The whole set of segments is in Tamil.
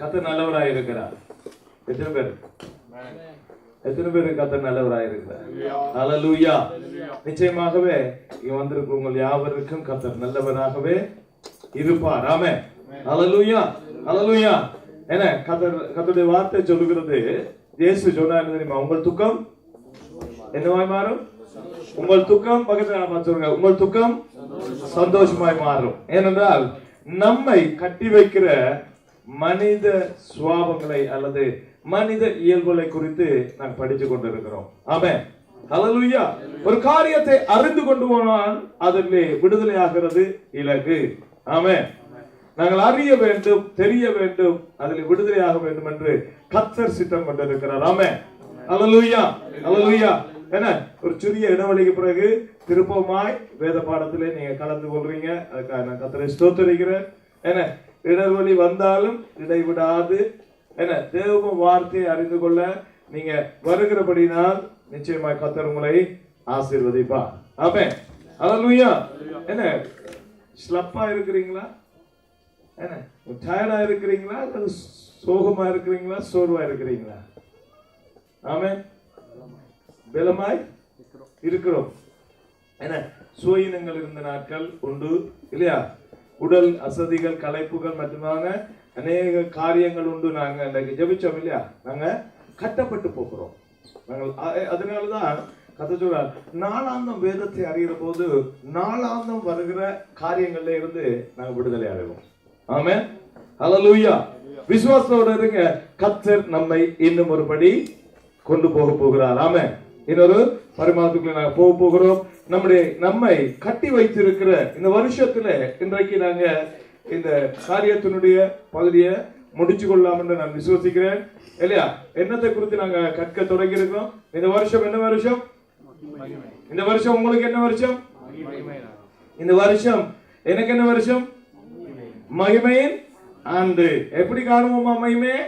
கர்த்தர் நல்லவராய் இருக்கிறார். எத்தனை பேர் கர்த்தர் நல்லவராய் இருக்கிறார்? ஹல்லேலூயா. நிச்சயமாகவே இங்க வந்திருக்கிறவங்க யாவருக்கும் கர்த்தர் நல்லவராகவே இருப்பார். ஆமென். ஹல்லேலூயா. ஹல்லேலூயா. என்ன கர்த்தருடைய வார்த்தை சொல்லுகிறது, இயேசு சொன்னார் தெரியுமா, உங்கள் துக்கம் என்னவாய் மாறும்? உங்கள் துக்கம் பக்கத்துல சொல்லுங்க, உங்கள் துக்கம் சந்தோஷமாய் மாறும். ஏனென்றால் நம்மை கட்டி வைக்கிற மனித சுவாபங்களை அல்லது மனித இயல்புகளை குறித்து நாம் படித்து கொண்டிருக்கிறோம். ஆமென். ஹல்லேலூயா. ஒரு காரியத்தை அறிந்து கொண்டு போனால் அதிலே விடுதலை ஆகிறது இலக்கு. ஆமென். நாங்கள் அறிய வேண்டும், தெரிய வேண்டும், அதில் விடுதலையாக வேண்டும் என்று கர்த்தர் சித்தம் கொண்டிருக்கிறார். ஆமென். ஹல்லேலூயா. ஹல்லேலூயா. என்ன ஒரு சிறிய இடைவெளிக்கு பிறகு திருப்பமாய் வேத பாடத்திலே நீங்க கலந்து கொள்றீங்க. அதுக்காக நான் கர்த்தரை ஸ்தோத்திரிக்கிறேன். என்ன இடைவெளி வந்தாலும் இடைவிடாது என்ன தேவ வார்த்தையை அறிந்து கொள்ள நீங்க வருகிறபடினால் நிச்சயமாய் கர்த்தர் உங்களை ஆசீர்வதிப்பார். ஆமென். ஹல்லேலூயா. என்ன ஸ்லப்பா இருக்கிறீங்களா? என்ன டயர்டா இருக்கிறீங்களா? அல்லது சோகமா இருக்கிறீங்களா? சோர்வா இருக்கிறீங்களா? ஆமென். பலமாய் இருக்கிறோம். என்ன சுயினங்கள் இருந்த நாட்கள் உண்டு இல்லையா? உடல் அசதிகள், களைப்புகள் மட்டுமாக அநேக காரியங்கள் உண்டு. நாங்க இன்றைக்கு ஜெபிச்சோம் இல்லையா? நாங்க கட்டப்பட்டு போகிறோம். நாங்கள் அதனாலதான் கர்த்தர் சொல்றார், நாளாந்தம் வேதத்தை அறிகிற போது நாளாந்தம் வருகிற காரியங்கள்ல இருந்து நாங்க விடுதலை அடைவோம். ஆமென். ஹல்லேலூயா. விசுவாசத்தோட இருங்க. கர்த்தர் நம்மை இன்னும் ஒருபடி கொண்டு போகிறார். ஆமென். இன்னொரு பரிமாணத்துக்குள்ள நாங்க போகிறோம். நம்மை கட்டி வைத்திருக்கிற இந்த வருஷத்துல இன்றைக்கு நாங்க இந்த காரியத்தினுடைய பகுதியை முடிச்சு கொள்ளலாம் என்று நான் விசுவசிக்கிறேன் இல்லையா? என்னத்தை குறித்து நாங்க கற்க தொடங்கி இருக்கிறோம். இந்த வருஷம் என்ன வருஷம்? இந்த வருஷம் உங்களுக்கு என்ன வருஷம்? இந்த வருஷம் எனக்கு என்ன வருஷம்? மகிமையின் ஆண்டு. எப்படி காணுவோமா மகிமையை?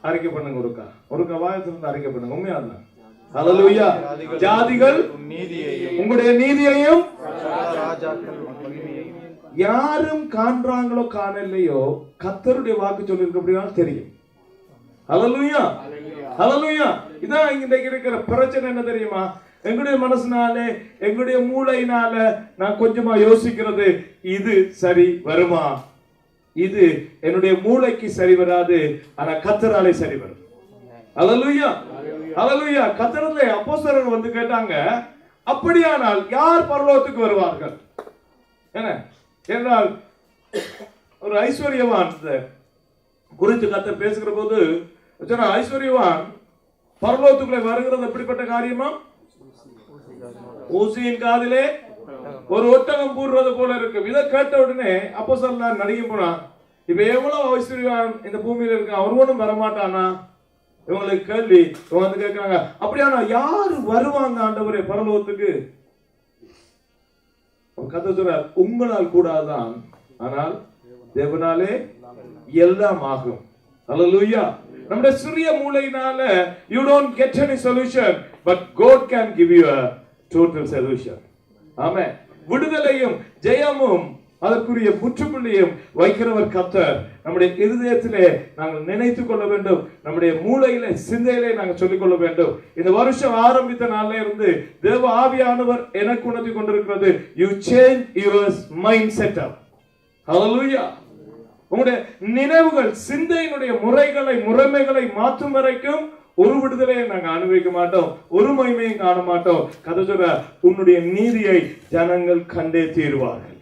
அறிக்கை பண்ணுங்க. ஒருக்கா வாயத்திலிருந்து அறிக்கை பண்ணுங்க. உண்மையாதான். ஹல்லேலூயா. ஜாதிகள் உங்களுடைய நீதியையும் யாரும் காண்றாங்களோ காணலையோ கர்த்தருடைய வாக்கு சொல்லிருக்கு அப்படின்னா தெரியும். ஹல்லேலூயா. ஹல்லேலூயா. இதான் இன்றைக்கு இருக்கிற பிரச்சனை என்ன தெரியுமா? எங்களுடைய மனசுனாலே எங்களுடைய மூளையினால நான் கொஞ்சமா யோசிக்கிறது, இது சரி வருமா? இது என்னுடைய மூளைக்கு சரி வராது, ஆனா கர்த்தராலே சரி வரும். ஹல்லேலூயா. ஹல்லேலூயா. கர்த்தரே அப்போஸ்தலர்கள் வந்து கேட்டாங்க, அப்படியானால் யார் பரலோகத்துக்கு வருவார்கள்? என்ன என்றால் ஒரு ஐஸ்வர்யவான் குறித்து கர்த்தர் பேசுகிற போது ஐஸ்வர்யவான் பரலோகத்துக்குள்ளே வருகிறது எப்படிப்பட்ட காரியமா? ஊசியின் காதிலே ஒரு ஒட்டகம் கூறுறது போல இருக்கு. இதை கேட்ட உடனே அப்போஸ்தலன் நடுங்கி போனான். இப்ப எவ்வளவு ஐஸ்வர்யவான் இந்த பூமியில இருக்கு, அவர் ஒன்றும் வரமாட்டானா? இவங்களுக்கு கேள்வி. இவங்க வந்து கேட்கிறாங்க, அப்படியானா யாரு வருவாங்க ஆண்டவரே பரலோகத்துக்கு? கர்த்தர் சொல்றார், உங்களால் கூடாதான், ஆனால் தேவனாலே எல்லாம் ஆகும். ஹல்லேலூயா. நம்முடைய சிறிய மூளையினால you don't get any solution, but God can give you a total solution. ஆமென். விடுதலையும் ஜெயமும் அதற்குரிய முற்றுப்புள்ளியும் வைக்கிறவர் கர்த்தர். நம்முடைய இருதயத்திலே நாங்கள் நினைத்துக் கொள்ள வேண்டும், நம்முடைய மூளையிலே சிந்தையிலே நாங்கள் சொல்லிக் கொள்ள வேண்டும். இந்த வருஷம் ஆரம்பித்த நாள்ல இருந்து தேவ ஆவியானவர் எனக்கு உணர்த்தி கொண்டிருக்கிறது, you change your mind setup. ஹல்லேலூயா. உங்களுடைய நினைவுகள் சிந்தையினுடைய முறைமைகளை மாற்றும் வரைக்கும் ஒரு விடுதலையை நாங்க அனுபவிக்க மாட்டோம், ஒரு மகிமையும் காண மாட்டோம். கர்த்தர் சொல்றார், உன்னுடைய நீதியை ஜனங்கள் கண்டே தீருவார்கள்.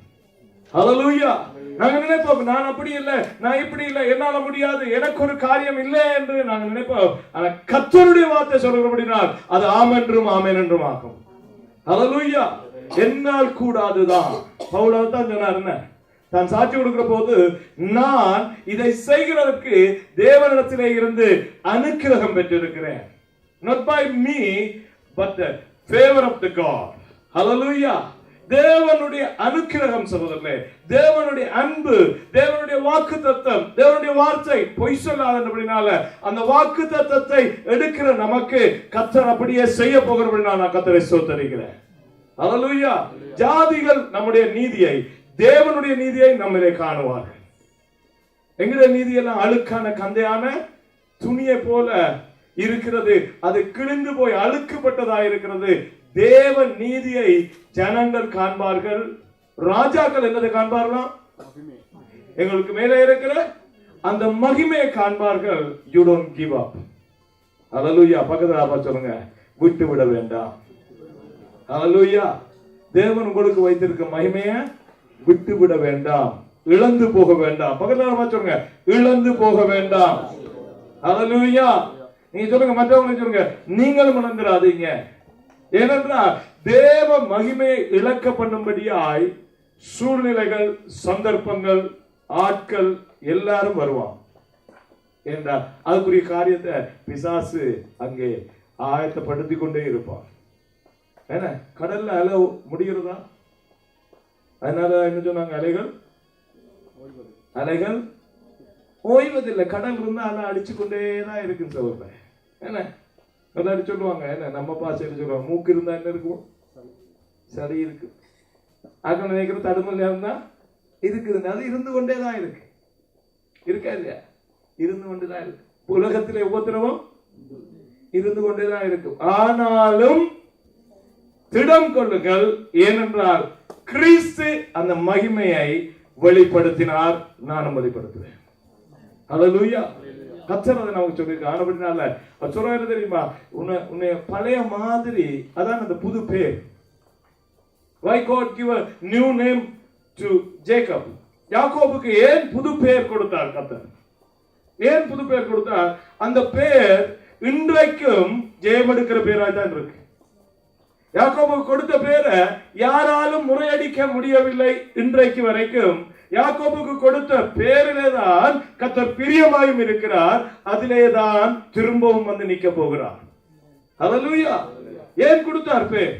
ஹல்லேலூயா. நாங்க நினைப்போம், நான் அப்படி இல்லை, நான் இப்படி இல்லை, என்னால முடியாது, எனக்கு ஒரு காரியம் இல்லை என்று நாங்க நினைப்போம். ஆனா கர்த்தருடைய வார்த்தை சொல்றபடினால் அது ஆமென்றும் ஆமென் என்றும் ஆகும். ஹல்லேலூயா. என்னால் கூடாதுதான். பவுல் தான் சொன்னார், என்ன தான் சாட்சி கொடுக்கிற போது, நான் இதை செய்கிறதற்கு தேவனிடத்திலே இருந்து அனுக்கிரகம் பெற்றிருக்கிறேன். not by me but the favor of the God. hallelujah. தேவனுடைய அனுக்கிரகம் சகோதரர்களே, தேவனுடைய அன்பு, தேவனுடைய வாக்குத்தத்தம், தேவனுடைய வார்த்தை பொய் சொல்லாதபடினால அந்த வாக்குத்தத்தத்தை எடுக்கிற நமக்கு கர்த்தர் அப்படியே செய்ய போகிறபடினால நான் கர்த்தரை ஸ்தோத்திரிக்கிறேன். ஹல்லேலூயா. ஜாதிகள் நம்முடைய நீதியை, தேவனுடைய நீதியை நம்மிலே காணுவார்கள். எங்களுடைய நீதி எல்லாம் அழுக்கான கந்தையான துணியை போல இருக்கிறது. அது கிழிந்து போய் அழுக்குப்பட்டதா இருக்கிறது. தேவ நீதியை ஜனங்கள் காண்பார்கள். ராஜாக்கள் என்னதை காண்பார்களாம்? எங்களுக்கு மேலே இருக்கிற அந்த மகிமையை காண்பார்கள். You don't give up. ஹல்லேலூயா. பக்கத்துல சொல்லுங்க, விட்டு விட வேண்டாம். ஹல்லேலூயா. தேவன் உங்களுக்கு வைத்திருக்க மகிமையை விட்டு விட வேண்டாம், இழந்து போக வேண்டாம். பக்கத்துல சொல்லுங்க, இழந்து போக வேண்டாம். ஹல்லேலூயா. நீங்க சொல்லுங்க, மற்றவங்களுக்கு சொல்லுங்க, நீங்களும் இழந்துடாதீங்க. ஏனென்றால் தேவ மகிமையை இழக்க பண்ணும்படியாய் சூழ்நிலைகள், சந்தர்ப்பங்கள், ஆட்கள் எல்லாரும் வருவான் என்றால் அதுக்குரிய காரியத்தை பிசாசு அங்கே ஆயத்தப்படுத்தி கொண்டே இருப்பான். என்ன கடல்ல அலை முடிகிறதா? அதனால என்ன சொன்னாங்க, அலைகள் ஓய்வதில்லை. கடல் இருந்தா அலை அடிச்சு கொண்டேதான் இருக்குன்னு சொல்றேன். என்ன எல்லாரும் சொல்லுவாங்க, என்ன நம்ம பாசையில சொல்லுவாங்க, மூக்கு இருந்தா என்ன இருக்கும்? சரி இருக்கு. அங்க நினைக்கிற தடுமல் இருந்தா இருக்குது. அது இருந்து கொண்டேதான் இருக்கு. இருக்கா இல்லையா? இருந்து கொண்டுதான் இருக்கு. உலகத்திலே உபத்திரவம் இருந்து கொண்டேதான் இருக்கும். ஆனாலும் திடம் கொள்ளுங்கள், ஏனென்றால் கிறிஸ்து அந்த மகிமையை வெளிப்படுத்தினார், நானும் வெளிப்படுத்துவேன். ஹல்லேலூயா. கர்த்தர் அதை நமக்கு சொல்லியிருக்கார். ஆனபடினால சொல்ற தெரியுமா, உன்னை பழைய மாதிரி, அதான் அந்த புது பேர். Why God give a new name to Jacob? யாக்கோபுக்கு ஏன் புது பெயர் கொடுத்தார் கர்த்தர்? ஏன் புது பெயர் கொடுத்தார்? அந்த பெயர் இன்றைக்கும் ஜெயமெடுக்கிற பெயராய் தான் இருக்கு. யாக்கோபுக்கு கொடுத்த பெயரை யாராலும் முறையடிக்க முடியவில்லை இன்றைக்கு வரைக்கும். யாக்கோபுக்கு கொடுத்த பெயரிலேதான் கர்த்தர் பிரியமாயும் இருக்கிறார். அதிலேதான் திரும்பவும் வந்து நிற்க போகிறார். ஹல்லேலூயா. ஏன் கொடுத்தார் பெயர்?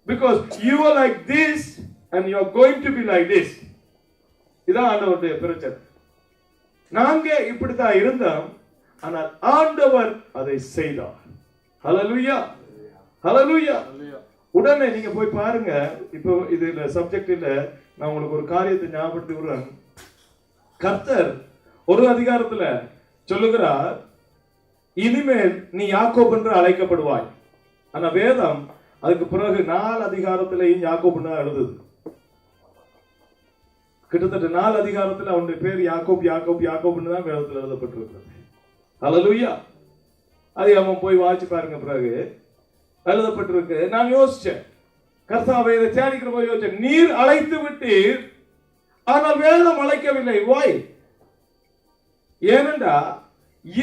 Because you are like this and you are going to be like this. இதான் ஆண்டவருடைய பிரச்சனை. நாங்க இப்படித்தான் இருந்தோம், ஆனால் ஆண்டவர் அதை செய்தார். ஹல்லேலூயா. ஹல்லேலூயா. உடனே நீங்க போய் பாருங்க. இப்போ இதுல சப்ஜெக்ட் இல்ல, நான் உங்களுக்கு ஒரு காரியத்தை ஞாபகப்படுத்தி விடுறேன். கர்த்தர் ஒரு அதிகாரத்துல சொல்லுகிறார், இனிமேல் நீ யாக்கோப் என்று அழைக்கப்படுவாய். ஆனா வேதம் அதுக்கு பிறகு 4 அதிகாரத்திலையும் யாக்கோப்னு எழுதுது. கிட்டத்தட்ட 4 அதிகாரத்தில் அவனுடைய பேர் யாக்கோப் யாக்கோப் யாக்கோப்னு தான் வேதத்தில் எழுதப்பட்டிருக்கிறது. ஹல்லேலூயா. அதை அவன் போய் வாசிச்சு பாருங்க. பிறகு எழுதப்பட்டிருக்கு. நான் யோசிச்சேன், கர்த்தாவை இதை தியானிக்கிற போது யோசிச்சேன், நீர் அழைத்து விட்டீர், ஆனால் வேதம் அழைக்கவில்லை. வாய்? ஏனென்றா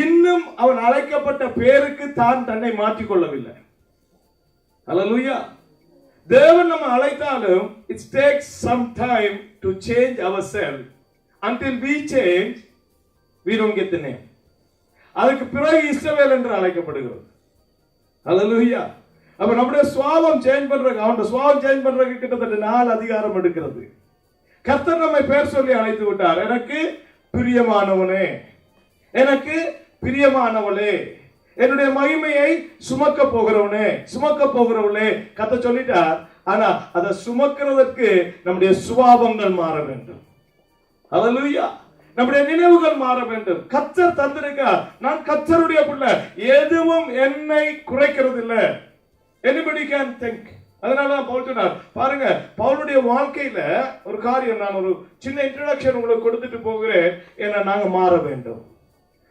இன்னும் அவன் அழைக்கப்பட்ட பேருக்கு தான் தன்னை மாற்றிக்கொள்ளவில்லை. ஹல்லேலூயா. தேவன் நம்ம அழைத்தாலும் it takes some time to change ourselves. Until we change, we don't get the name. அதுக்கு பிறகு இஸ்ரவேல் என்று அழைக்கப்படுகிறது. ஹல்லேலூயா. அப்ப நம்முடைய சுபாவம் சேஞ்ச் பண்றதுக்கு, அவனுடைய சுபாவம் சேஞ்ச் பண்றதுக்கு கிட்டத்தட்ட 4 அதிகாரம் எடுக்கிறது. கர்த்தர் நம்மை பேர் சொல்லி அழைத்து விட்டார். எனக்கு பிரியமானவனே, எனக்கு பிரியமானவளே, என்னுடைய மகிமையை சுமக்க போகிறவனே, சுமக்க போகிறவளே கர்த்தர் சொல்லிட்டார். ஆனா அதை சுமக்கிறதற்கு நம்முடைய சுபாவங்கள் மாற வேண்டும். ஹல்லேலூயா. நம்முடைய நினைவுகள் மாற வேண்டும். கர்த்தர் தந்திருக்கார். நான் கர்த்தருடைய பிள்ளை, எதுவும் என்னை குறைக்கிறது இல்லை. Anybody can think. அதனால பவுல் சொன்னார் பாருங்க, பவுலுடைய வாழ்க்கையில ஒரு காரியம், நான் ஒரு சின்ன இன்ட்ரோடக்ஷன் உங்களுக்கு கொடுத்துட்டு போகிறேன். ஏன்னா நாங்க மாற வேண்டும்.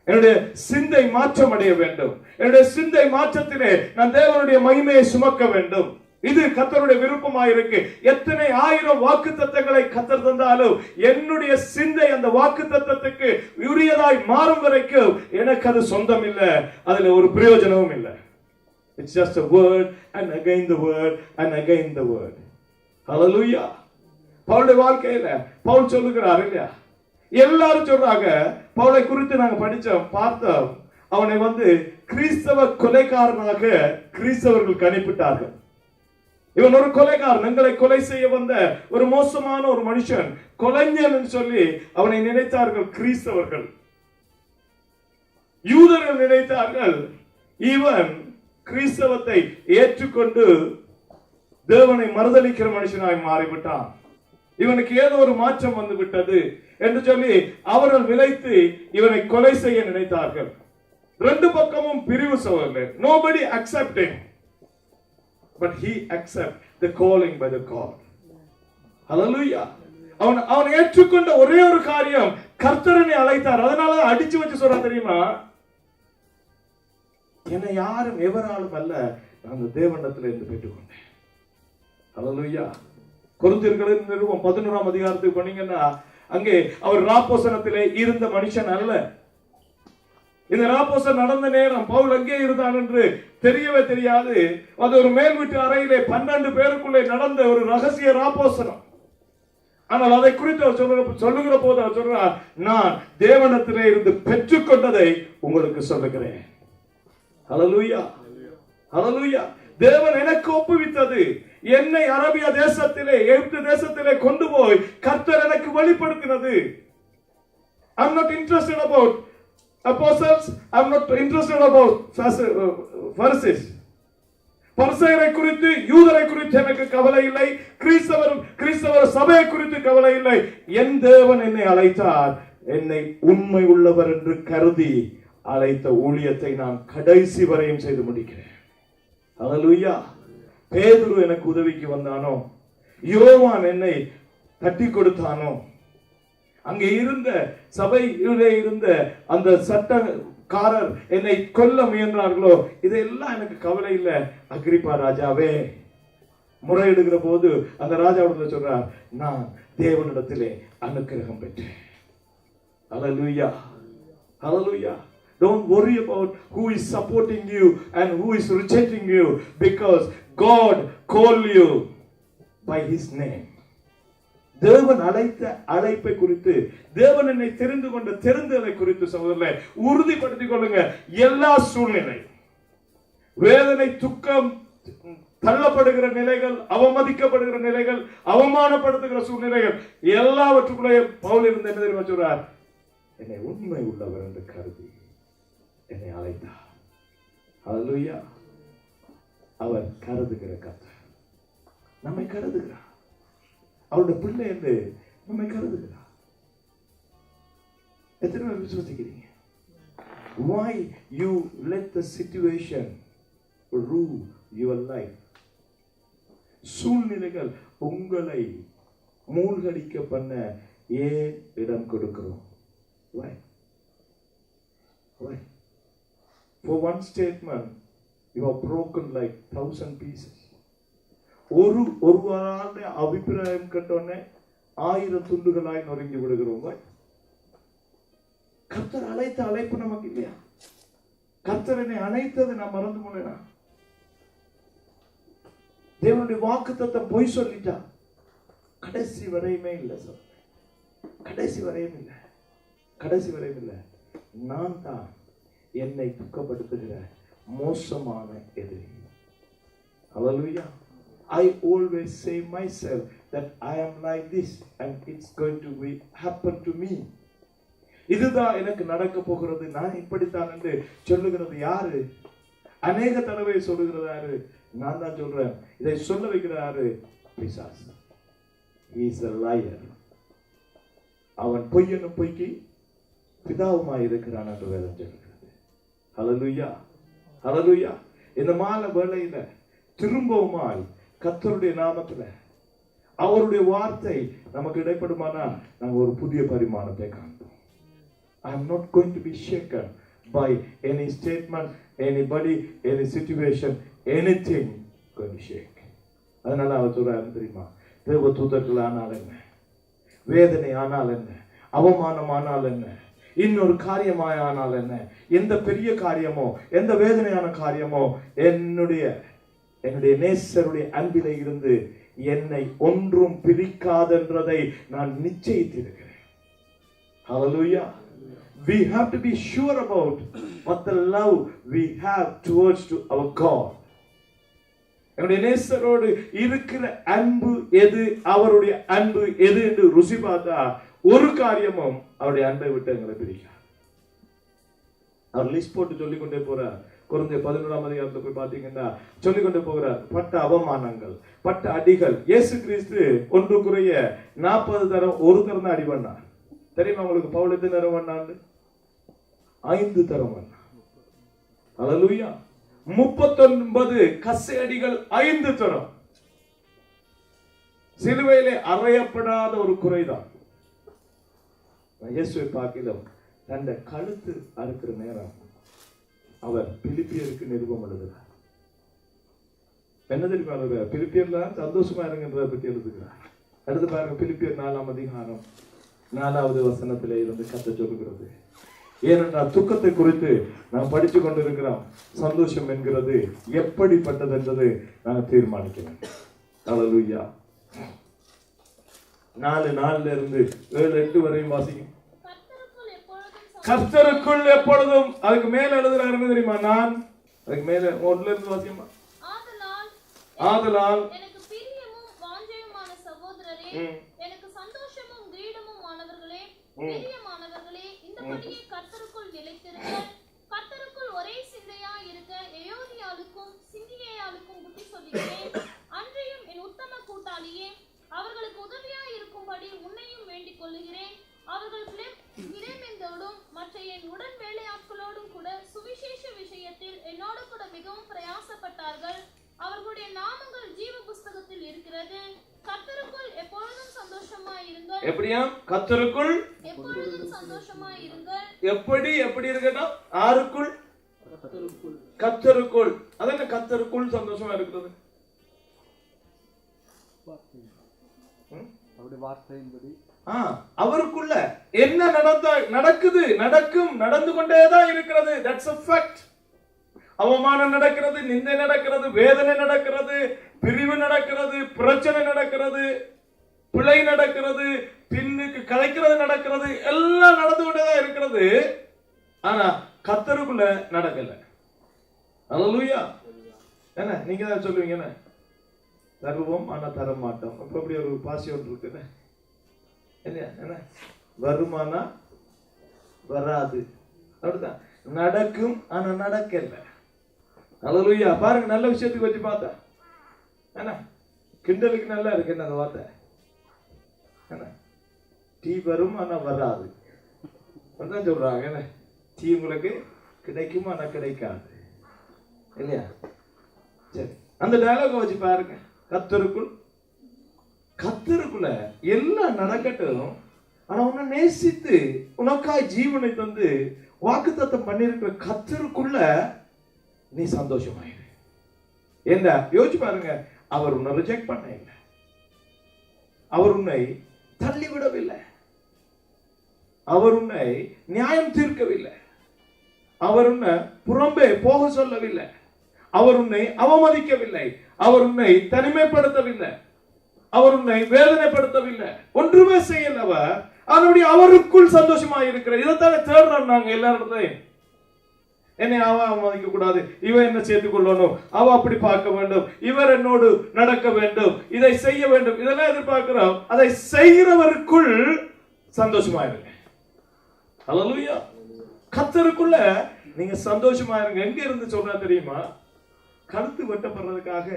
என்னுடைய சிந்தை மாற்றம் அடைய வேண்டும். என்னுடைய சிந்தை மாற்றத்திலே நான் தேவனுடைய மகிமையை சுமக்க வேண்டும். இது கர்த்தருடைய விருப்பமாக இருக்கு. எத்தனை ஆயிரம் வாக்குத்தத்தங்களை கர்த்தர் தந்தாலும் என்னுடைய சிந்தை அந்த வாக்குத்தத்தத்துக்கு உரியதாய் மாறும் வரைக்கும் எனக்கு அது சொந்தம் இல்லை, அதுல ஒரு பிரயோஜனமும் இல்லை. It's just a word and again the word and again the word. Hallelujah. பவுலுடைய வாழ்க்கையில பவுல் சொல்லுகிறார் இல்லையா, எல்லாரும் சொல்றாங்க. பவுலை குறித்து நாங்க படிச்சோம், பார்த்தோம். அவனை வந்து கிறிஸ்தவ கொலைக்காரனாக கிறிஸ்தவர்கள் கணிப்பிட்டார்கள். இவன் ஒரு கொலைக்காரன், எங்களை கொலை செய்ய வந்த ஒரு மோசமான ஒரு மனுஷன், கொலைஞன் சொல்லி அவனை நினைத்தார்கள் கிறிஸ்தவர்கள். யூதர்கள் நினைத்தார்கள் இவன் கிறிஸ்தவத்தை ஏற்றுக்கொண்டு தேவனை மறுதலிக்கிற மனுஷனாய் மாறிவிட்டான். இவனுக்கு ஏதோ ஒரு மாற்றம் வந்து விட்டது. என்று சொல்லி அவர்கள் விளைத்து இவனை கொலை செய்ய நினைத்தார்கள். ரெண்டு பக்கமும் பிரிவு சகோதரர்களே. Nobody accepting, but he accept the calling by the God. Hallelujah. அவன் ஏற்றுக்கொண்ட ஒரே ஒரு காரியம், கர்த்தரனை அழைத்தார். அதனால அடிச்சு வச்சு சொல்ற தெரியுமா, என்னை யாரும் எவராலும் அல்ல, நான் தேவனிடத்தில் இருந்து பெற்றுக்கொண்டேன். ஹல்லேலூயா. கொரிந்தியர்களின் நிருபம் 11ஆம் அதிகாரத்துக்கு போனீங்கன்னா அங்கே அவர் ராப்போசனத்திலே இருந்த மனுஷன் அல்ல. இந்த ராப்போசன் நடந்த நேரம் பவுல் அங்கே இருந்தான் என்று தெரியவே தெரியாது. அது ஒரு மேல் வீட்டு அறையிலே 12 பேருக்குள்ளே நடந்த ஒரு ரகசிய ராப்போசனம். ஆனால் அதை குறித்து அவர் சொல்லுகிற போது அவர் சொல்றார், நான் தேவனிடத்திலே இருந்து பெற்றுக்கொண்டதை உங்களுக்கு சொல்லுகிறேன். ஹல்லேலூயா, ஹல்லேலூயா. தேவன் எனக்கு ஒப்புவித்தது, என்னை அரபியா தேசத்திலே எகிப்து தேசத்திலே கொண்டு போய் கர்த்தர் எனக்கு வெளிப்படுத்தினது. I'm not interested about apostles, I'm not interested about Pharisees. பரிசேயரை குறித்து யூதரை குறித்து எனக்கு கவலை இல்லை, கிறிஸ்தவர் சபையை குறித்து கவலை இல்லை. என் தேவன் என்னை அழைத்தார், என்னை உண்மை உள்ளவர் என்று கருதி அழைத்த ஊழியத்தை நான் கடைசி வரையும் செய்து முடிக்கிறேன். ஹல்லேலூயா. பேதுரு எனக்கு உதவிக்கு வந்தானோ, யோவான் என்னை தட்டி கொடுத்தானோ, அங்கே இருந்த சபையிலே இருந்த அந்த சட்டக்காரர் என்னை கொல்ல முயன்றார்களோ, இதெல்லாம் எனக்கு கவலை இல்லை. அகிரிப்பா ராஜாவே முறையிடுகிற போது அந்த ராஜாவிடத்தில் சொல்றார், நான் தேவனிடத்திலே அனுக்கிரகம் பெற்றேன். ஹல்லேலூயா, ஹல்லேலூயா. Don't worry about who is supporting you and who is rejecting you, because God called you by his name. தேவன் அழைத்த அழைப்பை குறித்து, தேவன் என்னை தெரிந்து கொண்ட தெரிந்ததை குறித்து சகோதரர்களே உறுதிப்படுத்திக் கொள்ளுங்க. எல்லா சூழ்நிலை, வேதனை, துக்கம், தள்ளப்படுகிற நிலைகள், அவமதிக்கப்படுகிற நிலைகள், அவமானப்படுத்துகிற சூழ்நிலைகள், எல்லாவற்றுக்குள்ளே பவுல் இருந்து என்ன தெரியுமா சொல்றார், என்னை உண்மை உள்ளவர் என்று கருதி என்னை அழைத்தார். ஹல்லேலூயா. அவர் கருதுகிற கர்த்தர், நம்மை கருதுகிறார். அவருடைய பிள்ளை என்று நம்மை கருதுகிறார். எத்தனை பேர் விசுவாசிக்கிறீங்க? Why you let the situation rule your life? சூழ்நிலைகள் உங்களை மூழ்கடிக்க பண்ண ஏன் இடம் கொடுக்கிறோம்? Why? Why? For one statement you are broken like 1,000 pieces. ஒரு அபிப்பிராயம் கட்டோன்னே 1000 துண்டுகளாய் நொறுங்கி விடுகிறோம். கர்த்தர் அழைத்த அழைப்பு நமக்கு இல்லையா? கர்த்தரனை அழைத்தது நான் மறந்து போனேனா? தேவனுடைய வாக்குத்தத்தம் பொய் சொல்லிட்டா? கடைசி வரையுமே இல்லை சார், கடைசி வரையும் இல்லை, கடைசி வரையும் இல்லை. நான் தான் என்னை துக்கப்படுத்துகிற மோசமான எதிரி. Hallelujah. I always say myself that I am like this and it's going to happen to me. இதுதான் எனக்கு நடக்க போகிறது, நான் இப்படித்தான் என்று சொல்லுகிறது யாரு? அநேக தடவை சொல்லுகிறது யாரு? நான் தான் சொல்றேன். இதை சொல்ல வைக்கிற யாரு? பிசாசு. He is a liar. அவன் பொய்யனும் பொய்க்கு பிதாவுமாய் இருக்கிறான் என்று வேதம் சொல்கிறது. ஹல்லேலூயா, ஹல்லேலூயா. இந்த மாலை வேளையில திரும்பவுமாய் கர்த்தருடைய நாமத்துல அவருடைய வார்த்தை நமக்கு இடைப்படுமானால் நாங்கள் ஒரு புதிய பரிமாணத்தை காண்போம். I am not going to be shaken by any statement, anybody, any situation, anything going to shake. அதனால அவர் சொல்றாரு தெரியுமா, தேவ தூதர்கள் ஆனால் என்ன, வேதனை ஆனால் என்ன, அவமானம் ஆனால் என்ன, இன்னொரு காரியமாய் ஆனால் என்ன, எந்த பெரிய காரியமோ எந்த வேதனையான காரியமோ என்னுடைய நேசருடைய அன்பிலே இருந்து என்னை ஒன்றும் பிரிக்காதென்றதை நான் நிச்சயித்திருக்கிறேன். Hallelujah. We have to be sure about what the love we have towards to our God. என்னுடைய நேசரோடு இருக்கிற அன்பு எது, அவருடைய அன்பு எது என்று ருசி பார்த்தா ஒரு காரியமும் அவருடைய அன்பை விட்டு எங்களை பிரிக்காது. அவர் லிஸ்ட் போட்டு சொல்லிக்கொண்டே போறார். கொரிந்தியர் 11ஆம் அதிகாரத்துல போய் பாத்தீங்கன்னா சொல்லிக்கொண்டே போகிறார். பட்ட அவமானங்கள், பட்ட அடிகள். இயேசு கிறிஸ்து ஒன்று குறைய 40 தரம் ஒரு தரம் தான் அடி பண்ணார். தெரியுமா உங்களுக்கு பவுல் எத்தனை தரம் பண்ணாண்டு? 5 தரம் பண்ணா. அல்லேலூயா. 39 கசையடிகள் 5 தரம். சிலுவையிலே அறையப்படாத ஒரு குறைதான். இயேசுவை பார்க்கலாம் தன் கழுத்து அறுக்கிற நேரம் அவர் பிலிப்பியருக்கு நிருபம் எழுதுகிறார். என்ன தெரியுமா எழுதுகிறார்? பிலிப்பியர்ல சந்தோஷமா இருங்கன்றதை பற்றி எழுதுகிறார். அடுத்து பாருங்க, பிலிப்பியர் 4ஆம் அதிகாரம் 4வது வசனத்திலே இருந்து கர்த்தர் சொல்லுகிறது. ஏனென்றால் துக்கத்தை குறித்து நாம் படித்து கொண்டிருக்கிறோம். சந்தோஷம் என்கிறது எப்படிப்பட்டது என்பது நாங்கள் தீர்மானிக்கிறோம். அல்லேலூயா. 4:4 இருந்து 7-8 வரையும் வாசிக்கும். கர்த்தருக்குள் எப்பொழுதும், அதுக்கு மேல எழுதுறாரு தெரியுமா? நான் அதுக்கு மேல 1ல இருந்து வாசிக்குமா? ஆதலால் எனக்கு பிரியமும் வாஞ்சையுமான சகோதரரே, எனக்கு சந்தோஷமும் கிரீடமும் ஆனவர்களே, பிரியமானவர்களே, இந்தபடியே கர்த்தருக்குள் நிலைத்திருங்கள். கர்த்தருக்குள் ஒரே சிந்தையா இருக்க எயோதியாளுக்கும் சிந்தியேயாளுக்கும் புத்தி சொல்லுகிறேன். அன்றையும் என் உத்தம கூட்டாளியே, அவர்களுக்கு உதவியா இருக்கும்படி உன்னையும் வேண்டிக் கொள்ளுகிறேன். அவர்கள் கிலேமெந்தோடும் மற்ற என் உடன் வேலையாட்களோடும் கூட சுவிசேஷ விஷயத்தில் என்னோடு கூட மிகவும் பிரயாசப்பட்டார்கள். அவர்களுடைய நாமங்கள் ஜீவ புஸ்தகத்தில் இருக்கிறது. கர்த்தருக்குள் எப்பொழுதும் சந்தோஷமாய் இருங்கள். எப்படியா? கர்த்தருக்குள் எப்பொழுதும் சந்தோஷமாய் இருங்கள். எப்படி இருக்கணும்? ஆருக்குள்? கர்த்தருக்குள். அதான கர்த்தருக்குள் சந்தோஷமா இருக்கிறது. அவருடைய வார்த்தையின்படி அவருக்குள்ள என்ன நடந்து கொண்டேதான் இருக்கிறது. That's a fact. அவமானம் நடக்கிறது, நிந்தை நடக்கிறது, வேதனை நடக்கிறது, பிரிவு நடக்கிறது, பிரச்சனை நடக்கிறது, பிழை நடக்கிறது, பின்னுக்கு கலைக்கிறது நடக்கிறது, எல்லாம் நடந்து கொண்டேதான் இருக்கிறது. ஆனா கர்த்தருக்குள்ள நடக்கல. அல்லேலூயா. என்ன நீங்க தான் சொல்லுவீங்க, என்ன தருவோம் ஆனா தர மாட்டோம். அப்ப அப்படி ஒரு பாசி ஒன்று இருக்கு. என்ன வருமானா வராது, அப்படிதான் நடக்கும் ஆனா நடக்கல. அல்லேலூயா. பாருங்க, நல்ல விஷயத்துக்கு வச்சு பார்த்தா என்ன கிண்டலுக்கு நல்லா இருக்கு. என்ன அந்த வார்த்தை? என்ன டீ வரும் ஆனா வராது அதான் சொல்றாங்க. என்ன டீ உங்களுக்கு கிடைக்கும் ஆனா கிடைக்காது, இல்லையா? சரி, அந்த டயலாக வச்சு பாருங்க. கர்த்தருக்குள்ள எல்லாம் நடக்கட்டும், ஆனா உன்னை நேசித்து உனக்காய் ஜீவனை தந்து வாக்குத்தத்தம் பண்ணிருக்கிற கர்த்தருக்குள்ள நீ சந்தோஷமாயிரு. என்ன யோசிச்சு பாருங்க. அவர் உன்னை ரிஜெக்ட் பண்ண இல்லை, அவர் உன்னை தள்ளிவிடவில்லை, அவர் உன்னை நியாயம் தீர்க்கவில்லை, அவர் உன்னை புறம்பே போக சொல்லவில்லை, அவர் உன்னை அவமதிக்கவில்லை, அவர் உன்னை தனிமைப்படுத்தவில்லை, அவர் உன்னை வேதனைப்படுத்தவில்லை, ஒன்றுமே செய்யல. அவர் அவருக்குள் சந்தோஷமாக இருக்கிற இதைத்தானே தேடுறோம் நாங்க எல்லா இடத்தையும். என்னை அவ அவமதிக்க கூடாது, இவன் என்ன சேர்த்துக் கொள்ளணும், அவ அப்படி பார்க்க வேண்டும், இவர் என்னோடு நடக்க வேண்டும், இதை செய்ய வேண்டும், இதெல்லாம் எதிர்பார்க்கிறோம். அதை செய்கிறவருக்குள் சந்தோஷமா இருங்க. அல்லேலூயா. கர்த்தருக்குள்ள நீங்க சந்தோஷமா இருங்க. எங்க இருந்து சொல்றா தெரியுமா? கழுத்து வெட்டப்படுறதுக்காக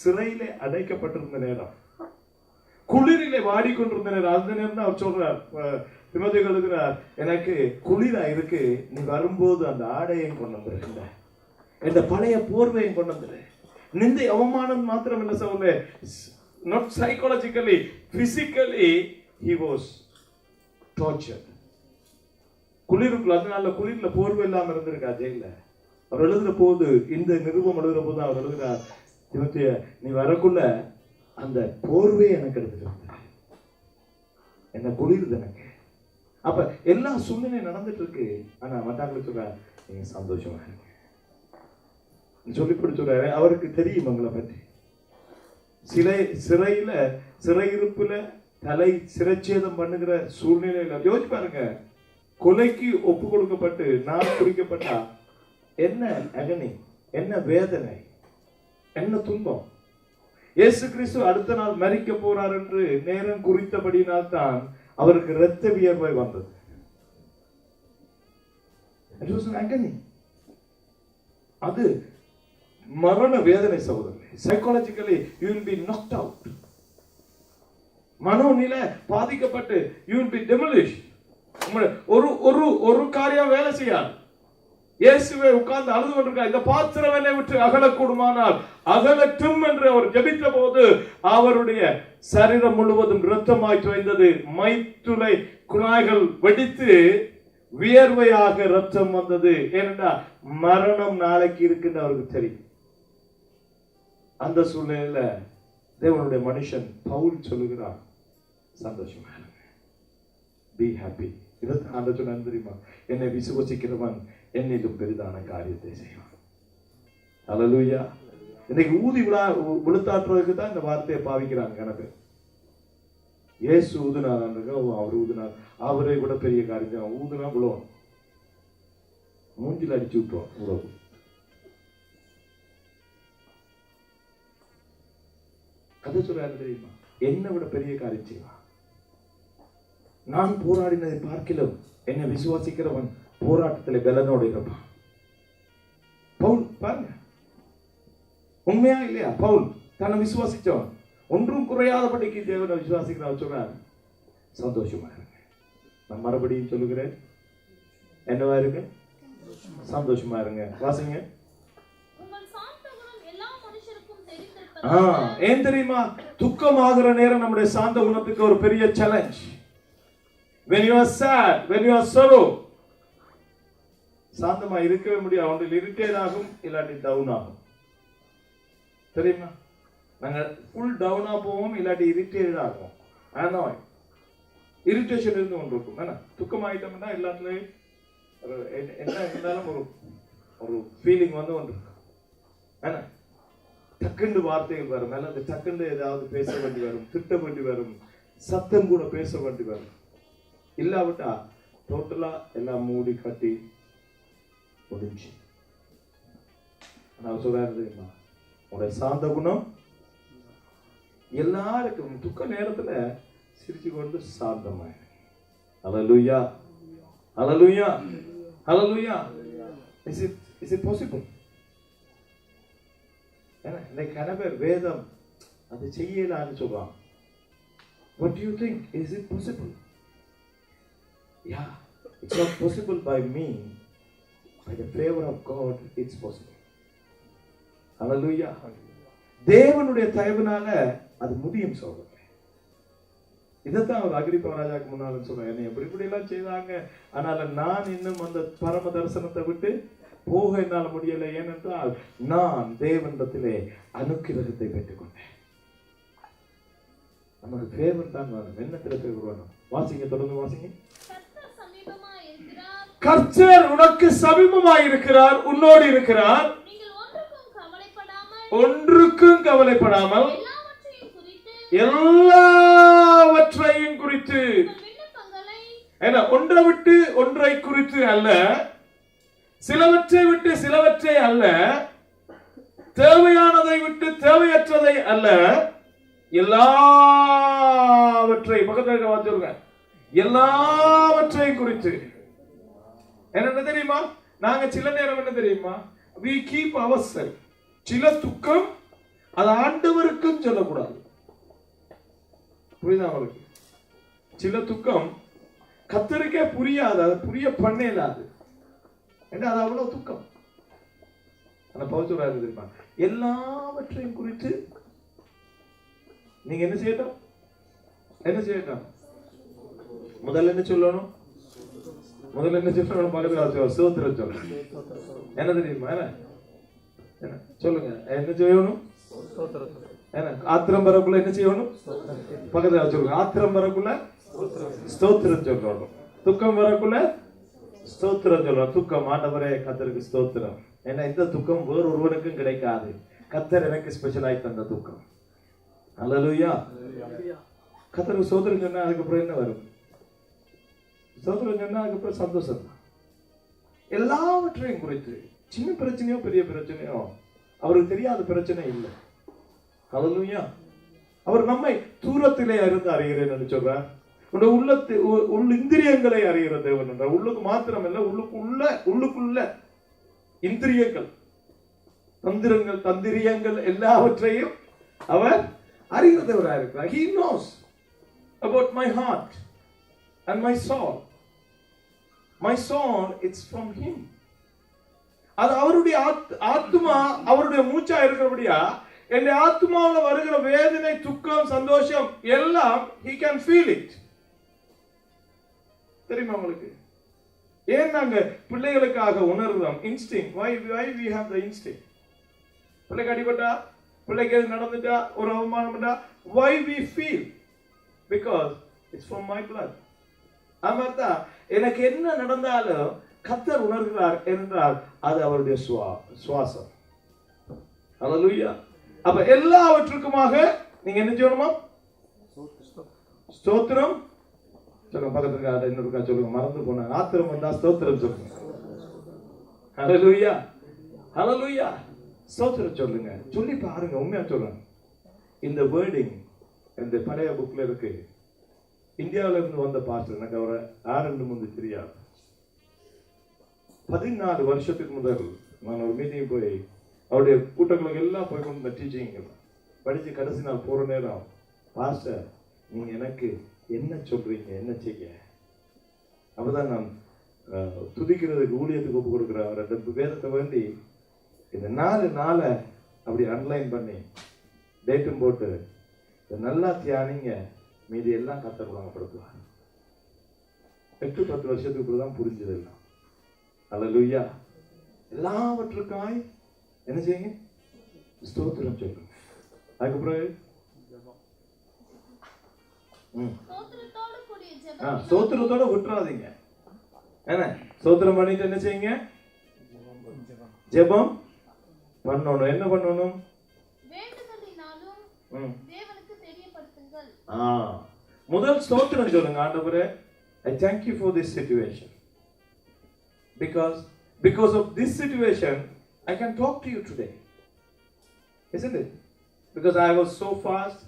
சிறையிலே அடைக்கப்பட்டிருந்த நேரம், குளிரிலே வாடிக்கொண்டிருந்த நேரம், அந்த நேரம் தான் அவர் சொல்றார், திமோத்தேயுக்கு எழுதுகிறார், எனக்கு குளிரா இருக்கு, நீ வரும்போது அந்த ஆடையையும் கொண்டு வந்துரு, இந்த பழைய போர்வையும் கொண்டு வந்துரு. நிந்தை அவமானம் மாத்திரம் இல்ல சொல்ல, not psychologically, physically he was tortured. குளிருக்குள்ள, அதனால குளிர்ல போர்வை இல்லாம இருந்திருக்கா ஜெயில. அவர் எழுதுற போது, இந்த நிருபம் எழுதுற போது அவர் எழுதுகிறார், திமோத்தேயு நீ வரக்குள்ள அந்த போர்வை எனக்கு எடுத்துட்டு என்ன குளிருது எனக்கு. அப்ப எல்லா சூழ்நிலையும் நடந்துட்டு இருக்கு, ஆனா மற்றவங்களுக்கு சொல்ற நீங்க சந்தோஷமா இருங்க சொல்லி சொல்றாரு. அவருக்கு தெரியும் உங்களை பற்றி. சிறையிருப்புல தலை சிறைச்சேதம் பண்ணுகிற சூழ்நிலையில யோசிச்சு பாருங்க. கொலைக்கு ஒப்பு கொடுக்கப்பட்டு நான் குறிக்கப்பட்டா என்ன அகனி, என்ன வேதனை, என்ன துன்பம். இயேசு கிறிஸ்து அடுத்த நாள் மரிக்க போறார் என்று நேரம் குறித்தபடினால் தான் அவருக்கு இரத்த வியர்வை வந்தது. அது மரண வேதனை சகோதரர்களே. Psychologically you will be knocked out. மனோநிலை பாதிக்கப்பட்டு you will be demolished. ஒரு ஒரு ஒரு காரியம் வேலை செய்யாது. இயேசுவே உட்கார்ந்து அழுது கொண்டிருக்கார். இந்த பாத்திரம் என்னை விட்டு அகலக்கூடுமானால் அகலட்டும் என்று அவர் ஜெபித்த போது அவருடைய சரீரம் முழுவதும் இரத்தமாய் தோய்ந்தது. மைத்துளை குழாய்கள் வெடித்து வியர்வையாக ரத்தம் வந்தது. ஏனென்றா மரணம் நாளைக்கு இருக்குன்னு அவருக்கு தெரியும். அந்த சூழ்நிலையில தேவனுடைய மனுஷன் பவுல் சொல்லுகிறார், சந்தோஷமா பி ஹாப்பி. இதற்கு ஆண்டவர் சொன்னார் தெரியுமா, என்னை விசுவசிக்கிறவன் என்னிலும் பெரிதான காரியத்தை செய்வான். ஹல்லேலூயா. இன்னைக்கு ஊதி விழுத்தாற்றுவதற்கு தான் இந்த வார்த்தையை பாவிக்கிறாங்க கணக்கு. இயேசு ஊதுனார், அவர் ஊதுனார், அவரை விட பெரிய காரியம் ஊதுனா விழுவோம், மூஞ்சில் அடிச்சு விட்டுருவோம். உறவு கதை சொல்றாரு தெரியுமா, என்னை விட பெரிய காரியம் செய்வான். நான் போராடினதை பார்க்கலாம், என்னை விசுவாசிக்கிறவன் போராட்டத்தில் பலனோடு இருப்பான். பவுல் பாருங்க, உண்மையா இல்லையா? பவுல் தன்னை விசுவாசிச்சவன், ஒன்றும் குறையாதபடிக்கு தேவனை விசுவாசிக்கிறவன் சொல்றாரு, சந்தோஷமா இருங்க. நான் மறுபடியும் சொல்லுகிறேன், என்னவா இருங்க, சந்தோஷமா இருங்க. வாசிங்க. ஏன் தெரியுமா, துக்கமாகிற நேரம் நம்முடைய சாந்த குணத்துக்கு ஒரு பெரிய challenge. when you are sad, when you are sorrow, சாந்தமா இருக்கவே முடியாது. ஒன்றில் இரிட்டேட் ஆகும், இல்லாட்டி டவுன் ஆகும். தெரியுமா, நாங்க ஃபுல் டவுனா போவோம், இல்லாட்டி இரிட்டேட் ஆகும். ஆனால் இரிட்டேஷன் இருந்து கொண்டு இருக்கும். ஏன்னா துக்கம் ஆயிட்டோம்னா எல்லாத்துலயும் என்ன இருந்தாலும் ஒரு ஒரு ஃபீலிங் வந்து கொண்டு இருக்கும். ஏன்னா டக்குண்டு வார்த்தைகள் வரும், அல்லது டக்குண்டு ஏதாவது பேச வேண்டி வரும், திட்ட வேண்டி வரும், சத்தம் கூட பேச வேண்டி வரும். இல்லாவிட்டா டோட்டலா எல்லாம் மூடி கட்டி முடிஞ்சு. நான் சொல்றேன் தெரியுமா, உடைய சாந்த குணம் எல்லாருக்கும் துக்க நேரத்துல சிரிச்சு கொண்டு சாந்தமாய். ஹல்லேலூயா, ஹல்லேலூயா, ஹல்லேலூயா. Is it possible? இன்னைக்கு கனவே வேதம் அது செய்யலான்னு சொல்றான். What do you think? Is it possible? Yeah, it's not possible by me. By the favor of God, it's possible. Hallelujah. தேவனுடைய தயவுனால அது முடியும் சொல்றேன். இதைத்தான் அவர் அகிரிப்பா ராஜாக்கு முன்னாலும் சொல்றேன், என்னை எப்படி இப்படி எல்லாம் செய்தாங்க, அதனால நான் இன்னும் அந்த பரம தரிசனத்தை விட்டு போக என்னால முடியலை. ஏனென்றால் நான் தேவனிடத்திலே அனுக்கிரகத்தை பெற்றுக்கொண்டேன். நமக்கு ஃபேவர் தான் வேணும். என்னத்துல ஃபேவர் வேணும்? வாசிங்க, தொடர்ந்து வாசிங்க. கர்த்தர் உனக்கு சமீபமாய் இருக்கிறார், உன்னோடு இருக்கிறார். ஒன்றுக்கும் கவலைப்படாமல் எல்லாவற்றையும் குறித்து, ஒன்றை விட்டு ஒன்றை குறித்து அல்ல, சிலவற்றை விட்டு சிலவற்றை அல்ல, தேவையானதை விட்டு தேவையற்றதை அல்ல, எல்லாவற்றை பக்கத்தில் வாசிங்க, எல்லாவற்றையும் குறித்து. என்ன தெரியுமா, நாங்க சில நேரம் என்ன தெரியுமா, we keep ourselves. சில துக்கம் அது ஆண்டவருக்கும் சொல்லக்கூடாது. புரியுதா உங்களுக்கு? சில துக்கம் கர்த்தருக்கே புரியாது, அது புரிய பண்ணலாது. என்ன அது அவ்வளவு துக்கம். அந்த பவுல் சொல்றாரு தெரியுமா, எல்லாவற்றையும் குறித்து நீங்க என்ன செய்யட்டும், என்ன செய்யட்டும், முதல்ல என்ன சொல்லணும், முதல்ல என்ன சொல்லணும், பக்கத்துல சோத்திரம் சொல்லணும். என்ன தெரியுமா, என்ன சொல்லுங்க, என்ன செய்யணும், என்ன ஆத்திரம் வரக்குள்ள என்ன செய்யணும், பக்கத்துல சொல்லுங்க, ஆத்திரம் வரக்குள்ள ஸ்தோத்திரம் சொல்லணும், துக்கம் வரக்குள்ள ஸ்தோத்திரம் சொல்லணும். துக்கம், ஆண்டவரே கர்த்தருக்கு ஸ்தோத்திரம். ஏன்னா இந்த துக்கம் வேறு ஒருவனுக்கும் கிடைக்காது, கர்த்தர் எனக்கு ஸ்பெஷலாய் தந்த துக்கம். ஹல்லேலூயா. கர்த்தருக்கு ஸ்தோத்திரம் சொன்னா அதுக்கப்புறம் என்ன வரும்? ஸ்தோத்திரம் சொன்னா அதுக்கப்புறம் சந்தோஷம். எல்லாவற்றையும் குறித்து, சின்ன பிரச்சனையோ பெரிய பிரச்சனையோ அவருக்கு தெரியாத பிரச்சனை இல்லை. ஹல்லேலூயா. அவர் நம்மை தூரத்திலே இருந்து அறிகிறேன்னு சொல்றார். உள்ள இந்திரியங்களை அறிகிற தேவன் என்றார். உள்ளுக்கு மாத்திரம் இல்ல, உள்ளுக்குள்ள இந்திரியங்கள், தந்திரியங்கள் எல்லாவற்றையும் அவர் அறிகிற தேவராக இருக்கிறார். He knows about my heart and my soul. my soul, it's from him. அது அவருடைய ஆத்மா, அவருடைய மூச்சா இருக்கிறபடியா என் ஆத்மாவில் வருகிற வேதனை, துக்கம், சந்தோஷம் எல்லாம் he can feel it. தெரியுமா உங்களுக்கு? ஏன் நாங்க பிள்ளைகளுக்காக உணர்றோம்? Instinct. why we have the instinct? பிள்ளைக்கு அடிபட்டா, பிள்ளைக்கு எது நடந்துட்டா, ஒரு அவமானம் பண்ணா, why we feel? Because it's from my blood. ஆமாத்தா, எனக்கு என்ன நடந்தாலும் கர்த்தர் உணர்கிறார் என்றால் அது அவருடைய சுவாசம். ஹல்லேலூயா. அப்ப எல்லாவற்றுக்குமாக நீங்க என்ன செய்யணுமா? ஸ்தோத்திரம் சொல்லுங்க. பக்கத்துல இன்னொருக்கா சொல்லுங்க, மறந்து போனாங்க. ஆத்திரம் வந்தா ஸ்தோத்திரம் சொல்லுங்க. ஹல்லேலூயா, ஹல்லேலூயா. ஸ்தோத்திரம் சொல்லுங்க. சொல்லி பாருங்க, உண்மையா சொல்லுங்க. இந்த வேர்டிங் இந்த பழைய புக்ல இருக்கு. இந்தியாவில இருந்து வந்த பாஸ்டர், எனக்கு அவரை யாருன்னு முந்தி தெரியாது. 14 வருஷத்துக்கு முதல் நான் ஒரு மீட்டிங் போய் அவருடைய கூட்டங்களுக்கு எல்லாம் போய் கொண்டு டீச்சிங் படிச்சு கடைசி நாள் போற நேரம், பாஸ்டர் நீங்க எனக்கு என்ன சொல்றீங்க, என்ன செய்ய? அப்பதான் நான் துதிக்கிறதுக்கு ஊழியத்துக்கு ஒப்பு கொடுக்குற அவரை வேதத்தை வேண்டி இந்த 4 நாளை அப்படி அன்லைன் பண்ணி டேட்டும் போட்டு நல்லா தியானிங்க, மீதி எல்லாம் கர்த்தர் வழங்கப்படுத்துவார். 8-10 வருஷத்துக்கு தான் புரிஞ்சது எல்லாம். ஹல்லேலூயா. எல்லாவற்றுக்காய் என்ன செய்யுங்க? ஸ்தோத்திரம் சொல்லுங்க. அதுக்கப்புறம் ஸ்தோத்திரத்தோட விட்டுறாதீங்க. என்ன ஸ்தோத்திரம் பண்ணிட்டு என்ன செய்யுங்க? ஜெபம் பண்ணணும். என்ன பண்ணணும்? முதல் ஸ்தோத்திரம் சொல்லுங்க. ஆண்டவரே, I thank you for this situation. Because of this situation, I can talk to you today. Isn't it? Because I was so fast,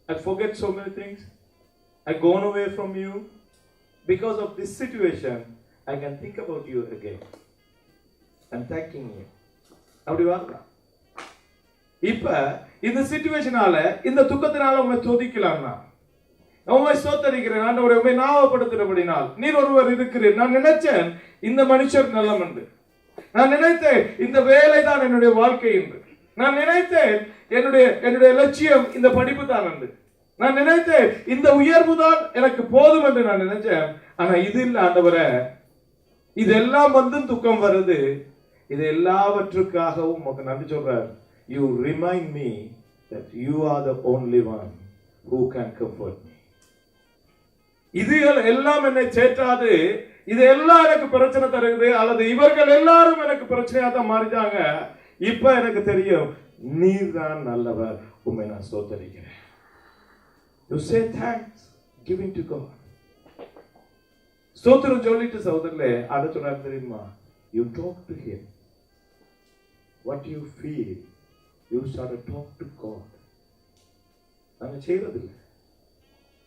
I forget so many things, I gone away from you. Because of this situation, I can think about you again. I'm thanking you. அப்படி வாங்க. இப்ப இந்த சிச்சுவேஷனால, இந்த துக்கத்தினால உண்மை சோதிக்கலாம்னா உண்மை சோத்தரிக்கிறேன். ஆண்டவரை உண்மை ஞாபகப்படுத்துறபடினால் நீர் ஒருவர் இருக்கிறேன். நான் நினைச்சேன் இந்த மனுஷர் நல்லம் என்று. நான் நினைத்தேன் இந்த வேலை தான் என்னுடைய வாழ்க்கை என்று. நான் நினைத்தேன் என்னுடைய லட்சியம் இந்த படிப்பு தான் என்று. நான் நினைத்தேன் இந்த உயர்வு தான் எனக்கு போதும் என்று நான் நினைச்சேன். ஆனா இது இல்ல ஆண்டவரே, இதெல்லாம் வந்து துக்கம் வருது. இது எல்லாவற்றுக்காகவும் உங்களுக்கு நன்றி சொல்றார். You remind me that you are the only one who can comfort me. இது எல்லாம் என்னை சேற்றாது, இது எல்லாம் எனக்கு பிரச்சனை தருகிறது, அல்லது இவர்கள் எல்லாரும் எனக்கு பிரச்சனையா தான் மாறிட்டாங்க. இப்ப எனக்கு தெரியும் நீர் தான் நல்லவர், உண்மை நான் ஸ்தோத்திரிக்கிறேன். You say thanks, giving to God. ஸ்தோத்திரம் சொல்லிட்டு சகோதரர்களே, அடுத்த சொல்றாரு தெரியுமா? You talk to him. What you feel, you start to talk to God. நாங்க செய்யறதில்லை.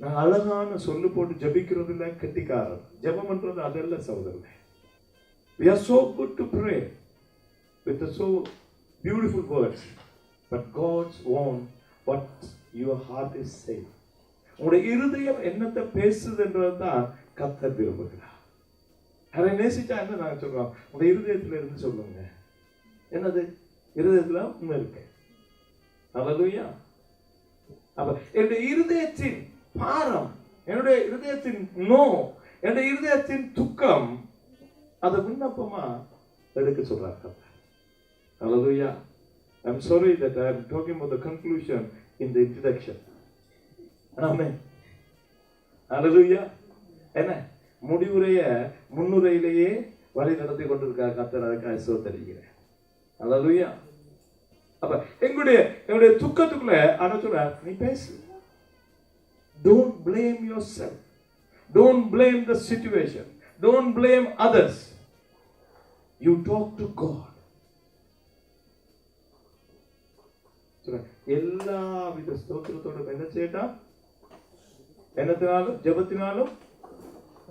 நான் அழகான சொல்லு போட்டு ஜபிக்கிறது இல்லை, கெட்டிக்காரர் ஜபம் பண்றது அதெல்லாம் சகோதரர்களே. We are so good to pray with the so beautiful words, but God's want what your heart is saying. உங்களுடைய இருதயம் என்னத்தை பேசுதுன்றதுதான் கர்த்தர் விரும்புகிறார். அதை நேசிச்சா என்ன நாங்க சொல்றோம்? உங்களுடைய இருதயத்துல இருந்து சொல்லுங்க. என்னது? இருதயத்துல உண்மை இருக்கு. ஹல்லேலூயா. அப்ப என்னுடைய இருதயத்தின் பாரம், என்னுடைய இருதயத்தின் நோ, என்னுடைய இருதயத்தின் துக்கம், அதை விண்ணப்பமா எடுக்க சொல்றார் கர்த்தர். Hallelujah. I'm sorry that I am talking about the conclusion in the introduction. Amen. Hallelujah. என்ன முடிவுரைய முன்னுரையிலேயே வழி நடத்தி கொண்டிருக்கார் கர்த்தர். அதுக்காக ஸ்தோத்திரிக்கிறேன். Hallelujah. அப்ப எங்களுடைய துக்கத்துக்குள்ள ஆனா சொல்றார், நீ பேசு. Don't blame yourself. Don't blame the situation. Don't blame others. You talk to God. எல்லா வித ஸ்தோத்திரத்தோட என்ன செய்யட்டா? என்னத்தினாலும் ஜெபத்தினாலும்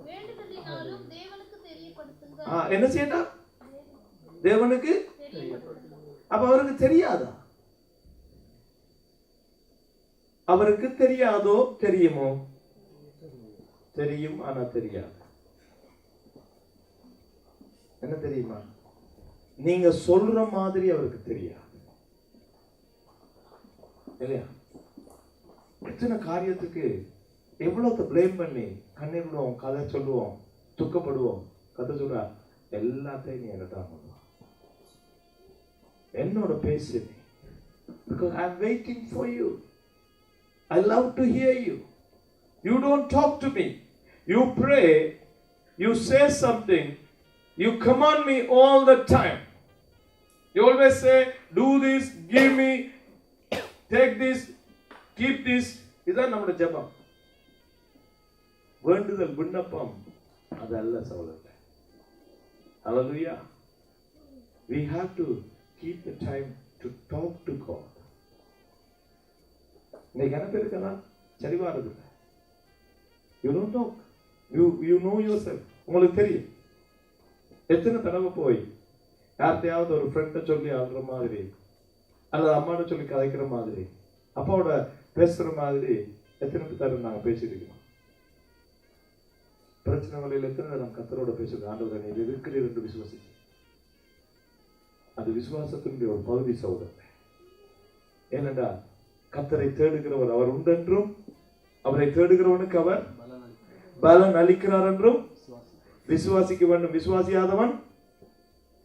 வேண்டுதலினாலும் தேவனுக்கு தெரியப்படுத்துங்க. என்ன செய்யட்டா? தேவனுக்கு. அப்ப அவருக்கு தெரியாதா? அவருக்கு தெரியாதோ தெரியுமோ? தெரியும், ஆனா தெரியாது. என்ன தெரியுமா? நீங்க சொல்ற மாதிரி அவருக்கு தெரியாது இல்லையா? எத்தனை காரியத்துக்கு எவ்வளவு பிளேம் பண்ணி கண்ணீர் விடுவோம், கதை சொல்லுவோம், துக்கப்படுவோம். கதை சொல்ற எல்லாத்தையும் நீ என்கிட்ட பண்ணுவோம், என்னோட பேசு, because I'm waiting for you. I love to hear you. You don't talk to me. You pray, you say something, you command me all the time. You always say, do this, give me, take this, keep this. இதான் நம்முடைய ஜெபம். வேண்டுதல் விண்ணப்பம் அதல்ல சகோதரர்களே. Hallelujah. We have to keep the time to talk to God. இன்னைக்கு என்ன பேருக்கெல்லாம் சரி வாரது இல்லை. You don't talk. You know yourself. உங்களுக்கு தெரியும். எத்தனை தடவை போய் யார்கிட்டையாவது ஒரு ஃப்ரெண்டை சொல்லி அழுற மாதிரி, அல்லது அம்மாட்ட சொல்லி கதைக்கிற மாதிரி, அப்பாவோட பேசுற மாதிரி எத்தனை தடவை நாங்கள் பேசியிருக்கோம். பிரச்சனை வழியில் எத்தனை நம்ம கத்தரோட பேசுகிறோம். ஆண்டவரை நீர் இருக்கிறீர் என்று விசுவாசி. அது விசுவாசத்தினுடைய ஒரு பகுதி சகோதரர். ஏனென்றா கத்தரை தேடுகிறவர் அவர் உண்டென்றும், அவரை தேடுகிறவனுக்கு அவர் பலன் அளிக்கிறார் என்றும் விசுவாசிக்க வேண்டும். விசுவாசியாதவன்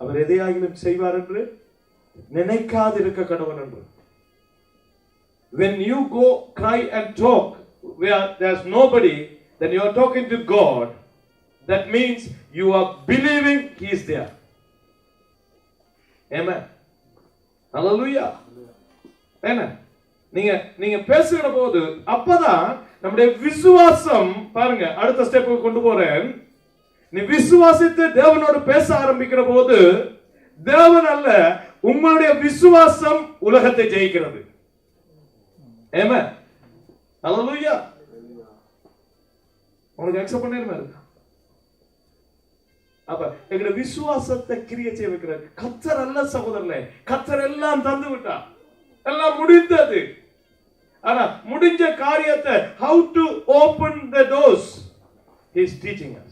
அவர் எதையாகிலும் செய்வார் என்று நினைக்காதிருக்க கடவன் என்று. When you go cry and talk where there's nobody, then you are talking to God. That means you are believing He is there. Amen. Hallelujah. Amen. நீங்க பேசுகிற போது அப்பதான் நம்முடைய விசுவாசம், பாருங்க அடுத்த ஸ்டெப்புக்கு கொண்டு போறேன். நீ விசுவாசித்து தேவனோடு பேச ஆரம்பிக்கிற போது தேவன் அல்ல, உங்களுடைய விசுவாசம் உலகத்தை ஜெயிக்கிறது. ஆமென். ஹல்லேலூயா. உங்களுக்கு அக்செப்ட் பண்ணிருமா இருக்கா? அப்ப எங்களுடைய விசுவாசத்தை கிரியை செய்ய வைக்கிறார் கர்த்தர் அல்ல சகோதரர்களே. கர்த்தர் எல்லாம் தந்து விட்டார், எல்லாம் முடிந்தது. ஆனா முடிஞ்ச காரியத்தை how to open the doors he is teaching us.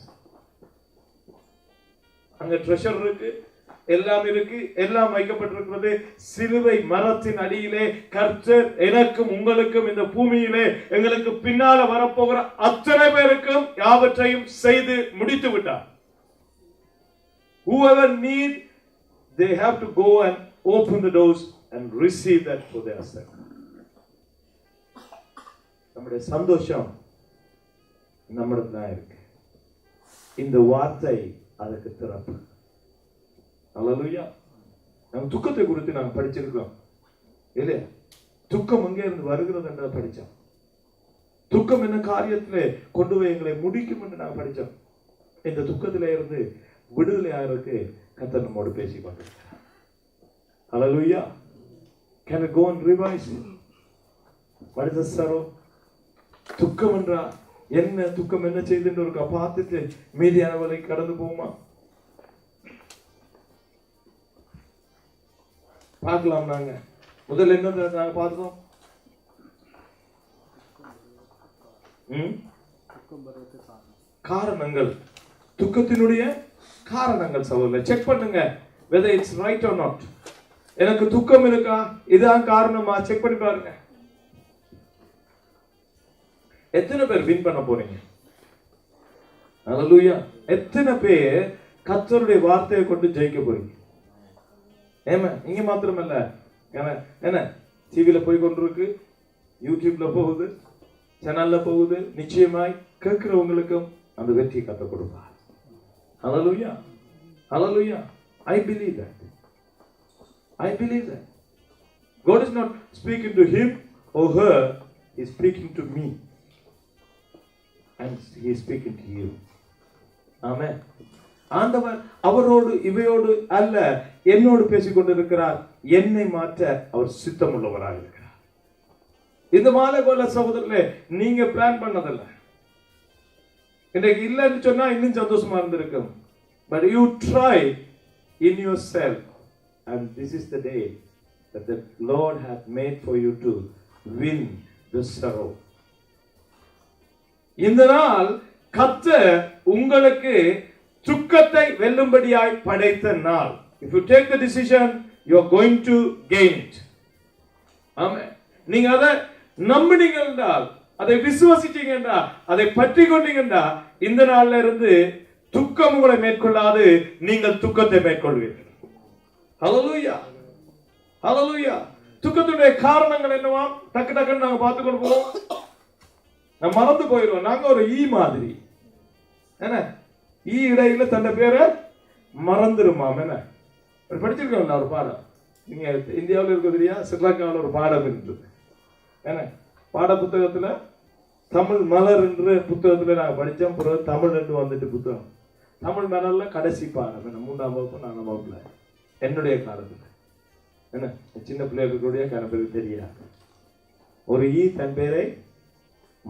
அங்க ட்ரெஷர் இருக்கு, எல்லாம் இருக்கு, எல்லாம் வைக்கப்பட்டிருக்கிறது. சிலுவை மரத்தின் அடியிலே கர்த்தர் எனக்கும் உங்களுக்கும் இந்த பூமியிலே எங்களுக்கு பின்னால வரப்போகிற அத்தனை பேருக்கும் யாவற்றையும் செய்து முடித்து விட்டார். Whoever need, they have to go and open the doors and receive that for their self. நம்முடைய சந்தோஷம் நம்மிடத்துல தான் இருக்கு. இந்த வார்த்தை அதுக்கு திறப்பு. ஹல்லேலூயா. நம்ம துக்கத்தை குறித்து நாங்கள் படிச்சிருக்கோம் இல்லையா? துக்கம் எங்கே இருந்து வருகிறது என்று படித்தோம். துக்கம் என்ன காரியத்திலே கொண்டு போய் எங்களை முடிக்கும் என்று நாங்கள் படித்தோம். இந்த துக்கத்திலே இருந்து விடுதலை ஆகிறதுக்கு கர்த்தர் நம்மோடு பேசி கொண்டிருக்கிறார். ஹல்லேலூயா. Can we go and revise it? What is the sorrow? துக்கம் என்றா என்ன, துக்கம் என்ன செய்துன்னு ஒரு பார்த்துட்டு மீதியான வரை கடந்து போமா பார்க்கலாம். நாங்க முதல்ல என்ன நாங்க பார்த்தோம்? காரணங்கள், துக்கத்தினுடைய காரணங்கள். சகோதரர்களே செக் பண்ணுங்க whether it's right or not. எனக்கு துக்கம் இருக்கா, இதான் காரணமா, செக் பண்ணி பாருங்க. எத்தனை பேர் வின் பண்ண போறீங்க? ஹல்லேலூயா. எத்தனை பேர் கர்த்தருடைய வார்த்தையை கொண்டு ஜெயிக்க போறீங்க? ஏமா நீங்க மாத்திரமல்ல, என்ன டிவில போய் கொண்டிருக்கு, யூடியூப்ல போகுது, சேனல்ல போகுது. நிச்சயமாய் கேட்கிறவங்களுக்கும் அந்த வெற்றியை கற்றுக் கொடுப்பார். ஹல்லேலூயா. ஹல்லேலூயா. I believe that. I believe that. God is not speaking to him or her, he is speaking to me. And he is speaking to you. Amen. ஆண்டவர் அவரோடு இவையோடு அல்ல, என்னோடு பேசிக் கொண்டிருக்கிறார். என்னை மாற்ற அவர் சித்தம் உள்ளவராக இருக்கிறார். இந்த மாலை போல சகோதரர்களே, நீங்க பிளான் பண்ணதில்லை. இன்றைக்கு இல்லைன்னு சொன்னா இன்னும் சந்தோஷமா இருந்திருக்கும். But you try in yourself, and this is the day that the Lord hath made for you to win the sorrow. இந்த நாள் கர்த்தர் உங்களுக்கு துக்கத்தை வெல்லும்படியாய் படைத்த நாள். If you take the decision, you are going to gain it. ஆமென். நீங்க அதை நம்பினீங்க என்றால், அதை விசுவாசிச்சீங்க என்றால், அதை பற்றி கொண்டீங்க என்றால், இந்த நாள்ல இருந்து துக்கம் உங்களை மேற்கொள்ளாது, நீங்கள் துக்கத்தை மேற்கொள்வீர்கள். ஹல்லேலூயா, ஹல்லேலூயா. துக்கத்துடைய காரணங்கள் என்னவா? டக்கு டக்குன்னு நாங்க பார்த்து கொண்டு போவோம். நான் மறந்து போயிடுவோம். நாங்க ஒரு ஈ மாதிரி என்ன, ஈ இடையில தன்னை பேரை மறந்துருமாம். என்ன படிச்சிருக்கோம் ஒரு பாடம். நீங்க இந்தியாவில் இருக்கிறதுலையா ஸ்ரீலங்காவில் ஒரு பாடம் இருந்தது. என்ன பாட புத்தகத்துல தமிழ் மலர் என்ற புத்தகத்துல நாங்க படிச்சோம். பிறகு தமிழ் என்று வந்துட்டு புத்தகம். தமிழ் மலர்ல கடைசி பாடம் என்ன, 3ஆம் வகுப்பு 4ஆம் வகுப்புல என்னுடைய காலத்துல. என்ன சின்ன பிள்ளைகளுடைய கணக்கு தெரியாது. ஒரு ஈ தன் பேரை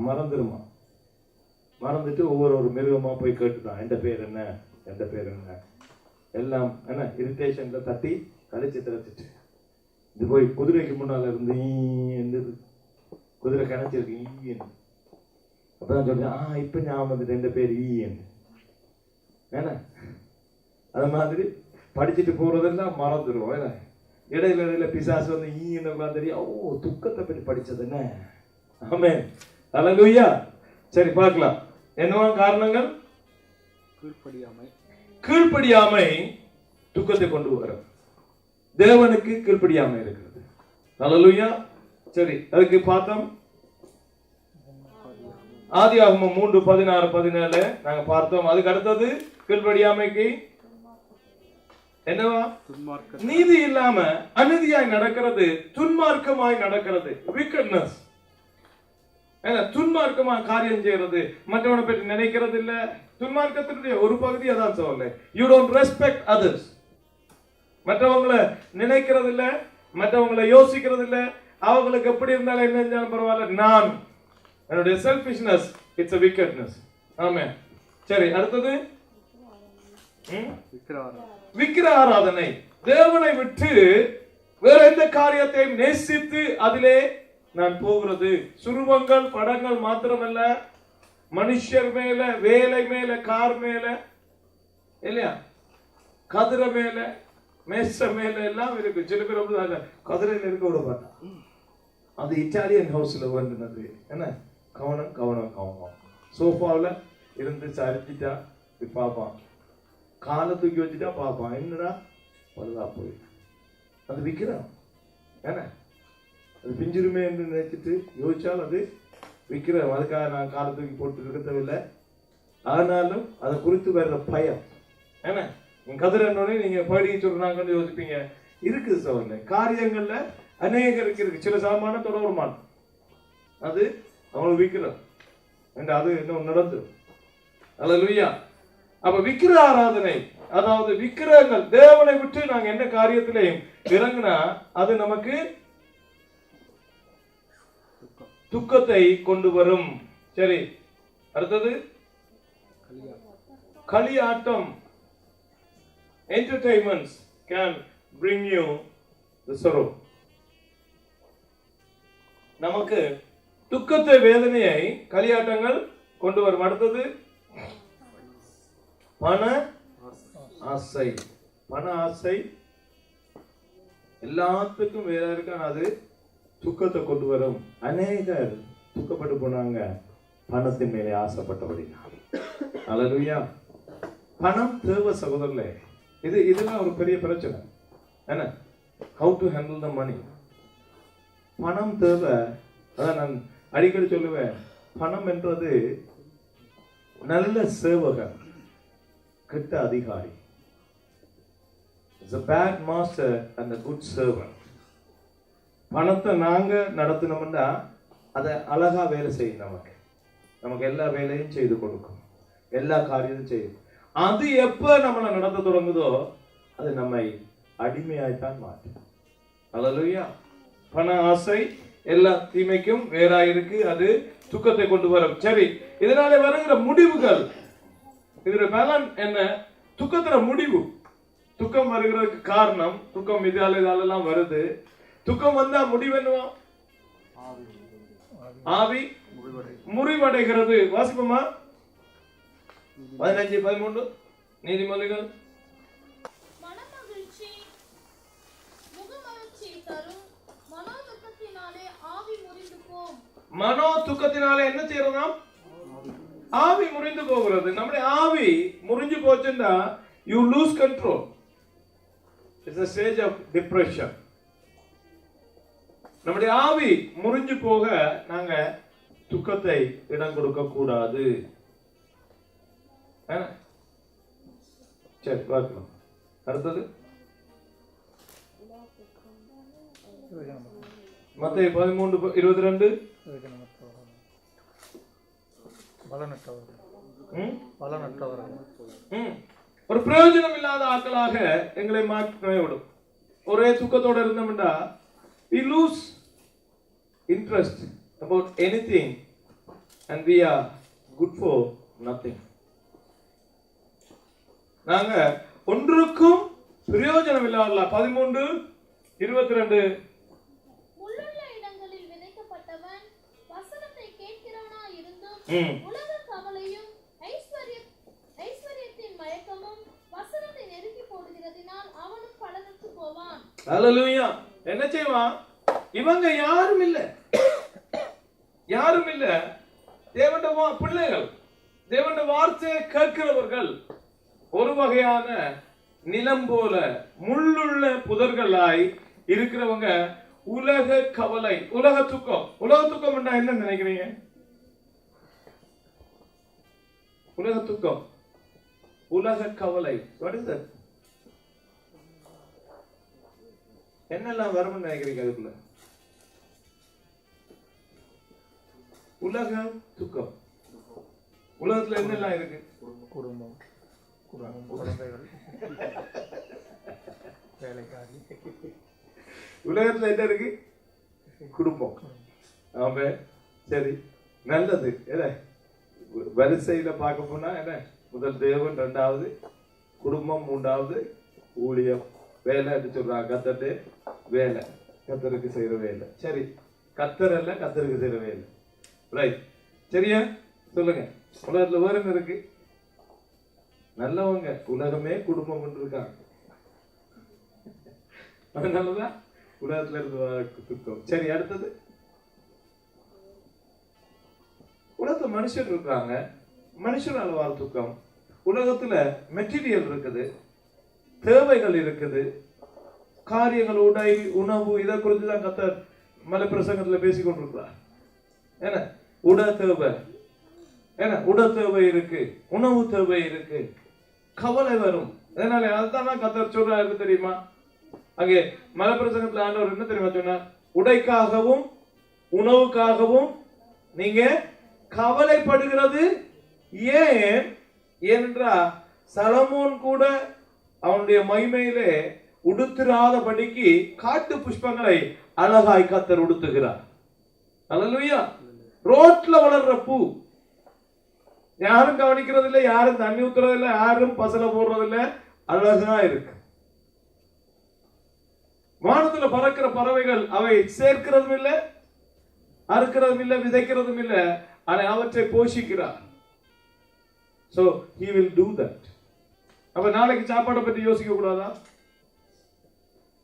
மறந்துருமா. மறந்துட்டு ஒவ்வொரு மிருகமா போய் கேட்டுதான், எந்த பேர் என்ன, எந்த பேர் என்ன, எல்லாம் என்ன இரிட்டேஷன்ல தட்டி கழிச்சு திறச்சிட்டு இது போய் குதிரைக்கு முன்னால இருந்து ஈன்றது. குதிரை கணச்சிருக்கு ஈன்னு. அப்பதான் சொல்றேன், இப்ப ஞாபகம் வந்துட்டு எந்த பேர் ஈன்னு. ஏன்னா அது மாதிரி படிச்சுட்டு போறதெல்லாம் மறந்துடும். ஏன்னா இடையில இடையில பிசாசு வந்து ஈன்னு தெரியும். ஓ, துக்கத்தை பற்றி படிச்சது என்ன. ஆமென், ஹல்லேலூயா. சரி, பார்க்கலாம். என்னவா காரணங்கள்? கீழ்ப்படியாமை துக்கத்தை கொண்டு வரும். தேவனுக்கு கீழ்ப்படியாமை இருக்கிறது. ஹல்லேலூயா. சரி, அதுக்கு பார்த்தோம். ஆதியாகமம் 3:16-17 நாங்க பார்த்தோம். அதுக்கு அடுத்தது கீழ்ப்படியாமைக்கு என்னவா? நீதி இல்லாம அநீதியாய் நடக்கிறது, துன்மார்க்கமாய் நடக்கிறது. விக்கட்னஸ். துன்மார்க்கமா காரியம் செய்யறது, மற்றவனை பற்றி நினைக்கிறது இல்ல. துன்மார்க்கத்தினுடைய ஒரு பகுதி அதான் சொல்ல. You don't respect others. மற்றவங்களை நினைக்கிறது இல்ல, மற்றவங்களை யோசிக்கிறது இல்ல. அவங்களுக்கு எப்படி இருந்தாலும் என்ன செஞ்சாலும் பரவாயில்ல, நான் என்னுடைய செல்ஃபிஷ்னஸ், இட்ஸ் a wickedness. ஆமென். சரி, அடுத்தது விக்கிர ஆராதனை. தேவனை விட்டு வேற எந்த காரியத்தையும் நேசித்து அதிலே நான் போகிறது. சுருவங்கள், படங்கள் மாத்திரமல்ல, மனுஷர் மேல, வேலை மேல, கார் மேல, இல்லையா, கதிரை மேல, மேச மேல எல்லாம் இருக்கு. சில பேர் கதிரையில் இருக்க விட மாட்டான். அது இட்டாலியன் ஹவுஸ்ல வேண்டினது. என்ன கவனம் கவனம் கவனம். சோஃபாவில் இருந்து சரிச்சிட்டா பார்ப்பான், காலை தூக்கி வச்சுட்டா பார்ப்பான், என்னடா பழுதா போய். அது விற்கிறான். ஏன்னா அது பிஞ்சிருமே என்று நினைச்சிட்டு யோசிச்சால் அது விற்கிறோம். அதுக்காக நான் காலை தூக்கி போட்டு இருக்கவில்லை. ஆனாலும் அதை குறித்து வர்ற பயம். ஏன்னா நீங்க கதிரன்னோடனே நீங்க படி சொல்றாங்கன்னு யோசிப்பீங்க. இருக்குது சோழ காரியங்கள்ல அநேகருக்கு இருக்கு. சில சாமான தொடருமான் அது அவங்களுக்கு விற்கிறோம் என்று அது இன்னும் நடந்துடும். ஹல்லேலூயா. அப்ப விக்கிர ஆராதனை, அதாவது விக்கிரங்கள், தேவனை விட்டு நாங்க என்ன காரியத்திலையும் இறங்கினா அது நமக்கு துக்கத்தை கொண்டு வரும். சரி, அடுத்தது களியாட்டம். Entertainments can bring you the sorrow. நமக்கு துக்கத்தை, வேதனையை களியாட்டங்கள் கொண்டு வரும். அடுத்தது பண ஆசை. பண ஆசை எல்லாத்துக்கும் வேற இருக்கான அது துக்கத்தை கொண்டு வரும். அநேகர் துக்கப்பட்டு போனாங்க பணத்தின் மேலே ஆசைப்பட்டபடினால. ஹல்லேலூயா. பணம் தேவை சகோதரர்களே. இதெல்லாம் ஒரு பெரிய பிரச்சனை. என்ன ஹவு டு ஹேண்டில் த மணி. பணம் தேவை. அதான் நான் அடிக்கடி சொல்லுவேன், பணம் என்றது நல்ல சேவகர், கெட்ட அதிகாரி. It's a bad master and a good servant. பணத்தை நாங்க நடத்தினோம்னா அதை அழகா வேலை செய்யும். நமக்கு எல்லா வேலையும் செய்து கொடுக்கும், எல்லா காரியமும் செய்யும். அது எப்ப நம்மளை நடத்த தொடங்குதோ அது நம்மை அடிமையாய்த்தான் மாற்றும். ஹல்லேலூயா. பண ஆசை எல்லா தீமைக்கும் வேறாயிருக்கு. அது துக்கத்தை கொண்டு வரும். சரி, இதனால வருகிற முடிவுகள், இதுல பலன் என்ன? துக்கத்துல முடிவு. துக்கம் வருகிறதுக்கு காரணம், துக்கம் இதாலெல்லாம் வருது. துக்கம் வந்தா முடிவு என்னவா? ஆவி முறிவடைகிறது. வாசிப்போமா 15-13. நீதிமொழிகள் மனமகிழ்ச்சி முகமலர்ச்சி தரும், மனோதுக்கத்தினாலே ஆவி முறிந்து போம். மனோ துக்கத்தினாலே என்ன செய்யறதாம்? ஆவி முறிந்து போகிறது. நம்முடைய ஆவி முறிஞ்சு போச்சுன்னா you lose control. It's a stage of depression. நம்முடைய ஆவி முறிஞ்சு போக நாங்க துக்கத்தை இடம் கொடுக்க கூடாது. சரி பார்க்கலாம். அடுத்தது மத்தேயு 13:22. ஒரு பிரயோஜனம் இல்லாத ஆட்களாக எங்களை மாற்றி விடும். ஒரே துக்கத்தோட இருந்தோம்னா we lose interest about anything and we are good for nothing. நாங்க ஒன்றுக்கும் பிரயோஜனம் இல்லாத 13:22. முள்ளுள்ள இடங்களில் விதைக்கப்பட்டவன் வசனத்தை கேட்கிறானா இருந்தும் உலக கவலையும் ஐஸ்வர்யத்தின் மயக்கமும் வசனத்தை நெருக்கி போடுகிறதினால் அவனும் பலனுக்கு போவான். ஹல்லேலூயா. என்ன செய்வான்? இவங்க யாரும் இல்ல தேவனுடைய பிள்ளைகள், தேவனுடைய வார்த்தையை கேட்கிறவர்கள் ஒரு வகையான நிலம் போல முள்ளுள்ள புதர்களாய் இருக்கிறவங்க. உலக கவலை, உலக துக்கம் என்ன நினைக்கிறீங்க? உலக துக்கம், உலக கவலை, what is that? என்னெல்லாம் வரும்னு நினைக்கிறீங்க அதுக்குள்ள? உலக துக்கம். உலகத்துல என்னெல்லாம் இருக்கு? குடும்பம், குழந்தைகள், வேலைக்காரி. உலகத்துல என்ன இருக்கு? குடும்பம். ஆமா, சரி, நல்லது. என்ன வரிசையில பார்க்க போனா என்ன? முதல் தேவன், இரண்டாவது குடும்பம், மூன்றாவது ஊழியம். வேலை சொல்றாங்க. கத்தரு வேலை, கத்தருக்கு செய்யற வேலை. சரி, கத்தர் அல்ல, கத்தருக்கு செய்யற வேலை. ரைட், சரியா? சொல்லுங்க. உலகத்துல வேற என்ன இருக்கு? நல்லவங்க. உலகமே குடும்பம் இருக்காங்க. அதனாலதான் உலகத்துல இருந்து துக்கம். சரி, அடுத்தது உலகத்துல மனுஷன் இருக்காங்க. மனுஷனால வர துக்கம். உலகத்துல மெட்டீரியல் இருக்குது, தேவைகள் இருக்குது, காரியங்கள், உடை, உணவு, இதை குறித்துதான் கத்தர் மலை பிரசங்கத்துல பேசிக் கொண்டிருக்கிறார். என்ன உட தேவை, என்ன உட தேவை இருக்கு, உணவு தேவை இருக்கு, கவலை வரும். அதனால அதுதான் கத்தர் சொல்றாரு தெரியுமா? அங்கே மலை பிரசங்கத்துல ஆண்டவர் என்ன தெரியுமா சொன்னார்? உடைக்காகவும் உணவுக்காகவும் நீங்க கவலைப்படுகிறது ஏன்? ஏனென்றா சலமோன் கூட அவனுடைய மகிமையிலே உடுத்திராதபடிக்கு காட்டு புஷ்பங்களை அழகாய் கத்தர் உடுத்துகிறார். அல்லேலூயா. ரோட்ல வளர்ற பூ யாரும் கவனிக்கிறது இல்லை, யாரும் தண்ணி ஊத்துறது இல்லை, யாரும் பசல போடுறது இல்லை, அழகா இருக்கு. வானத்துல பறக்கிற பறவைகள் அவை சேர்க்கிறதும் இல்லை, அறுக்கிறதும் இல்லை, விதைக்கிறதும் இல்லை, ஆனால் அவற்றை போஷிக்கிறார். So he will do that. அப்ப நாளைக்கு சாப்பாடை பற்றி யோசிக்க கூடாதா?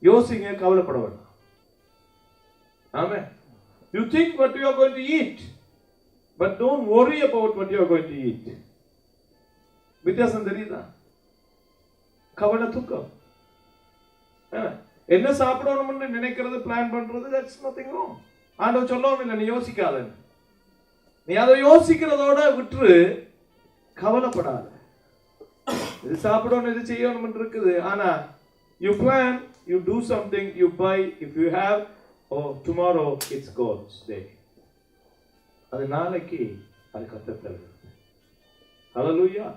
யோசிங்க, கவலைப்பட வேண்டாம். ஆமென். You think what you are going to eat, but don't worry about what you are going to eat. வித்தியாசம் தெரியுதா? கவலை, துக்கம். என்ன சாப்பிடணும்னு நினைக்கிறது, பிளான் பண்றது, that's nothing wrong. ஆண்டவர் சொல்லவும் இல்லை நீ யோசிக்காத. நீ அதை யோசிக்கிறதோட விட்டு கவலைப்படாத. இது சாப்பிடணும், இது செய்யணும் இருக்குது. ஆனா you plan, you do something, you buy, if you have, oh tomorrow it's God's day. அது நாளைக்கு அது கத்தர் தருகிறது. ஹல்லேலூயா.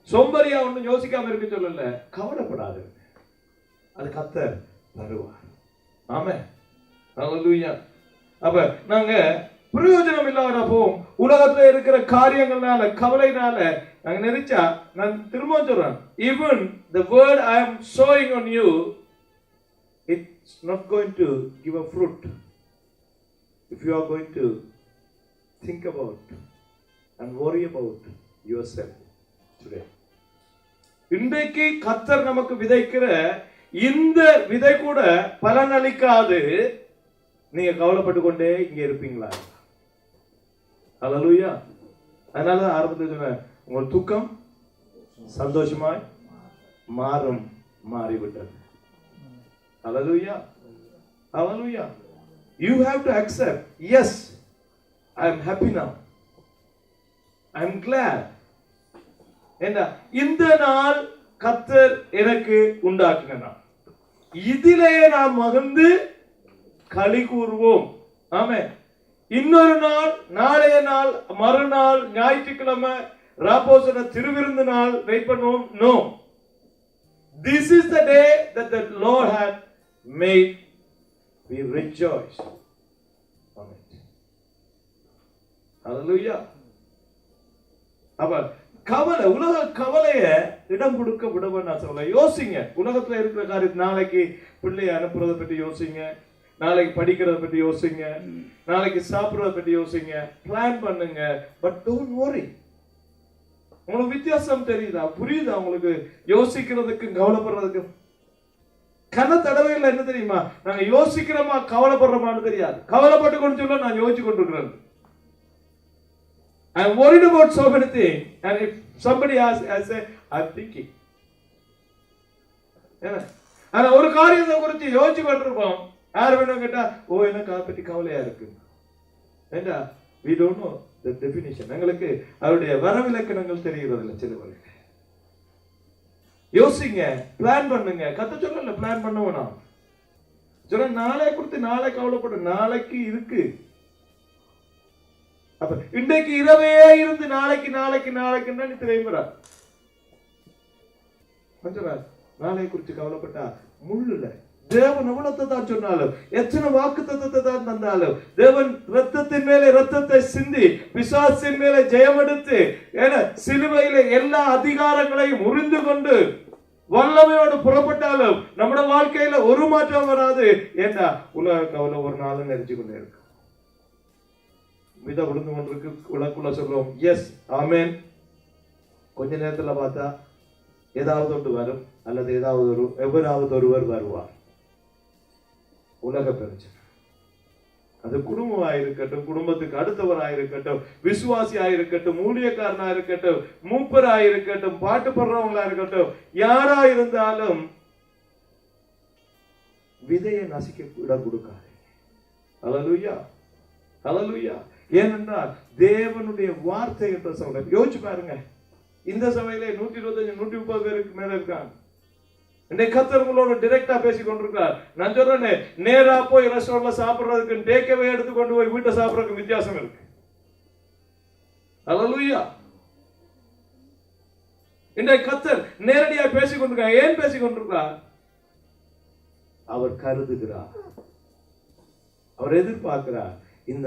சோம்பரியா ஒன்னும் யோசிக்காம இருக்க சொல்லல, கவலைப்படாத, அது கத்தர் தருவார். ஆமென். ஹல்லேலூயா. அப்ப நாங்க பிரயோஜனம் இல்லாத போவோம். உலகத்துல இருக்கிற காரியங்கள்னால, கவலைனால நாங்க நினைச்சா, நான் திரும்ப சொல்றேன், even the word I am sowing on you, it's not going to give a fruit if you are going to think about and worry about yourself today. இன்றைக்கு கர்த்தர் நமக்கு விதைக்கிற இந்த விதை கூட பலன் அளிக்காது. நீங்க கவலைப்பட்டு கொண்டே இங்க இருப்பீங்களா? அல்லேலூயா. அதனால ஆரம்பத்தில் சொன்னேன், உங்கள் துக்கம் சந்தோஷமாய் மாறிவிட்டது. அல்லேலூயா. Hallelujah. You have to accept, yes, I am happy now. I am glad. இந்த நாள் கர்த்தர் எனக்கு உண்டாக்கின நாள். இதிலே நாம் மகிழ்ந்து களி கூறுவோம். ஆமென். இன்னொரு நாள், நாளைய நாள், மறுநாள் ஞாயிற்றுக்கிழமை ராபோசன திருவிருந்து நாள் வெயிட் பண்ணுவோம். No. This is the day that the Lord had made. We rejoice on it. Hallelujah. அப்ப கவலை, உலக கவலைய இடம் கொடுக்க விடவும் நான் சொல்ல. யோசிங்க, உலகத்துல இருக்கிற காரியத்தை, நாளைக்கு பிள்ளையை அனுப்புறதை பற்றி யோசிங்க, நாளைக்கு படிக்கிறத பற்றி யோசிங்க, நாளைக்கு சாப்பிடுறத பற்றி யோசிங்க, பிளான் பண்ணுங்க. But don't worry. உங்களுக்கு வித்தியாசம் தெரியுதா? புரியுதா உங்களுக்கு? யோசிக்கிறதுக்கு கவலைப்படுறதுக்கு கன தடவைகள் என்ன தெரியுமா? நாங்க யோசிக்கிறோமா கவலைப்படுறோமான்னு தெரியாது. கவலைப்பட்டு கொண்டு சொல்ல நான் யோசிச்சு கொண்டிருக்கிறேன். I am worried about so many things, and if somebody asks, I say I'm thinking. ஆனா ஒரு காரியத்தை குறித்து யோசிச்சு கொண்டிருப்போம். யார் வேணும் கேட்டா, ஓ எனக்கு அதை பற்றி கவலையா இருக்கு. ஏண்டா we don't know the definition. எங்களுக்கு அவருடைய வரவிலக்கணங்கள் தெரிகிறது இல்லை. சில யோசிங்க, பிளான் பண்ணுங்க. கத்த சொல்லல பிளான் பண்ணுவோம். சொல்ல நாளை குறித்து நாளை கவலைப்பட, நாளைக்கு இருக்கு. அப்ப இன்றைக்கு இரவே இருந்து நாளைக்கு நாளைக்கு நாளைக்குன்னா நீ தெரியுமா? நாளை குறித்து கவலைப்பட்டா முள்ளுல தேவன் எவ்வளவு தான் சொன்னாலும், எத்தனை வாக்கு தத்தத்தை தான் தந்தாலும், தேவன் ரத்தத்தின் மேலே ரத்தத்தை சிந்தி பிசாசின் மேலே ஜெயம் எடுத்து சிலுவையில எல்லா அதிகாரங்களையும் உறிந்து கொண்டு வல்லமையோடு புறப்பட்டாலும் நம்முடைய வாழ்க்கையில ஒரு மாற்றம் வராது. ஏண்டா உலக கவலை ஒரு நாளும் நெரிச்சு கொண்டே இருக்கு. வித விழுந்து கொண்டிருக்கு. உலகுள்ள சொல்றோம் எஸ் ஆமேன். கொஞ்ச நேரத்துல பார்த்தா ஏதாவது ஒன்று வரும், அல்லது எவராவது ஒருவர் வருவார். உலக பிரச்சனை, அது குடும்பமாயிருக்கட்டும், குடும்பத்துக்கு அடுத்தவராயிருக்கட்டும், விசுவாசியாயிருக்கட்டும், ஊழியக்காரனா இருக்கட்டும், மூப்பராயிருக்கட்டும், பாட்டு படுறவங்களா இருக்கட்டும், யாரா இருந்தாலும் விதையை நசிக்க இடம் கொடுக்காது. ஹல்லேலூயா, ஹல்லேலூயா. ஏனென்றால் தேவனுடைய வார்த்தை என்ற சபை யோசிச்சு பாருங்க. இந்த சபையில 125 130 பேருக்கு மேல இருக்காங்க. இன்னைக்கு கர்த்தர் உங்களோட டைரக்டா பேசிக் கொண்டிருக்கிறார். நான் சொல்றேன், நேரா போய் ரெஸ்டாரண்ட்ல சாப்பிடுறதுக்கு டேக்அவே எடுத்து கொண்டு போய் வீட்டை சாப்பிடுறதுக்கு வித்தியாசம் இருக்கு. ஹல்லேலூயா. இன்றைக்கு கர்த்தர் நேரடியா பேசிக் கொண்டிருக்கிறார். ஏன் பேசிக் கொண்டிருக்கிறார்? அவர் கருதுகிறார், அவர் எதிர்பார்க்கிறார். இந்த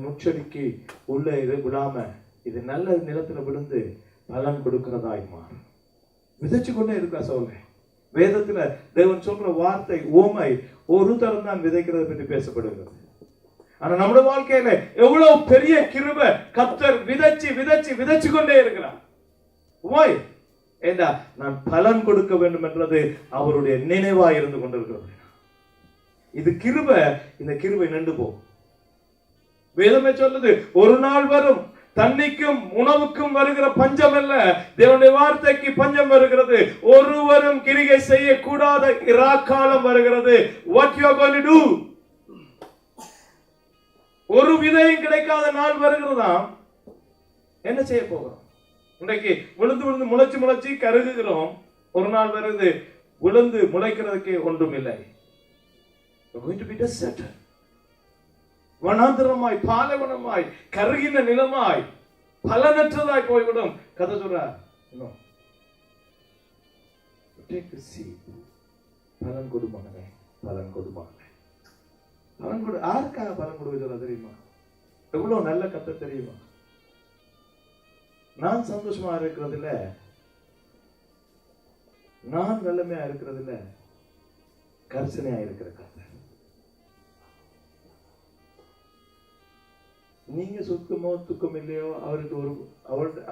முச்செடிக்கு உள்ள விடாம இது நல்ல நிலத்துல விழுந்து பலன் கொடுக்கிறதாய் மாறும். விதைச்சு கொண்டே இருக்கா சொல்ல. வேதத்துல தேவன் சொல்ற வார்த்தை ஓமை ஒரு தரம் தான் விதைக்கிறத பற்றி பேசப்படுகிறது. ஆனா நம்முடைய வாழ்க்கையில எவ்வளவு பெரிய கிருபை! கர்த்தர் விதைச்சு விதைச்சு விதைச்சு கொண்டே இருக்கிறார். Why? ஏண்டா நான் பலன் கொடுக்க வேண்டும் என்றது அவருடைய நினைவா இருந்து கொண்டிருக்கிறது. இது கிருபை. இந்த கிருபை நின்று போகும். வேதமே சொல்லுது, ஒரு நாள் வரும், தண்ணிக்கும் உணவுக்கும் வருகிற பஞ்சம் அல்ல, தேவனுடைய வார்த்தைக்கு பஞ்சம் வருகிறது. ஒருவரும் கிரிகை செய்ய கூடாத இராக்காலம் வருகிறது. What you are going to do? ஒரு விதையும் கிடைக்காத நாள் வருகிறதா? என்ன செய்ய போகிறோம்? இன்றைக்கு விழுந்து விழுந்து முளைச்சு கருகுகிறோம். ஒரு நாள் வருது, விழுந்து முளைக்கிறதுக்கு ஒன்றும் இல்லை. Going to be deserted. வனாந்தரமாய், பாலைவனமாய், கருகின நிலமாய், பலனற்றதாய் போய்விடும். கதை சொல்றார், பலன் கொடுமானே, பலன் கொடுமானே. பலன் கொடு. யாருக்காக பலன் கொடுக்க தெரியுமா? எவ்வளவு நல்ல கதை தெரியுமா? நான் சந்தோஷமா இருக்கிறதுல, நான் வெள்ளமையா இருக்கிறதுல கர்சனையா இருக்கிற கதை. நீங்க சுத்தமோ துக்கம் இல்லையோ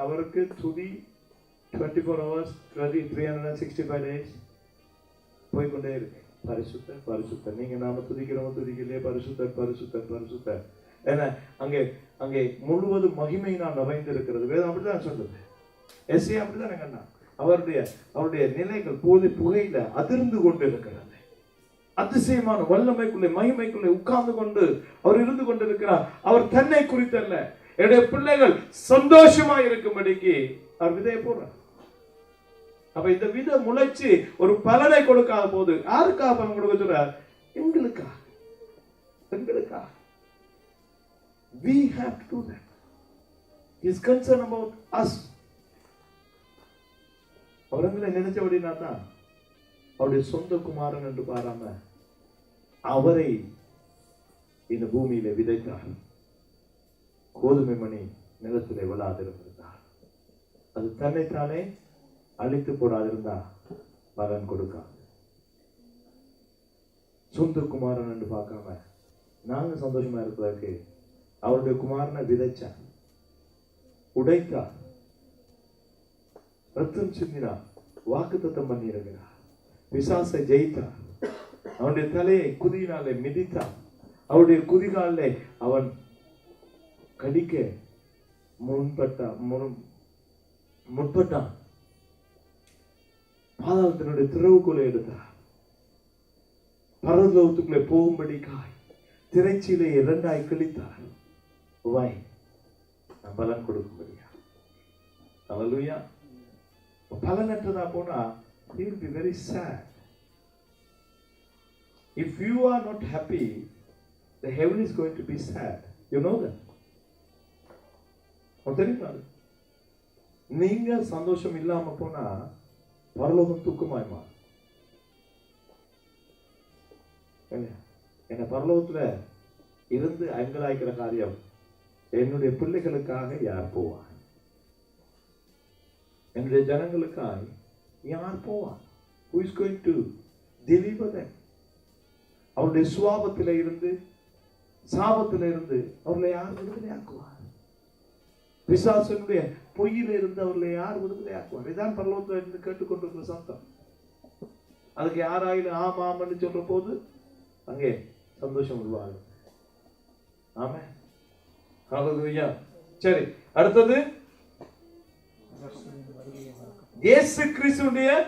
அவருக்கு துதி 24 hours 365 days போய்க்கொண்டே இருக்கு. பரிசுத்தர் பரிசுத்தர், நீங்க நாம துதிக்கிறோம் துதிக்கலையே, பரிசுத்தர் பரிசுத்தர் பரிசுத்தர். ஏன்னா அங்கே அங்கே முழுவதும் மகிமையினால் நிறைந்திருக்கிறது. வேதம் அப்படிதான் சொல்லுது. எஸ்ஏ அப்படிதான் கண்ணா, அவருடைய நிலைகள் போது புகையில அதிர்ந்து கொண்டு இருக்கிறது. அதிசயமான வல்லமைக்குள்ளே மகிமைக்குள்ளே உட்கார்ந்து கொண்டு அவர் இருந்து கொண்டிருக்கிறார். அவர் தன்னை குறித்தல்ல, என்னுடைய பிள்ளைகள் சந்தோஷமா இருக்கும்படிக்கு அவர் விதையை போடுறார். அப்ப இந்த விதை முளைச்சு ஒரு பலனை கொடுக்காத போது யாருக்காக பலன் கொடுக்க சொல்றார்? எங்களுக்கா, எங்களுக்கா. We have to do that. He is concerned about us. அவரங்களை நினைச்சபடினா தான் அவருடைய சொந்த குமாரன் என்று பாராம அவரை இந்த பூமியில விதைத்தார். கோதுமை மணி நிலத்திலே விழாதிருந்தார். அது தன்னைத்தானே அழித்து போடாதிருந்தா பலன் கொடுக்காது. சொந்த குமாரன் என்று பார்க்காம நாங்க சந்தோஷமா இருப்பதற்கு அவருடைய குமாரனை விதைச்சார், உடைத்தார், ரத்தம் சிந்தினார், வாக்குத்தத்தம் பண்ணி இருக்கிறார், பிசாசை ஜெயித்தார், அவனுடைய தலையை குதியினாலே மிதித்தார், அவருடைய குதிகாலே அவன் கடிக்க முற்பட்டான், பாதாளத்தினுடைய திறவுக்குள்ளே எடுத்தார், பரலோகத்துக்குள்ளே போகும்படிக்காய் திரைச்சீலை 2 கிழித்தார். Why? பலன் கொடுக்கும்படியா. ஹல்லேலூயா. பலனற்றதா போனா you will be very sad. If you are not happy, the heaven is going to be sad. You know that? தெரியுமா? நீங்க சந்தோஷம் இல்லாம போனா பரலோகம் துக்கமாய் மாறும். என்ன பரலோகத்துல இருந்து அங்கலாய்க்கிற காரியம், என்னுடைய பிள்ளைகளுக்காக யார் போவார்? என்னுடைய ஜனங்களுக்காக யார் போவார்? Who is going to deliver them? அவருடைய சுவாபத்தில இருந்து சாபத்தில இருந்து அவர்களை யார் விடுதலையாக்குவார்? பிசாசனுடைய பொய்யில இருந்து அவர்களை யார் விடுதலையாக்குவார்? இதான் பரலோகத்துல இருந்து கேட்டுக்கொண்டிருக்கிற சத்தம். அதுக்கு யாராயிலும் ஆமான்னு சொல்ற போது அங்கே சந்தோஷம் உருவாகும். ஆமென். ஹல்லேலூயா. சரி, அடுத்தது இயேசு கிறிஸ்துவின்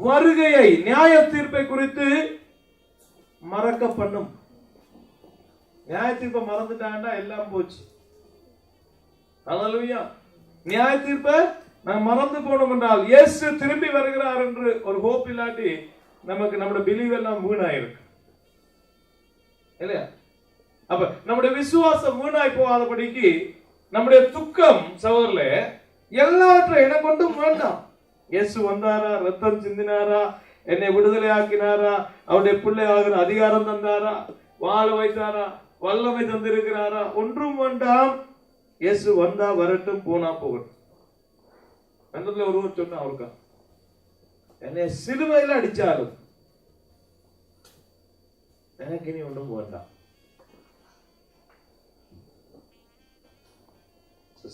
வருகையை, நியாய தீர்ப்பை குறித்து மறக்க பண்ணும். நியாய தீர்ப்பை மறந்துட்டாண்டா எல்லாம் போச்சு. ஹல்லேலூயா. நியாய தீர்ப்பை நாம் மறந்து போனோம் என்றால், இயேசு திரும்பி வருகிறார் என்று ஒரு ஹோப் இல்லாட்டி நமக்கு நம்முடைய பிலீவ் எல்லாம் வீணாயிருக்கு இல்லையா? அப்ப நம்முடைய விசுவாசம் வீணாய் போகாதபடிக்கு நம்முடைய துக்கம் சகோதரர்களே எல்லாவற்றையும் என கொண்டும் வேண்டாம். இயேசு வந்தாரா, ரத்தம் சிந்தினாரா, என்னை விடுதலை ஆக்கினாரா, அவருடைய பிள்ளை ஆகிற அதிகாரம் தந்தாரா, வாழ வைத்தாரா, வல்லமை தந்திருக்கிறாரா, ஒன்றும் வேண்டாம். இயேசு வந்தா வரட்டும், போனா போகட்டும். அந்த ஒருவர் சொன்னா அவருக்கா, என்னை சிலுவையில் அடிச்சாலும் எனக்கு இனி ஒன்றும் வேண்டாம்.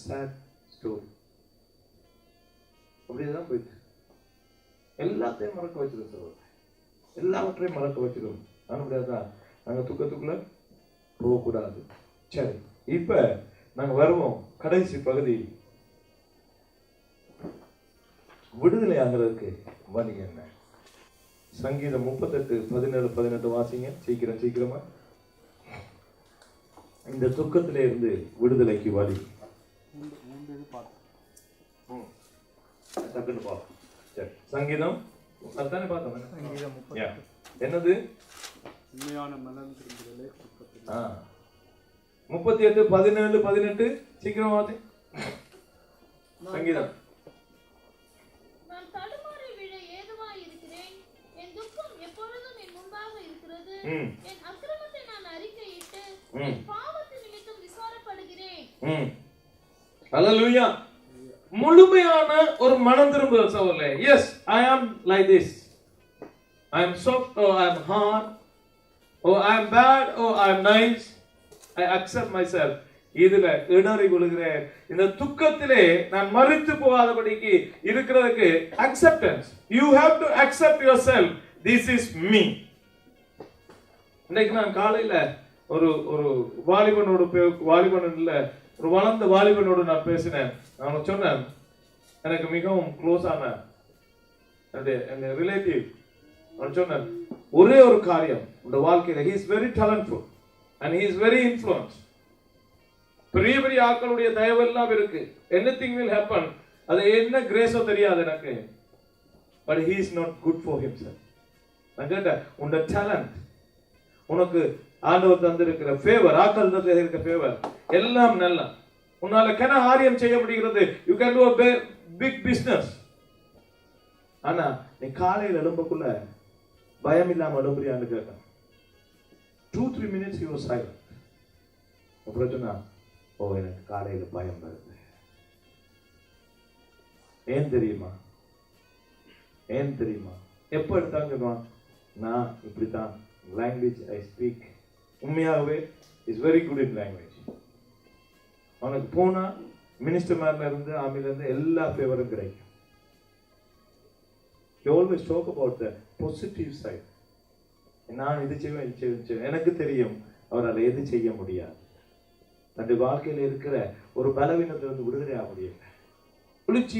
sad story. அப்படியேதான் போயிட்டு எல்லாத்தையும் மறக்க வச்சிருக்கோம் சார், எல்லாவற்றையும் மறக்க வச்சிருக்கோம். நான் அப்படியாதான் நாங்க துக்கத்துக்குள்ள போகக்கூடாது. சரி, இப்ப நாங்க வருவோம் கடைசி பகுதி, விடுதலை ஆகிறதுக்கு வழி என்ன? சங்கீதம் 38:17-18 வாசிங்க சீக்கிரமா. இந்த துக்கத்திலே இருந்து விடுதலைக்கு வழி சங்கீதம் அதானே பார்த்தோம். என்னது? 38:17-18 சீக்கிரம் வாசி. சங்கீதம். நான் தடுமாறி விழ ஏதுவாய் இருக்கிறேன், என் துக்கம் எப்பொழுதும் என் முன்பாக இருக்கிறது. என் அக்கிரமத்தை நான் அறிக்கையிட்டு என் பாவத்தின் நிமித்தம் விசாரப்படுகிறேன். ஹல்லேலூயா. முழுமையான ஒரு மனம் திரும்புதல் சகோதரர்களே. Yes, I am like this. I am soft or I am hard or I am bad or I am nice. I accept myself. இதுல இடறி விழுகிறேன். இந்த துக்கத்திலே நான் மறித்து போகாதபடிக்கு இருக்கிறதுக்கு acceptance. You have to accept yourself. This is me. இன்னைக்கு நான் காலையில ஒரு வாலிபனோடு ஒரு வளர்ந்த வாலிபனோடு நான் பேசினேன். நான் சொன்னேன், எனக்கு மிகவும் க்ளோஸ் ஆன ரிலேட்டிவ். நான் சொன்னேன், ஒரே ஒரு காரியம் உங்க வாழ்க்கையில, he is very talented and he is very influenced. பெரிய பெரிய ஆட்களுடைய தயவெல்லாம் இருக்கு. anything will happen. அது என்ன கிரேஸோ தெரியாது எனக்கு. but he is not good for himself. நான் கேட்டேன், உங்க டேலண்ட், உனக்கு ஆண்டவர் தந்திருக்கிற ஃபேவர், ஆட்கள் தந்திருக்கிற ஃபேவர் எல்லாம் நல்ல, உன்னால கன காரியம் செய்ய முடிகிறது. You can to a big business. ஆனா நீ காலையில எழும்பக்குள்ள பயம் இல்லாம எழும்புறியான்னு கேட்டேன். 2-3 minutes he was silent. அப்புறம் சொன்னா, ஓ எனக்கு காலையில பயம் வருது. ஏன் தெரியுமா? எப்ப எடுத்தாங்க சொல்லுவான், நான் இப்படித்தான் லாங்குவேஜ் ஐ ஸ்பீக். உண்மையாகவே is very good in language. அவனுக்கு போனா மினிஸ்டர் மேல இருந்து ஆமில இருந்து எல்லா ஃபேவரும் கிடைக்கும். He always talk about the positive side. நான் இது செய்வேன், எனக்கு தெரியும் அவரால் எது செய்ய முடியாது. தன்னுடைய வாழ்க்கையில இருக்கிற ஒரு பலவீனத்திலிருந்து விடுதலை ஆக முடியல. ஒளிச்சு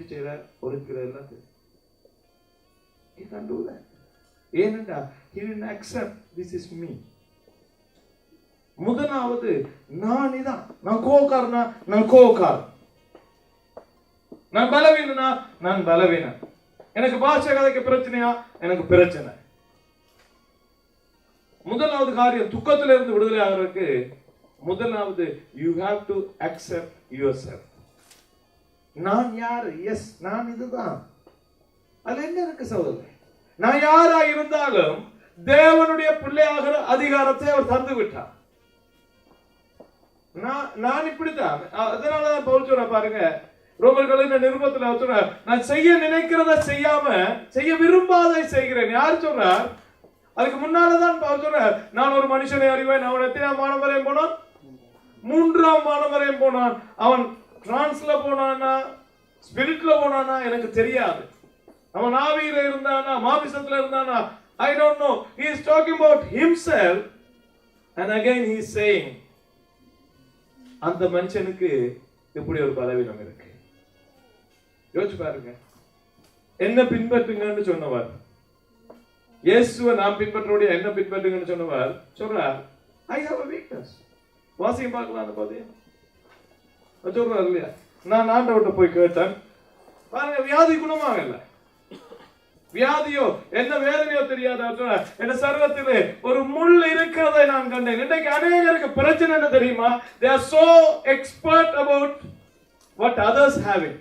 செய்யற ஒளிக்கிற எல்லாத்தையும் ஏனென்றா he didn't accept this is me. முதலாவது நான் இதான், நான் கோவக்காரனா, நான் கோவக்காரன். நான் பலவீனனா, நான் பலவீனன். எனக்கு பாஷை கதைக்கு பிரச்சனையா, எனக்கு பிரச்சனை. முதலாவது காரியம் துக்கத்தில இருந்து விடுதலை ஆகிறதுக்கு முதலாவது you have to accept yourself. நான் யாரு? எஸ், நான் இதுதான். அது என்ன இருக்கு சகோதரர்? நான் யாரா இருந்தாலும் தேவனுடைய பிள்ளையாகிற அதிகாரத்தை அவர் தந்து விட்டார். நான் இப்படித்தான். அதனாலதான் பவுல் சொல்ற பாருங்க, ரோமர்களின் நிருபத்துல சொல்ற, நான் செய்ய நினைக்கிறத செய்யாம செய்ய விரும்பாதை செய்கிறேன். யார் சொல்றார்? அதுக்கு முன்னாலதான் பவுல் சொல்றார், நான் ஒரு மனுஷனை அறிவேன், அவன் எத்தனாம் மானம் வரையும் போனான்? 3ஆம் மானம் வரையும் போனான். அவன் டிரான்ஸ்ல போனானா ஸ்பிரிட்ல போனானா எனக்கு தெரியாது. அவன் ஆவியில இருந்தானா மாமிசத்துல இருந்தானா I don't know. He is talking about himself and again he is saying அந்த மனுஷனுக்கு இப்படி ஒரு பலவீனம் இருக்கு. யோசிச்சு பாருங்க, என்ன பின்பற்றுங்கன்னு சொன்னவர், இயேசுவை நாம் பின்பற்றோடைய என்ன பின்பற்றுங்கன்னு சொன்னவர் சொல்றார், I have a weakness. வாசியம் பார்க்கலாம் அந்த பகுதியை. சொல்றாரு இல்லையா, நான் ஆண்டவர்கிட்ட போய் கேட்டேன், பாருங்க வியாதி குணமாகல. வியாதியோ என்ன வேதனையோ தெரியாத என் சர்வத்திலே ஒரு முள் இருக்கிறதை நான் கண்டேன். இன்றைக்கு அநேகருக்கு பிரச்சனை என்ன தெரியுமா? They are so expert about what others having.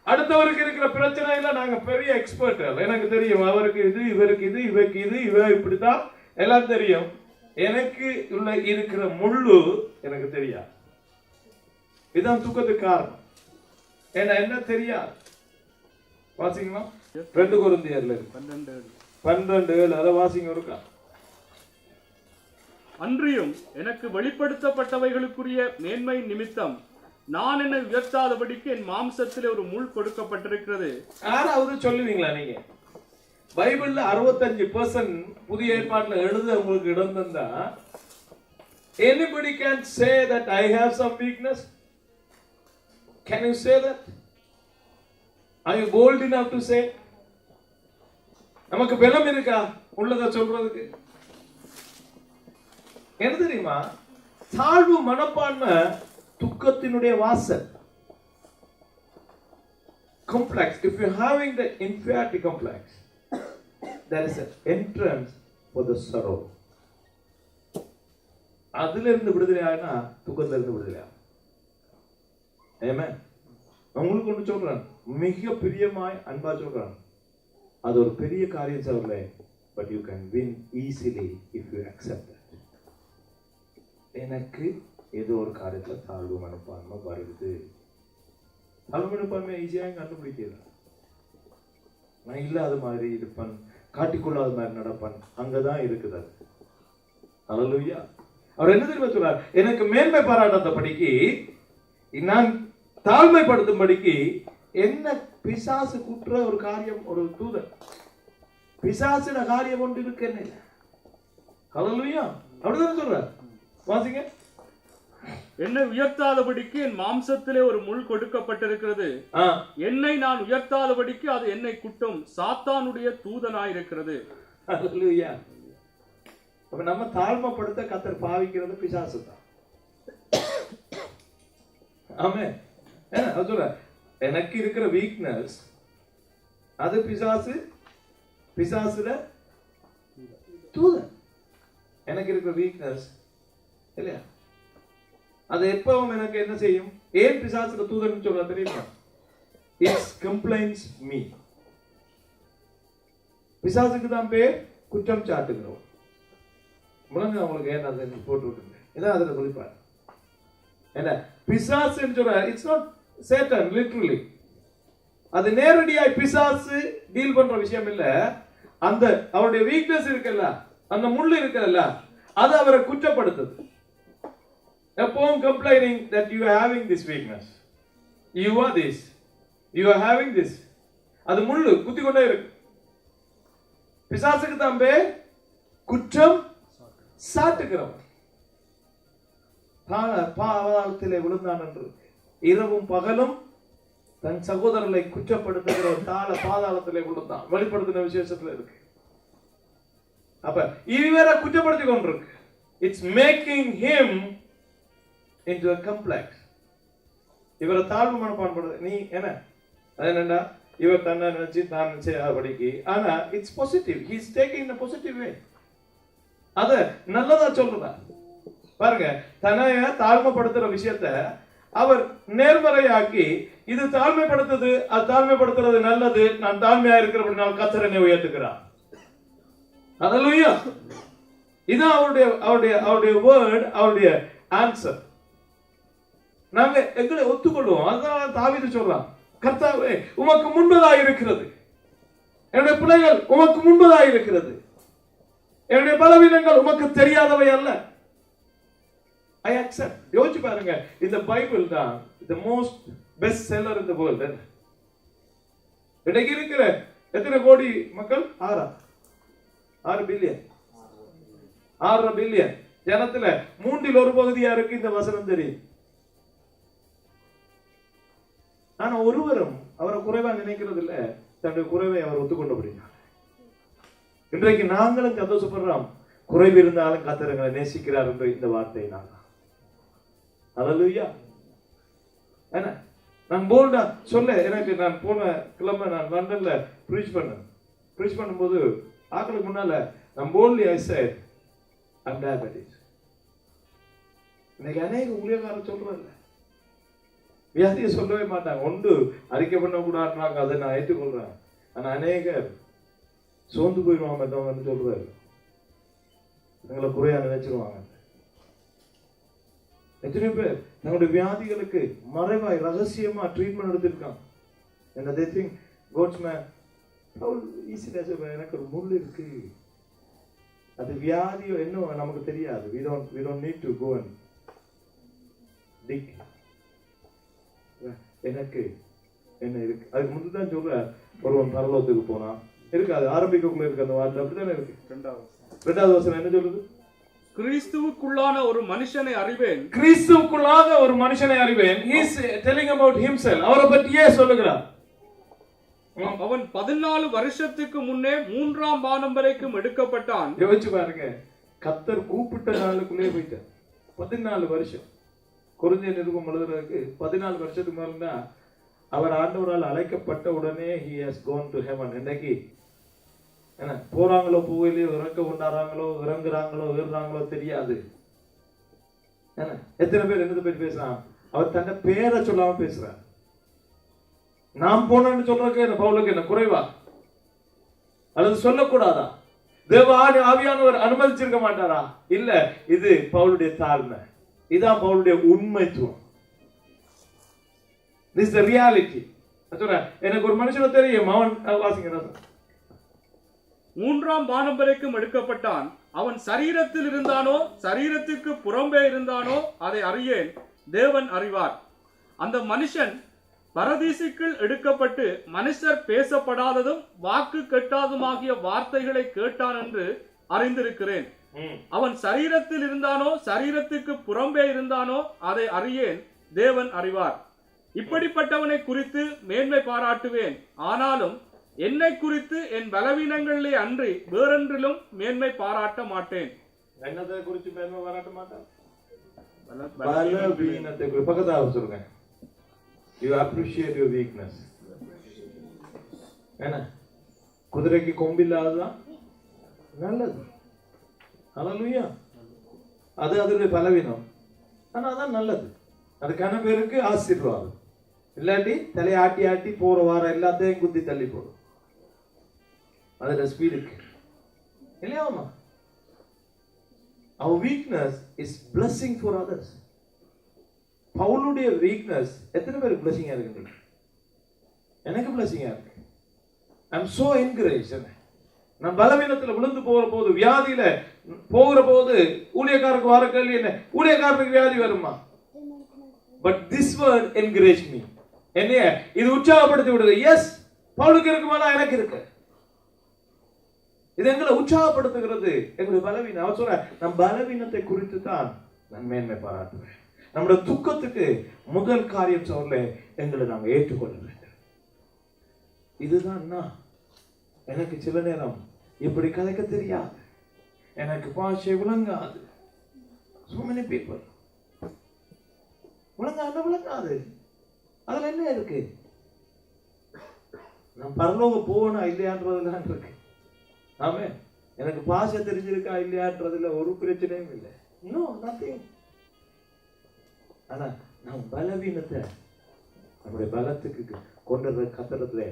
அடுத்தவருக்கு இருக்கிற பிரச்சனையில நாங்க பெரிய எக்ஸ்பர்ட். எனக்கு தெரியும், அவருக்கு இது, இவருக்கு இது, இவருக்கு இது, இவ இப்படித்தான் எல்லாம் தெரியும். எனக்கு உள்ள இருக்கிற முள்ளு எனக்கு தெரியாது. இதுதான் துக்கத்துக்கு காரணம். என்ன தெரியாது. வாசிங்களா 2 கொரிந்தியர்ல 12:7 அத வாசிங்க இருக்கா. அன்றியும் எனக்கு வெளிப்படுத்தப்பட்டவைகளுக்குரிய மேன்மை நிமித்தம் நான் என்னை உயர்த்தாதபடிக்கு என் மாம்சத்திலே ஒரு முள் கொடுக்கப்பட்டிருக்கிறது. யாராவது சொல்லுவீங்களா நீங்க? பைபிள்ல 65% புதிய ஏற்பாட்டுல எழுத உங்களுக்கு இடம் தந்தா, anybody can say that I have some weakness? Can you say that? Are you bold enough to say? நமக்கு பலம் இருக்கா உள்ளத சொல்றதுக்கு? என்ன தெரியுமா? தாழ்வு மனப்பான்மை துக்கத்தினுடைய வாசல். Complex. If you're having the inferiority complex, there is an entrance for the sorrow. அதுல இருந்து விடுதலை ஆயினா துக்கத்துல இருந்து விடுதலை ஆகும். Amen. உங்களுக்கு ஒன்று சொல்றேன், மிக பிரியமாய் அன்பா சொல்றேன், அது ஒரு பெரிய காரியம் சொல்ல. But you can win easily if you accept that. எனக்கு ஏதோ ஒரு காரியத்துல தாழ்வு மனப்பான்மை வருது. தாழ்வு மனப்பான்மை ஈஸியாக கண்டுபிடிக்கிறது. நான் இல்லாத மாதிரி இருப்பேன், காட்டிக்கொள்ளாத மாதிரி நடப்பேன், அங்கதான் இருக்குது அது. ஹல்லேலூயா. அவர் என்ன தெரியுமா சொல்றார்? எனக்கு மேன்மை பாராட்டாதபடிக்கு, நான் தாழ்மைப்படுத்தும்படிக்கு என்ன பிசாசு குற்ற ஒரு காரியம், ஒரு தூதன் பிசாசின காரியம் ஒன்று இருக்கு என்ன. ஹல்லேலூயா. அப்படிதான் சொல்றார். வாசிங்க. என்னை உயர்த்தாதபடிக்கு என் மாம்சத்திலே ஒரு முள் கொடுக்கப்பட்டிருக்கிறது. என்னை நான் உயர்த்தாதபடிக்கு அது என்னை குட்டும் சாத்தானுடைய தூதனாயிருக்கிறது. ஹல்லேலூயா. அப்ப நம்ம தாழ்மைப்படுத்த கர்த்தர் பாவிக்கிறது பிசாசு தான். ஆமென். அது சொல்ற, எனக்கு இருக்கிற வீக்னஸ் அது பிசாசுல தூதன். எனக்கு இருக்கிற வீக்னஸ் இல்லையா, அது எப்பவும் எனக்கு என்ன செய்யும்? ஏன் பிசாசுல தூதன் சொல்ற தெரியுமா? It's complaints me. பிசாசுக்கு தான் பேர் குற்றம் சாட்டுகிறோம். முழங்க அவங்களுக்கு ஏன் அதை போட்டு விட்டுருங்க. இதான் அதுல குறிப்பாரு என்ன பிசாசுன்னு சொல்ற. It's not Satan literally. அது நேரடியாய் பிசாசு டீல் பண்ற விஷயம் இல்ல. அந்த அவருடைய வீக்னஸ் இருக்குல்ல, அந்த முள்ளு இருக்குல்ல, அது அவரை குற்றப்படுத்துது. எப்பவும் complaining that you are having this weakness, you are this, you are having this. அது முள்ளு குத்தி கொண்டே இருக்கு. பிசாசுக்கு தான் பேர் குற்றம் சாட்டுகிறவன். பாதாளத்திலே விழுந்தான் என்று இரவும் பகலும் தன் சகோதரர்களை குற்றப்படுத்துகிற தாள பாதாளத்திலே விழுந்தான். வெளிப்படுத்தின விசேஷத்துல இருக்கு. அப்ப இவரை குற்றப்படுத்திக் கொண்டிருக்கு. It's making him into a complex. இவரை தாழ்வு மனப்பான்படுது. நீ என்ன அது என்னடா, இவர் தன்னை நினைச்சு தான் நினைச்சபடிக்கு. ஆனா it's positive. he is taking in a positive way. அத நல்லதா சொல்றதா பாருங்க. தன்னைய தாழ்மைப்படுத்துற விஷயத்தை அவர் நேர்மறையாக்கி, இது தாழ்மைப்படுத்துது, அது தாழ்மைப்படுத்துறது நல்லது, நான் தாழ்மையா இருக்கிறபடினால் கர்த்தர் என்னை உயர்த்துகிறார். ஹல்லேலூயா. இதான் அவருடைய வேர்ட், அவருடைய ஆன்சர். நாங்க எங்களை ஒத்துக்கொள்வோம். அதான் தாவீது சொல்றான், கர்த்தாவே உமக்கு முன்பதாக இருக்கிறது, என்னுடைய பிள்ளைகள் உமக்கு முன்பதாக இருக்கிறது, என்னுடைய பலவீனங்கள் உமக்கு தெரியாதவை அல்ல. I accept. யோசிச்சு பாருங்க, இந்த பைபிள் தான் the most best seller in the world. இன்னைக்கு இருக்கிற எத்தனை கோடி மக்கள்? 6 பில்லியன். 6 பில்லியன் ஜனத்துல 1/3 பகுதியா இருக்கு இந்த வசனம் தெரியும். ஆனா ஒருவரும் அவரை குறைவா நினைக்கிறது இல்ல. தன்னுடைய குறைவை அவர் ஒத்துக்கொண்டபடினார். இன்றைக்கு நாங்களும் சந்தோஷப்படுறோம், குறைவு இருந்தாலும் கர்த்தர் எங்களை நேசிக்கிறார் என்ற இந்த வார்த்தை நான். ஹல்லேலூயா. என்ன நான் போல்டா சொல்ல, எனக்கு நான் போன கிழமை நான் லண்டன்ல ப்ரீச் பண்ணும்போது ஆக்களுக்கு முன்னால நான் boldly I said I'm diabetes. இன்னைக்கு அநேக ஊழியக்காரர் சொல்றாங்க, வியாதியை சொல்லவே மாட்டாங்க. ஒன்று அறிக்கை பண்ண கூடாதுன்றாங்க, அதை நான் ஏற்றுக்கொள்றேன். ஆனா அநேகர் சோர்ந்து போயிடுவாங்க சொல்றாரு, எங்களை குறையா நினைச்சிருவாங்க. எத்தனை பேர் தங்களுடைய வியாதிகளுக்கு மறைவாய் ரகசியமா ட்ரீட்மெண்ட் எடுத்திருக்காங்க. என்ன they think God's man எனக்கு ஒரு முள் இருக்கு, அது வியாதியோ என்ன நமக்கு தெரியாது. we don't need to go and dig. எனக்கு என்ன இருக்கு, அதுக்கு முன்னாடி தான் சொல்ற ஒருவன் பரலோகத்துக்கு போனா இருக்காது, ஆரம்பிக்கக்குள்ள இருக்கு அந்த வார்த்தை. அப்படித்தானே இருக்கு. 2வது வசனம் என்ன சொல்லுது? கிறிஸ்துவுக்குள்ளான ஒரு மனுஷனை அறிவேன். கிறிஸ்துவுக்குள்ளாக ஒரு மனுஷனை அறிவேன். he is telling about himself. அவரை பற்றியே சொல்லுகிறார். அவன் 14 வருஷத்துக்கு முன்னே 3ஆம் வானம் வரைக்கும் எடுக்கப்பட்டான். யோசிச்சு பாருங்க, கர்த்தர் கூப்பிட்ட நாளுக்குள்ளே போயிட்டார். 14 வருஷம். கொரிந்தியர் நிருபம் எழுதுறதுக்கு 14 வருஷத்துக்கு மேலனா அவர் ஆண்டவரால் அழைக்கப்பட்ட உடனே he has gone to heaven. இன்னைக்கு என்ன போறாங்களோ போகலையோ, இறக்க கொண்டாடுறாங்களோ இறங்குறாங்களோ ஏறுறாங்களோ தெரியாது. என்ன எத்தனை பேர் என்னது பேர் பேசுறான்? அவர் தன்னை பேரை சொல்லாம பேசுறார். நாம் போனோம்னு சொல்றதுக்கு என்ன பவுலுக்கு என்ன குறைவா? அல்லது சொல்லக்கூடாதா? தேவ ஆவியானவர் அனுமதிச்சிருக்க மாட்டாரா? இல்ல, இது பவுலுடைய தாழ்மை. இதான் பவுலுடைய உண்மைத்துவம். This is the reality. எனக்கு ஒரு மனுஷனை தெரியும், அவன் வாசிங்க. 3ஆம் வானம் வரைக்கும் எடுக்கப்பட்டான். அவன் சரீரத்தில் இருந்தானோ சரீரத்திற்கு புறம்பே இருந்தானோ அதை அறியேன், தேவன் அறிவார். அந்த மனுஷன் பரதீசுக்குள் எடுக்கப்பட்டு மனுஷர் பேசப்படாததும் வாக்கு கெட்டாதுமாகிய வார்த்தைகளை கேட்டான் என்று அறிந்திருக்கிறேன். அவன் சரீரத்தில் இருந்தானோ சரீரத்துக்கு புறம்பே இருந்தானோ அதை அறியேன், தேவன் அறிவார். இப்படிப்பட்டவனை குறித்து மேன்மை பாராட்டுவேன். ஆனாலும் என்னை குறித்து என் பலவீனங்களிலே அன்றி வேறொன்றிலும் மேன்மை பாராட்ட மாட்டேன். என்னத்தை குறித்து மேன்மை பாராட்ட மாட்டேன்? பலவீனத்தை குறித்து. பக்கத்தாக சொல்லுங்க. You appreciate your weakness. என்ன? குதிரைக்கு கொம்பில்லாததான் நல்லது. ஹல்லேலூயா. அது அதோட பலவீனம். ஆனா அதான் நல்லது. அதுக்கான பேருக்கு ஆசீர்வாதம். இல்லாட்டி தலையை ஆட்டி ஆட்டி போற வார எல்லாத்தையும் குத்தி தள்ளி போடும். அதோட ஸ்பீடுக்கு இல்லையாமா? Our weakness is blessing for others. பவுலுடைய weakness எத்தனை பேருக்கு blessing ஆ இருக்கு? எனக்கு blessing ஆ இருக்கு. I am so encouraged. நான் பலவீனத்துல விழுந்து போற போது, வியாதியில போகிற போது, ஊழியக்காரருக்கு வர கேள்வி என்ன? ஊழியக்காரருக்கு வியாதி வருமா? But this word encouraged me. என்னைய இது உற்சாகப்படுத்தி விடுது. எஸ், பவுலுக்கு இருக்குமானா எனக்கு இருக்கு. இது எங்களை உற்சாகப்படுத்துகிறது. எங்களுடைய பலவீனம். அவர் சொல்ற, நம் பலவீனத்தை குறித்து தான் நான் மேன்மை பாராட்டுவேன். நம்முடைய துக்கத்துக்கு முதல் காரியம் சொல்ல எங்களை நாங்கள் ஏற்றுக்கொள்ள வேண்டும். இதுதான் எனக்கு சில நேரம் இப்படி கதைக்க தெரியாது, எனக்கு பாஷை விளங்காது. So many people விளங்காது. அதுல என்ன இருக்கு? நான் பரலோகம் போனா இல்லையான்றதுலாம் இருக்கு. ஆமே, எனக்கு பாஷை தெரிஞ்சிருக்கா இல்லையான்றதுல ஒரு பிரச்சனையும் இல்லை. No, nothing. ஆனா நான் பலவீனத்தை நம்முடைய பலத்துக்கு கொண்டு வர கத்தரத்துல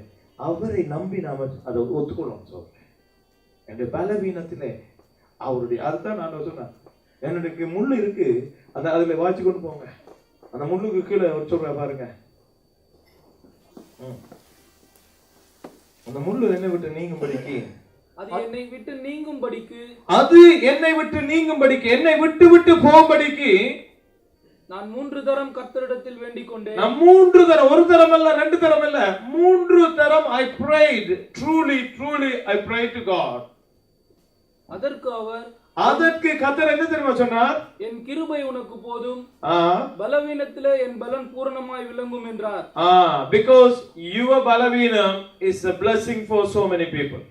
அவரை நம்பி நாம அதை ஒத்துக்கணும். சொல்றேன், என்னுடைய பலவீனத்திலே அவருடைய அதுதான் நான் சொன்னேன். என்னுடைய முள்ளு இருக்கு, அந்த அதுல வாய்ச்சி கொண்டு போங்க. அந்த முள்ளுக்கு கீழே சொல்ற பாருங்க, அந்த முள்ளு என்னை விட்டு நீங்கும்படிக்கு, அது என்னை விட்டு நீங்கும்படிக்கு, என்னை விட்டு விட்டு போகும்படிக்கு நான் 3 தரம் கர்த்தரிடத்தில் வேண்டிக் கொண்டேன். நான் 3 தரம், ஒரு தரம் அல்ல, 2 தரம் அல்ல, 3 தரம் I prayed. Truly I prayed to God. அதற்கு கர்த்தர் என்ன தெரியுமா சொன்னார்? என் கிருபை உனக்கு போதும், பலவீனத்திலே என் பலன் பூரணமாய் விளங்கும் என்றார். Because your பலவீனம் is a blessing for so many people.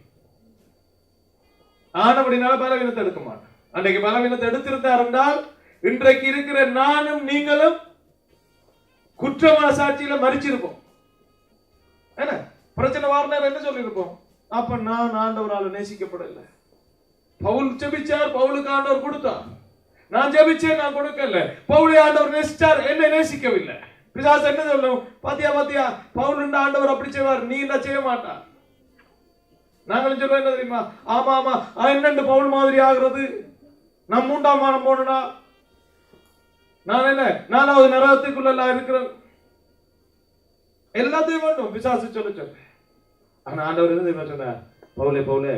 ஆனபடினால பலவீனத்தை எடுக்க மாட்டேன். அன்றைக்கு பலவீனத்தை எடுத்திருந்தார் என்றால் இன்றைக்கு இருக்கிற நானும் நீங்களும் குற்றமான சாட்சியில மரிச்சிருப்போம். என்ன பிரச்சனை வார்னர் என்ன சொல்லிருப்போம்? அப்ப நான் ஆண்டவரால் நேசிக்கப்படல. பவுல் ஜெபிச்சார், பவுலுக்கு ஆண்டவர் கொடுத்தார். நான் ஜெபிச்சேன், நான் கொடுக்கல. பவுலை ஆண்டவர் நேசிச்சார், என்னை நேசிக்கவில்லை. பிசாசு என்ன சொல்லும்? பாத்தியா பவுல் ஆண்டவர் அப்படி செய்வார், நீ என்ன செய்ய மாட்டார். நாங்களும் சொல்லுவோம் என்ன தெரியுமா? ஆமா என்னண்டு பவுல் மாதிரி ஆகிறது, நான் 3ஆம் வானம் போனா, நான் என்ன 4வது நரகத்துக்குள்ள இருக்கிறேன், எல்லாத்தையும் வேண்டும் பிசாசு சொல்ல. ஆனா ஆண்டவர் என்ன தெரியுமா சொன்னார்? பவுலே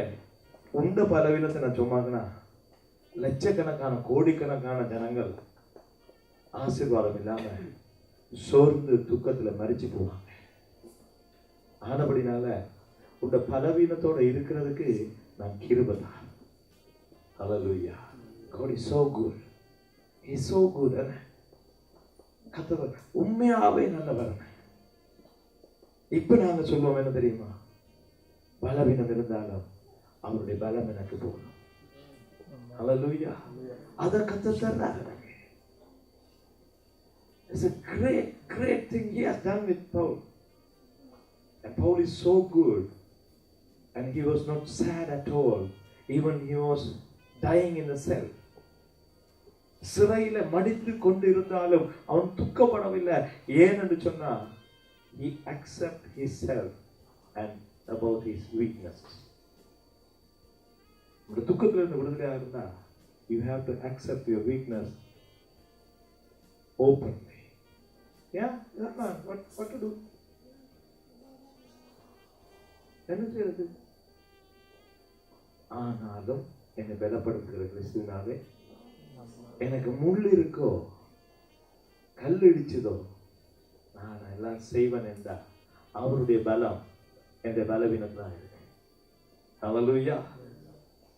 உண்ட பலவீனத்தை நான் சொன்னாங்கன்னா லட்சக்கணக்கான கோடிக்கணக்கான ஜனங்கள் ஆசீர்வாதம் இல்லாம சோர்ந்து துக்கத்துல மரிச்சு போவாங்க. ஆனபடினால உண்ட பலவீனத்தோட இருக்கிறதுக்கு நான் கிருபைதான். ஹல்லேலூயா. God is so good. He is so good. கர்த்தர் உண்மையாவே நல்லவர். இப்ப நாங்க சொல்லுவோம் என்ன தெரியுமா? பலவீனம் இருந்தாலும் அவருடைய பலம் எனக்கு போகணும். ஹல்லேலூயா. அத கர்த்தர் தர்றாரு. It's a great thing he has done with Paul. And Paul is so good. And he was not sad at all. Even he was dying in the cell. சிறையில மடித்து கொண்டு இருந்தாலும் அவன் துக்கப்படவில்லை. ஏனென்று சொன்னா he accept himself and about his weaknesses. உங்க துக்கத்துல இருந்து விடுதலையா இருந்தா you have to accept your weakness openly. Yeah, what to do? என்ன செய்யறது? ஆனாலும் என்னை பலப்படுத்துகிற கிறிஸ்துவினாலே எனக்கு முள் இருக்கோ கல் இடிச்சதோ நான் எல்லாம் செய்வன் என்றா அவருடைய பலம் என்ற பலவீனத்தான் இருக்கு. ஹல்லேலூயா,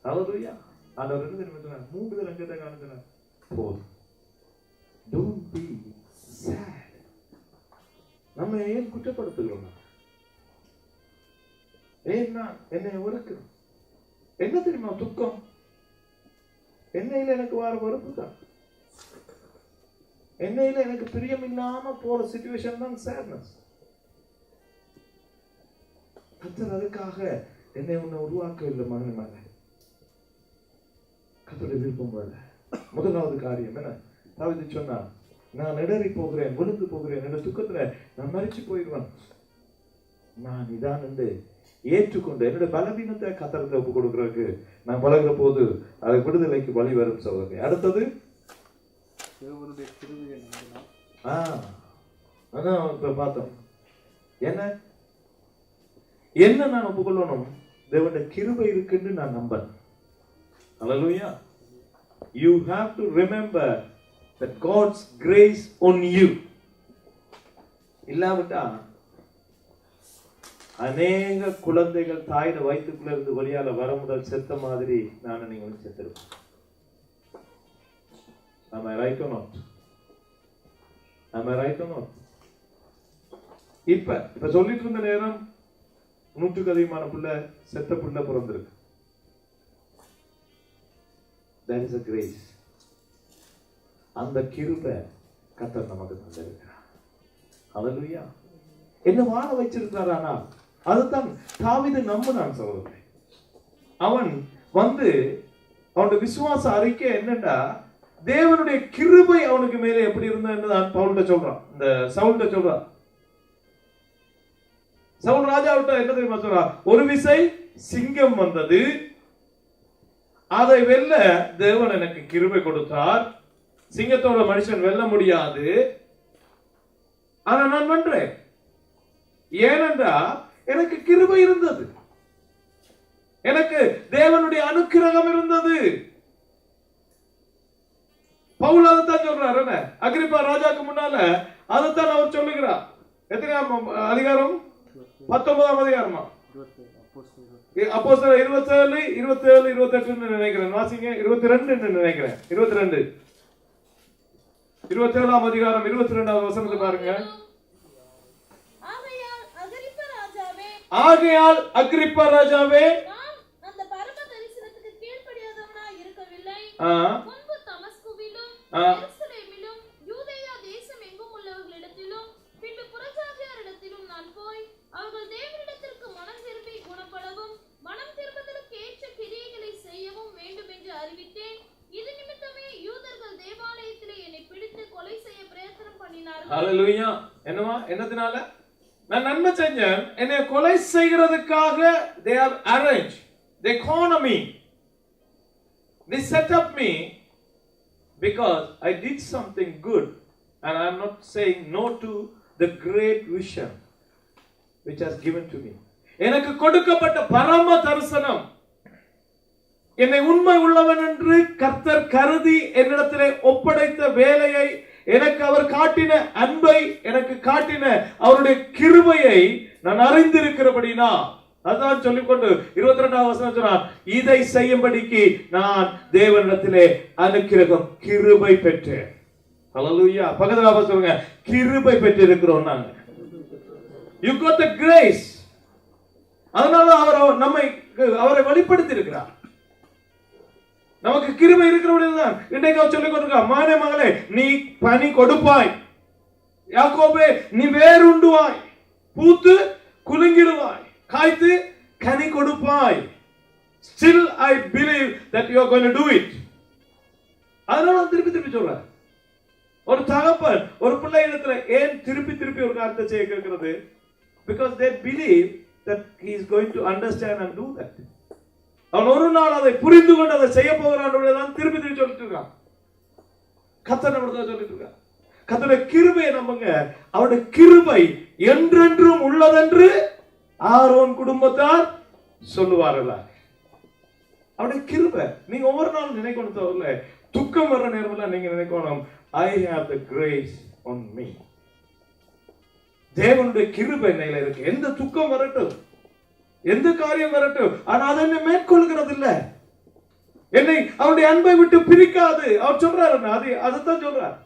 ஹல்லேலூயா. ஆண்டவர் என்ன தெரியுமா சொன்னார்? 3 தடவை அங்கதான் காணுகிறார். போதும். Don't be sad. நம்ம ஏன் குற்றப்படுத்துகிறோம்? ஏன்னா என்னை வெறுக்கிறோம். என்ன தெரியுமா துக்கம்? என்னையில எனக்கு வார வெறுப்பு தான். என்னையில எனக்கு பிரியம் இல்லாம போற சிச்சுவேஷன் தான் sadness. கர்த்தர் அதுக்காக என்னை உன்னை உருவாக்கவில்லை மகனே மகனே. கர்த்தருடைய விருப்பம் போல. முதலாவது காரியம் என்ன? தாவீது சொன்னான், நான் இடறி போகிறேன், விழுந்து போகிறேன், என்னோட துக்கத்துல நான் மரிச்சு போயிடுவேன். நான் இதான் என்று ஏற்றுக்கொண்டு என்னோட பலவீனத்தை கர்த்தருக்கு ஒப்பு கொடுக்கிறதுக்கு நான் பழகிற போது அதை விடுதலைக்கு வழி வரும் சகோதரி. அடுத்தது அதான் இப்ப பார்த்தோம். என்ன நான் ஒப்புக்கொள்ளணும்? தேவனுடைய கிருபை இருக்குன்னு நான் நம்புறேன். Hallelujah. You have to remember that God's grace on you. இல்லாவிட்டா அநேக குழந்தைகள் தாயோட வயிற்றுக்குள்ள இருந்து வெளியால வர முதல் செத்த மாதிரி நானும் நீங்களும் செத்துருப்போம். Am I right or not? Am I right or not? இப்ப சொல்லிட்டு இருந்த நேரம் 100க்கு அதிகமான புள்ள செத்த புள்ள பிறந்திருக்கு. That is a grace. அந்த கிருபை கர்த்தர் நமக்கு தந்திருக்கிறார். ஹல்லேலூயா. என்ன வாழ வச்சிருக்கிறார். ஆனா அதுதான் தாவீது நம்பினான் சகோதரரே. அவன் அவனுடைய விசுவாச அறிக்கை என்னன்னா, தேவனுடைய கிருபை அவனுக்கு மேலே எப்படி இருந்தது நான் பவுல்கிட்ட சொல்றான். இந்த சவுல்கிட்ட சொல்றான். சவுல் ராஜாவிட்ட என்ன தெரியுமா சொல்றான்? ஒரு விசை சிங்கம் வந்தது, அதை வெல்ல தேவன் எனக்கு கிருபை கொடுத்தார். சிங்கத்தோட மனுஷன் வெல்ல முடியாது, ஆனா நான் பண்றேன். ஏனென்றா எனக்கு கிருபை இருந்தது, எனக்கு தேவனுடைய அனுக்கிரகம் இருந்தது. பவுல் அதைத்தான் சொல்றார். என்ன அகிரிப்பா ராஜாக்கு முன்னால அதைத்தான் அவர் சொல்லுகிறார். எத்தனாம் அதிகாரம்? 19ஆம் அதிகாரமா? அப்போஸ்தலர் 27, 27, 28 நினைக்கிறேன். வாசிங்க. 22 நினைக்கிறேன். 22, 27ஆம் அதிகாரம் 22வது வசனத்தை பாருங்க. ஆகையால் அகிரிப்பா ராஜாவே, நான் அந்த பரம தரிசனத்துக்கு கீழ்ப்படியாதவனாய் இருக்கவில்லை. முன்பு தமஸ்குவிலும் எருசலேமிலும் யூதேயா தேசம் எங்கும் உள்ளவர்களிடத்திலும் பின்பு புறஜாதியாரிடத்திலும் நான் போய் அவர்கள் தேவனிடத்திற்கு மனம் திரும்பி குணப்படவும் மனம் திரும்புதலுக்கு ஏற்ற கிரியைகளை செய்யவும் வேண்டும் என்று அறிவித்தேன். இது நிமித்தமே யூதர்கள் தேவாலயத்திலே என்னை பிடித்து கொலை செய்ய பிரயத்தனம் பண்ணினார்கள். ஹல்லேலூயா. என்னவா? என்னத்தினால? நான் நன்மை செஞ்சேன், என்னை கொலை செய்கிறதுக்காக they have arranged, they corner me, they set up me because I did something good, and I am not saying no to the great vision which has given to me. எனக்கு கொடுக்கப்பட்ட பரம தரிசனம், என்னை உண்மை உள்ளவன் என்று கர்த்தர் கருதி என்னிடத்திலே ஒப்படைத்த வேலையை, எனக்கு அவர் காட்டின அன்பை, எனக்கு காட்டின அவருடைய கிருபையை நான் அறிந்திருக்கிறபடினா, அதான் சொல்லிக்கொண்டு 22ஆம் வசனம் சொன்னார், இதை செய்யும்படிக்கு நான் தேவனிடத்திலே அனுக்கிரகம் கிருபை பெற்றேன். ஹல்லேலூயா. பக்கத்துல சொல்லுங்க, கிருபை பெற்றிருக்கிறோம் நாங்க. You got the grace. அதனால அவரை வெளிப்படுத்தி இருக்கிறார். நமக்கு கிருபை இருக்கிறபடிதான் இன்றைக்கு அவர் சொல்லிக் கொண்டிருக்கார், மகனே மகளே, நீ பனி கொடுப்பாய், யாக்கோபே நீ வேறுண்டுவாய், பூத்து குலுங்கிடுவாய், காய்த்து கனி கொடுப்பாய். Still I believe that you are going to do it. அதனால திருப்பி சொல்றார். ஒரு தகப்பன் ஒரு பிள்ளை இடத்துல ஏன் திருப்பி ஒரு காரியத்தை செய்ய கேட்கிறது? Because they believe that he is going to understand and do that. அவன் ஒரு நாள் அதை புரிந்து கொண்டு அதை செய்ய போகிறான். திருப்பி சொல்லிட்டு இருக்கான். கர்த்தர் நம்மளுக்கு சொல்லிட்டு இருக்கான். கர்த்தருடைய கிருபையை நம்புங்க. அவருடைய கிருபை என்றென்றும் உள்ளதென்று ஆரோன் குடும்பத்தார் சொல்லுவார்கள். அவருடைய கிருபை. நீங்க ஒவ்வொரு நாளும் நினைக்கணும் தவிர துக்கம் வர்ற நேரம்லாம் நீங்க நினைக்கணும், I have the grace on me. தேவனுடைய கிருபை என்னையில இருக்கு. எந்த துக்கம் வரட்டும், எந்த காரியம் வரட்டும், ஆனா அதை என்ன மேற்கொள்கிறது இல்ல, என்னை அவருடைய அன்பை விட்டு பிரிக்காது. அவர் சொல்றாரு, அதைத்தான் சொல்றார்.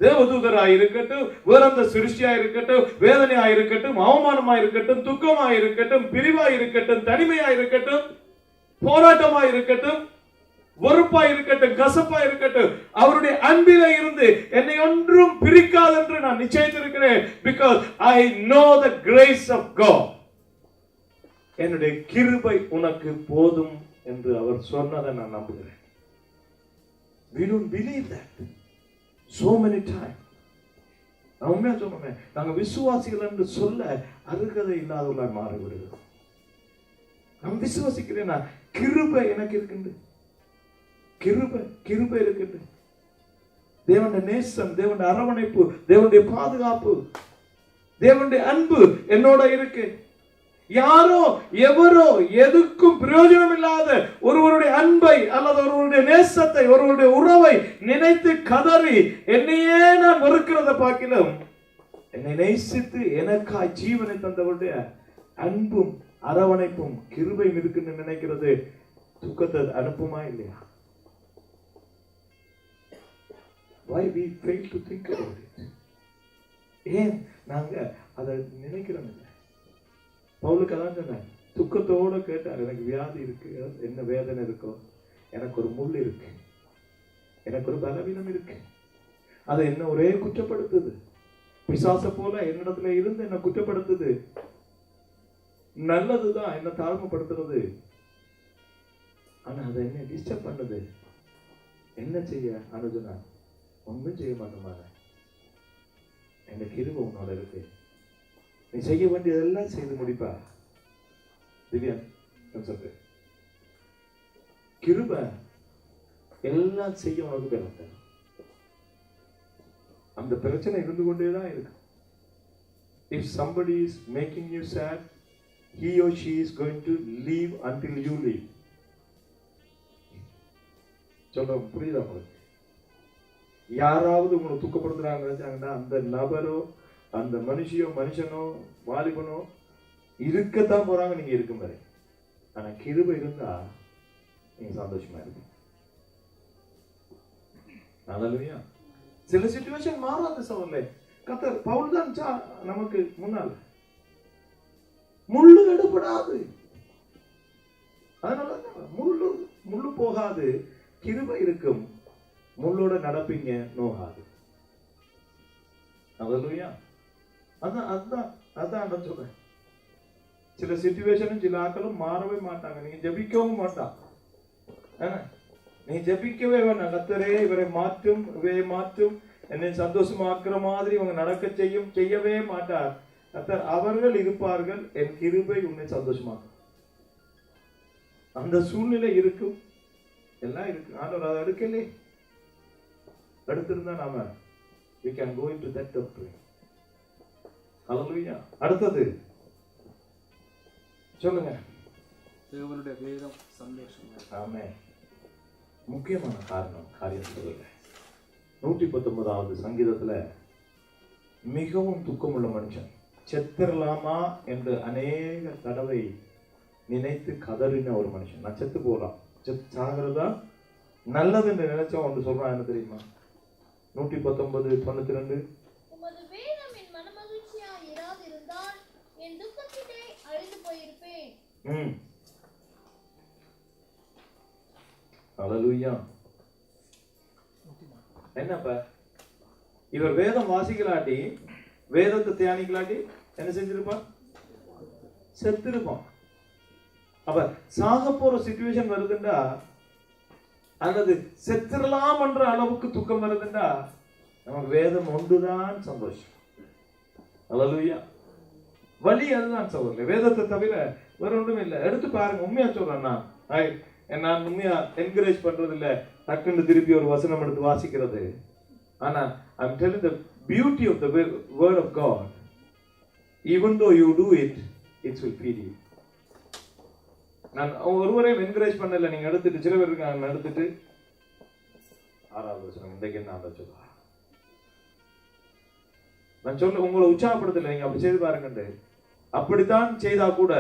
தேவதூதராய் இருக்கட்டும், வேற அந்த சிருஷ்டியா இருக்கட்டும், வேதனையா இருக்கட்டும், அவமானமா இருக்கட்டும், துக்கமா இருக்கட்டும், பிரிவா இருக்கட்டும், தனிமையா இருக்கட்டும், போராட்டமா இருக்கட்டும், வெறுப்பா இருக்கட்டும், கசப்பா இருக்கட்டும், அவருடைய அன்பில இருந்து என்னை ஒன்றும் பிரிக்காது என்று நான் நிச்சயித்திருக்கிறேன். Because I know the grace of God. என்னுடைய கிருபை உனக்கு போதும் என்று அவர் சொன்னதை நான் நம்புகிறேன். We don't believe that so many times. நான் உண்மையா சொல்றேன், நாங்க விசுவாசிகள் என்று சொல்ல அருகதை இல்லாதவர்களாய் மாறிவிடுகிறோம். நான் விசுவாசிக்கிறேன், கிருபை எனக்கு இருக்கின்றது, கிருபை இருக்கின்றது. தேவனுடைய நேசம், தேவனுடைய அரவணைப்பு, தேவனுடைய பாதுகாப்பு, தேவனுடைய அன்பு என்னோட இருக்கு. யாரோ எவரோ எதுக்கும் பிரயோஜனம் இல்லாத ஒருவருடைய அன்பை அல்லது ஒருவருடைய நேசத்தை, ஒருவருடைய உறவை நினைத்து கதறி என்னையே நான் வெறுக்கிறத பார்க்கிலும், என்னை நேசித்து எனக்காய் ஜீவனை தந்தவருடைய அன்பும் அரவணைப்பும் கிருபையும் இருக்குன்னு நினைக்கிறது துக்கத்தை அனுப்புமா இல்லையா? Why we fail to think about it? ஏன் நாங்க அதை நினைக்கிறோம் இல்லை? பவுலுக்கு அதான் சொன்னேன், துக்கத்தோட கேட்டார், எனக்கு வியாதி இருக்கு, என்ன வேதனை இருக்கோ, எனக்கு ஒரு முள் இருக்கு, எனக்கு ஒரு பலவீனம் இருக்கு, அது என்ன ஒரே குற்றப்படுத்துது, பிசாச போல என்னிடத்துல இருந்து என்ன குற்றப்படுத்துது. நல்லதுதான் என்ன தாழ்மைப்படுத்துறது, ஆனா அதை என்ன டிஸ்டர்ப் பண்ணுது. என்ன செய்ய அனுஜனா? ஒன்றும் செய்ய மாட்டோமா, என் கிருபை உன்னோட இருக்கு, நீ செய்ய வேண்டியதெல்லாம் செய்து முடிப்பா. திவ்யான் சொல்ற கிருபை எல்லாம் செய்ய உனக்கு பிறந்த அந்த பிரச்சனை இருந்து கொண்டேதான் இருக்கு. If somebody is making you sad, he or she is going to leave until you leave. சொல்ல புரியுதா உங்களுக்கு? யாராவது உங்களை துக்கப்படுத்துறாங்க நினைச்சாங்கன்னா அந்த நபரோ அந்த மனுஷனோ வாலிபனோ இருக்கத்தான் போறாங்க நீங்க இருக்கும் வரை. ஆனா கிருபை இருந்தா நீங்க சந்தோஷமா இருக்கு. நல்லதுயா. சில சிச்சுவேஷன் மாறாது சோதனை. கர்த்தர் பவுல் தான் நமக்கு முன்னால் முள்ளு எடுபடாது, அதனால முள்ளு போகாது, கிருபை இருக்கும், முள்ளோட நடப்பீங்க நோகாது. அல்லேலூயா. அதான் சொல்றேன். சில சிச்சுவேஷனும் சில ஆக்களும் மாறவே மாட்டாங்க, நீங்க ஜெபிக்கவும் மாட்டாங்க. நீ ஜெபிக்கவே வேண்டாம், கர்த்தரே இவரை மாற்றும், இவரை மாற்றும், என்னை சந்தோஷமாக்குற மாதிரி இவங்க நடக்க செய்யவே மாட்டார். கர்த்தர் அவர்கள் இருப்பார்கள், என் கிருபை உன்னை சந்தோஷமாக்கும். அந்த சூழ்நிலை இருக்கும், எல்லாம் இருக்கு. ஆண்டவர் அதை எடுக்கலே, எடுத்திருந்தா நாம we can go into that doctrine. ஹல்லேலூயா. அடுத்தது சொல்லுங்க. தேவனுடைய வேதம் சந்தோஷம். ஆமென். முக்கியமான காரியம் சொல்லுங்க. 119வது சங்கீதத்துல மிகவும் துக்கமுள்ள மனுஷன், செத்துறலாமா என்று அநேக தடவை நினைத்து கதறின ஒரு மனுஷன். நான் செத்து போகலாம், சாகிறதா நல்லது என்று நினைச்சா ஒன்று சொல்றான், என்ன தெரியுமா? 119:92. உமது வேதம் என் மனமகிழ்ச்சியா இராதிருந்தால் என் துக்கத்திலே அழிந்து போயிருப்பேன். ஹல்லேலூயா. என்னப்பா இவர் வேதம் வாசிக்கலாட்டி, வேதத்தை தியானிக்கலாட்டி என்ன செஞ்சிருப்பான்? செத்திருப்பான். அப்ப சாக போற சிச்சுவேஷன் வருதுண்டா, அல்லது செத்துடலாம் என்ற அளவுக்கு துக்கம் வருதுண்டா, நமக்கு வேதம் ஒன்றுதான் சந்தோஷம். அல்லேலூயா. வழி அதுதான் சகோதரர்களே, வேதத்தை தவிர வேற ஒன்றும் இல்லை. எடுத்து பாருங்க. உண்மையா சொல்றேன், நான் உண்மையா என்கரேஜ் பண்றது இல்ல டக்குன்னு திருப்பி ஒரு வசனம் எடுத்து வாசிக்கிறது. ஆனா I'm telling the beauty of the word of God. Even though you do it, it will feed you. நான் ஒருவரையும் என்கரேஜ் பண்ணல. நீங்க எடுத்துட்டு சில பேர் இருக்காங்க எடுத்துட்டு 6வது வசனம் இன்றைக்கு என்ன சொல்லுவா நான் சொல்ல உங்களை உற்சாகப்படுத்தல. நீங்க அப்படி செய்து பாருங்க. அப்படித்தான் செய்தா கூட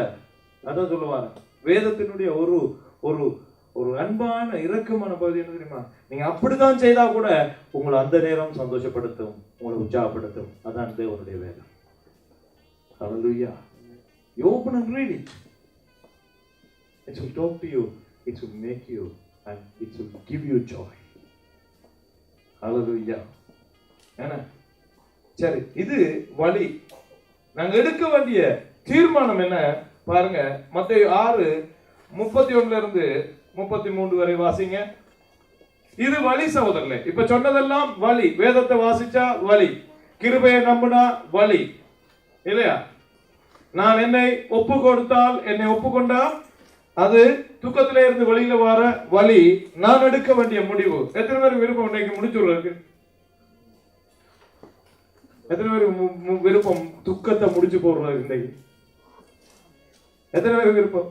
அதான் சொல்லுவாரு வேதத்தினுடைய ஒரு ஒரு ஒரு அன்பான இரக்கமான பகுதி என்ன தெரியுமா? நீங்க அப்படித்தான் செய்தா கூட உங்களை அந்த நேரம் சந்தோஷப்படுத்தும், உங்களை உற்சாகப்படுத்தும். அதான் தேவனுடைய வேதம். Hallelujah. You open and read it. It will talk to you. It will make you and it will give you joy. Hallelujah. என்ன சரி, இது வழி. நாங்க எடுக்க வேண்டிய தீர்மானம் என்ன பாருங்க. மத்தேயு 6:31 இருந்து 33 வரை வாசிங்க. இது வழி சகோதரர்களே. இப்ப சொன்னதெல்லாம் வழி. வேதத்தை வாசிச்சா வழி, கிருபையை நம்பினா வழி இல்லையா? நான் என்னை ஒப்பு கொடுத்தால், என்னை ஒப்புக்கொண்டா அது துக்கத்திலே இருந்து வெளியில வர வழி. நான் எடுக்க வேண்டிய முடிவு. எத்தனை பேர் விருப்பம் இன்னைக்கு முடிச்சுடுறதுக்கு? எத்தனை பேர் விருப்பம் துக்கத்தை முடிச்சு போடுறது இன்னைக்கு? எத்தனை பேர் விருப்பம்?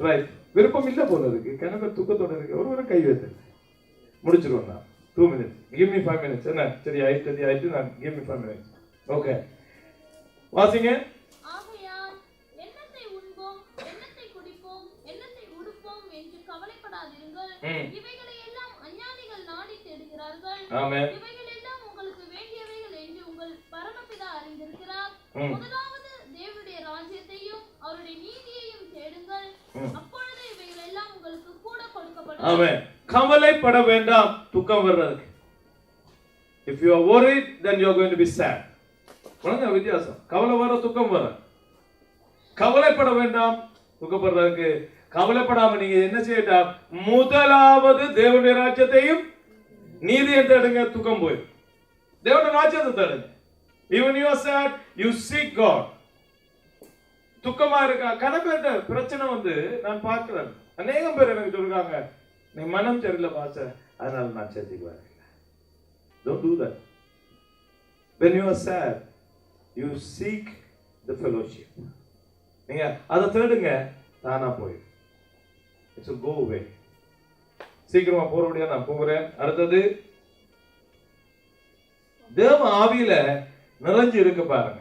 ரைட். விருப்பம் இல்ல போறதுக்கு கணக்கு துக்கத்தோட இருக்கு. ஒரு கை வைத்து முடிச்சிருவோம். நான் 2 minutes. Give me 5 minutes. என்ன சரி ஆயிட்டு நான் give me 5 minutes. ஓகே வாசிங்க. ஆகையால் என்னத்தை உண்போம், என்னத்தை குடிப்போம், என்னத்தை உடுப்போம் என்று கவலைப்படாதிருங்கள். இவைகளை எல்லாம் அஞ்ஞானிகள் நாடி தேடுகிறார்கள். ஆமென். இவைகள் எல்லாம் உங்களுக்கு வேண்டியவைகள் என்று உங்கள் பரமபிதா அறிந்திருக்கிறார். முதலாவது தேவனுடைய ராஜ்யத்தையும் அவருடைய நீதியையும் தேடுங்கள், அப்பொழுது இவைகள் எல்லாம் உங்களுக்கு கூட கொடுக்கப்படும். ஆமென். கவலைப்பட வேண்டாம் துக்கம் வர்றதுக்கு. If you are worried, then you are going to be sad. உனக்கு வித்தியாசம். கவலை வர துக்கம் வர. கவலைப்பட வேண்டாம் துக்கப்படுறதுக்கு. கவலைப்படாம நீங்க என்ன செய்யட்டா, முதலாவது தேவனுடைய ராஜ்யத்தையும் நீதியை தேடுங்க, துக்கம் போயிடும். தேவனுடைய ராஜ்யத்தை தேடுங்க. Even you are sad, you seek God. துக்கமா இருக்கா? கணக்கு பிரச்சனை வந்து நான் பார்க்கிறேன். அநேகம் பேர் எனக்கு சொல்றாங்க, நீ மனம் சரியில்லை பாச, அதனால நான் சேர்த்துக்கு வரேன். Don't do that. When you are sad, you seek the fellowship. நீங்க அதை தேடுங்க, தானா போயிடும். It will go away. சீக்கிரமா போறபடியா நான் போகிறேன். அடுத்தது தேவ ஆவியில நிறைஞ்சு இருக்க பாருங்க.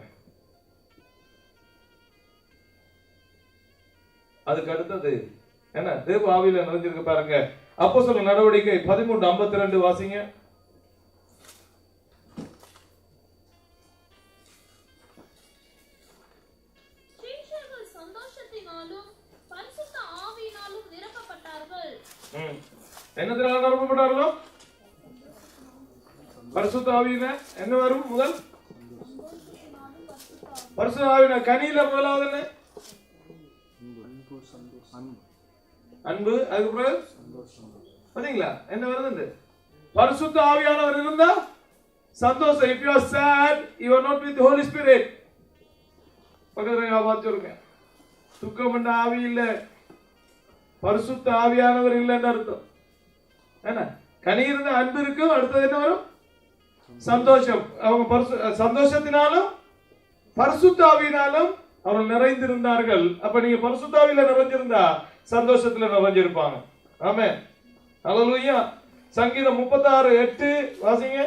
அதுக்கு அடுத்தது என்ன? தேவ ஆவியில நிறைஞ்சிருக்க பாருங்க. அப்போஸ்தலர் நடவடிக்கை 13:52 வாசிங்க. சீஷர்கள் சந்தோஷத்தினாலும் பரிசுத்த ஆவியினாலும் நிரப்பப்பட்டார்கள். என்னத்தினால நிரப்பப்பட்டார்களோ? பரிசுத்த ஆவியில என்ன வரும்? முதல் பரிசுத்த ஆவியில கனியில முதலாவது என்ன? அன்பு. அதுக்கப்புறம் பாத்தீங்களா என்ன வருது? பரிசுத்த ஆவியானவர் இருந்தா சந்தோஷம். If you are sad, you are not with the Holy Spirit. பக்கத்துல பார்த்துருங்க. துக்கம் பண்ண ஆவி இல்ல, பரிசுத்த ஆவியானவர் இல்லைன்னு அர்த்தம். என்ன கனி இருந்த அன்பு இருக்கும். அடுத்தது என்ன வரும்? சந்தோஷம். அவங்க சந்தோஷத்தினாலும் பரிசுத்த ஆவியினாலும் அவர்கள் நிறைந்திருந்தார்கள். அப்ப நீங்க பரிசுத்த ஆவியில நிறைஞ்சிருந்தா சந்தோஷத்துல நிறைஞ்சிருப்பாங்க. ஆமென். ஹல்லேலூயா. சங்கீதம் 36:8 வாசிங்க.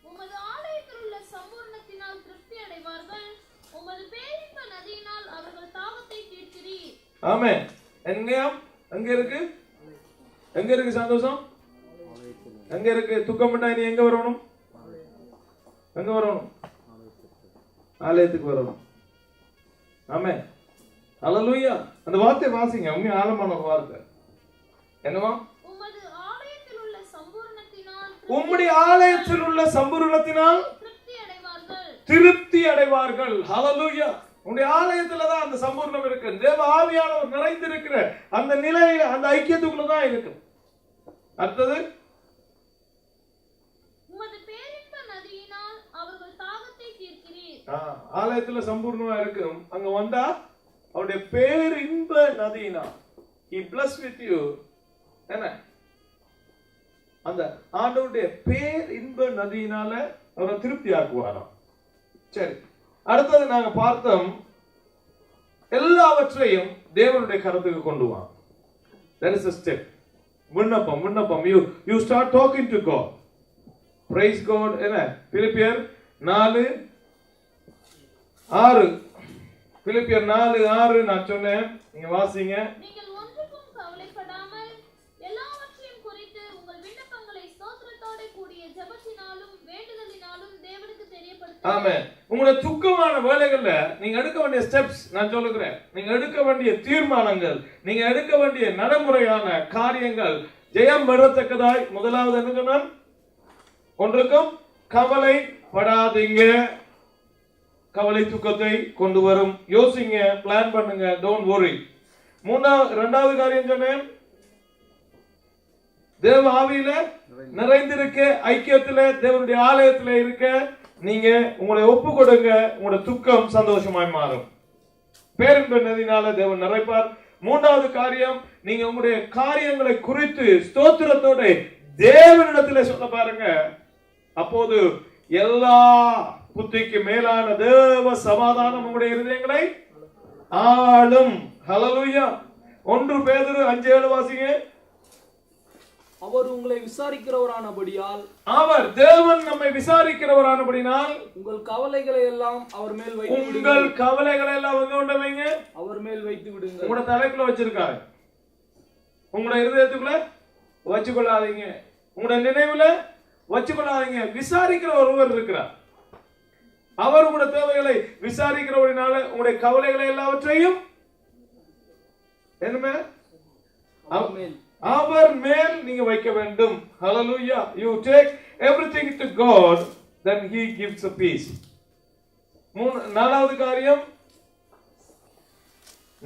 உமது ஆலயத்தில் உள்ள சம்பூர்ணத்தினால் திருப்தி அடைவார்கள், உமது பேரின்ப நதியினால் அவர்கள் தாகத்தை தீர்க்கிறீர். ஆமென். எங்க இருக்கு? எங்க இருக்கு சந்தோஷம்? எங்க இருக்கு? துக்கம் பண்ணா நீ எங்க வரணும்? எங்க வரணும்? ஆலயத்துக்கு வரணும். ஆமென். ஹல்லேலூயா. அந்த வார்த்தை வாசிங்க. உண்மை ஆழமான வார்த்தை. என்னவா? உமது ஆலயத்தில் உள்ள சம்பூர்ணத்தினால் உம்முடைய ஆலயத்தில் உள்ள சம்பூர்ணத்தினால் திருப்தி அடைவார்கள். திருப்தி அடைவார்கள். ஹல்லேலூயா. உன்னுடைய ஆலயத்துல தான் அந்த சம்பூர்ணம் இருக்கு. தேவ ஆவியானவர் நிறைந்திருக்கிற அந்த நிலையில, அந்த ஐக்கியத்துக்குள்ள தான் இருக்கு. அடுத்தது உமது பேரின்ப நதியினால் அவர்கள் தாகத்தை தீர்க்கிறீர். ஆலயத்துல சம்பூர்ணமா இருக்கும். அங்க வந்தா அவருடைய பேரின்ப நதியினால் he bless with you. என்ன அந்த ஆண்டவருடைய பேரின்ப நதியினால அவரை திருப்தி ஆக்குவாராம். சரி, அடுத்தது நாங்க பார்த்தோம் எல்லாவற்றையும் தேவனுடைய கரத்துக்கு கொண்டு வா. That is a step. விண்ணப்பம் you start talking to God. Praise God. என்ன பிலிப்பியர் 4:6 பிலிப்பியர் 4:6 நான் சொன்னேன், நீங்க வாசிங்க. நீங்கள் ஒன்றுக்கும் கவலைப்படாமல் எல்லாவற்றையும் குறித்து உங்கள் விண்ணப்பங்களை ஸ்தோத்திரத்தோட கூடிய ஜெபத்தினாலும் வேண்டுதலினாலும் தேவனுக்கு தெரியப்படுத்துங்கள். ஆமென். உங்களுடைய துக்கமான வேலைகள்ல நீங்க எடுக்க வேண்டிய ஸ்டெப்ஸ் நான் சொல்லுகிறேன். நீங்க எடுக்க வேண்டிய தீர்மானங்கள், நீங்க எடுக்க வேண்டிய நடைமுறையான காரியங்கள் ஜெயம் பெறத்தக்கதாய் முதலாவது என்ன சொன்னான்? ஒன்றுக்கும் கவலைப்படாதீங்க. கவலை துக்கத்தை கொண்டு வரும். யோசிங்க, பிளான் பண்ணுங்க, டோன்ட் worry. இரண்டாவது காரியம் சொன்னேன், தேவ ஆவியில நிறைந்திருக்க, ஐக்கியத்துல தேவனுடைய ஆலயத்துல இருக்க, நீங்க உங்களை ஒப்பு கொடுங்க, உங்களுடைய துக்கம் சந்தோஷமாய் மாறும். பேரின்ப நதினால தேவன் நிறைப்பார். மூன்றாவது காரியம், நீங்க உங்களுடைய காரியங்களை குறித்து ஸ்தோத்திரத்தோட தேவனிடத்துல சொல்ல பாருங்க. அப்போது எல்லா புத்திக்கு மேலான தேவ சமாதானம் உங்களுடைய இருதயங்களை ஆளும். ஹல்லேலூயா. 1 பேதுரு 5:7 வாசிங்க. அவர் உங்களை விசாரிக்கிறவரானபடியால், அவர் தேவன் நம்மை விசாரிக்கிறவரானபடினால் உங்கள் கவலைகளை எல்லாம் அவர் மேல் வைத்து உங்கள் விடுங்கள். கவலைகளை எல்லாம் எங்க கொண்டு வைங்க? அவர் மேல் வைத்து விடுங்கள். உங்களோட தலைக்குள்ள வச்சிருக்காரு. உங்களோட இருதயத்துக்குள்ள வச்சுக்கொள்ளாதீங்க, உங்களோட நினைவுல வச்சுக்கொள்ளாதீங்க. விசாரிக்கிற ஒருவர் இருக்கிறார். அவர் உங்களுடைய தேவைகளை விசாரிக்கிறவரினால உங்களுடைய கவலைகளை எல்லாவற்றையும் என்ன அவர் மேல் நீங்க வைக்க வேண்டும். Hallelujah. You take everything to God, then he gives a peace. நாலாவது காரியம்,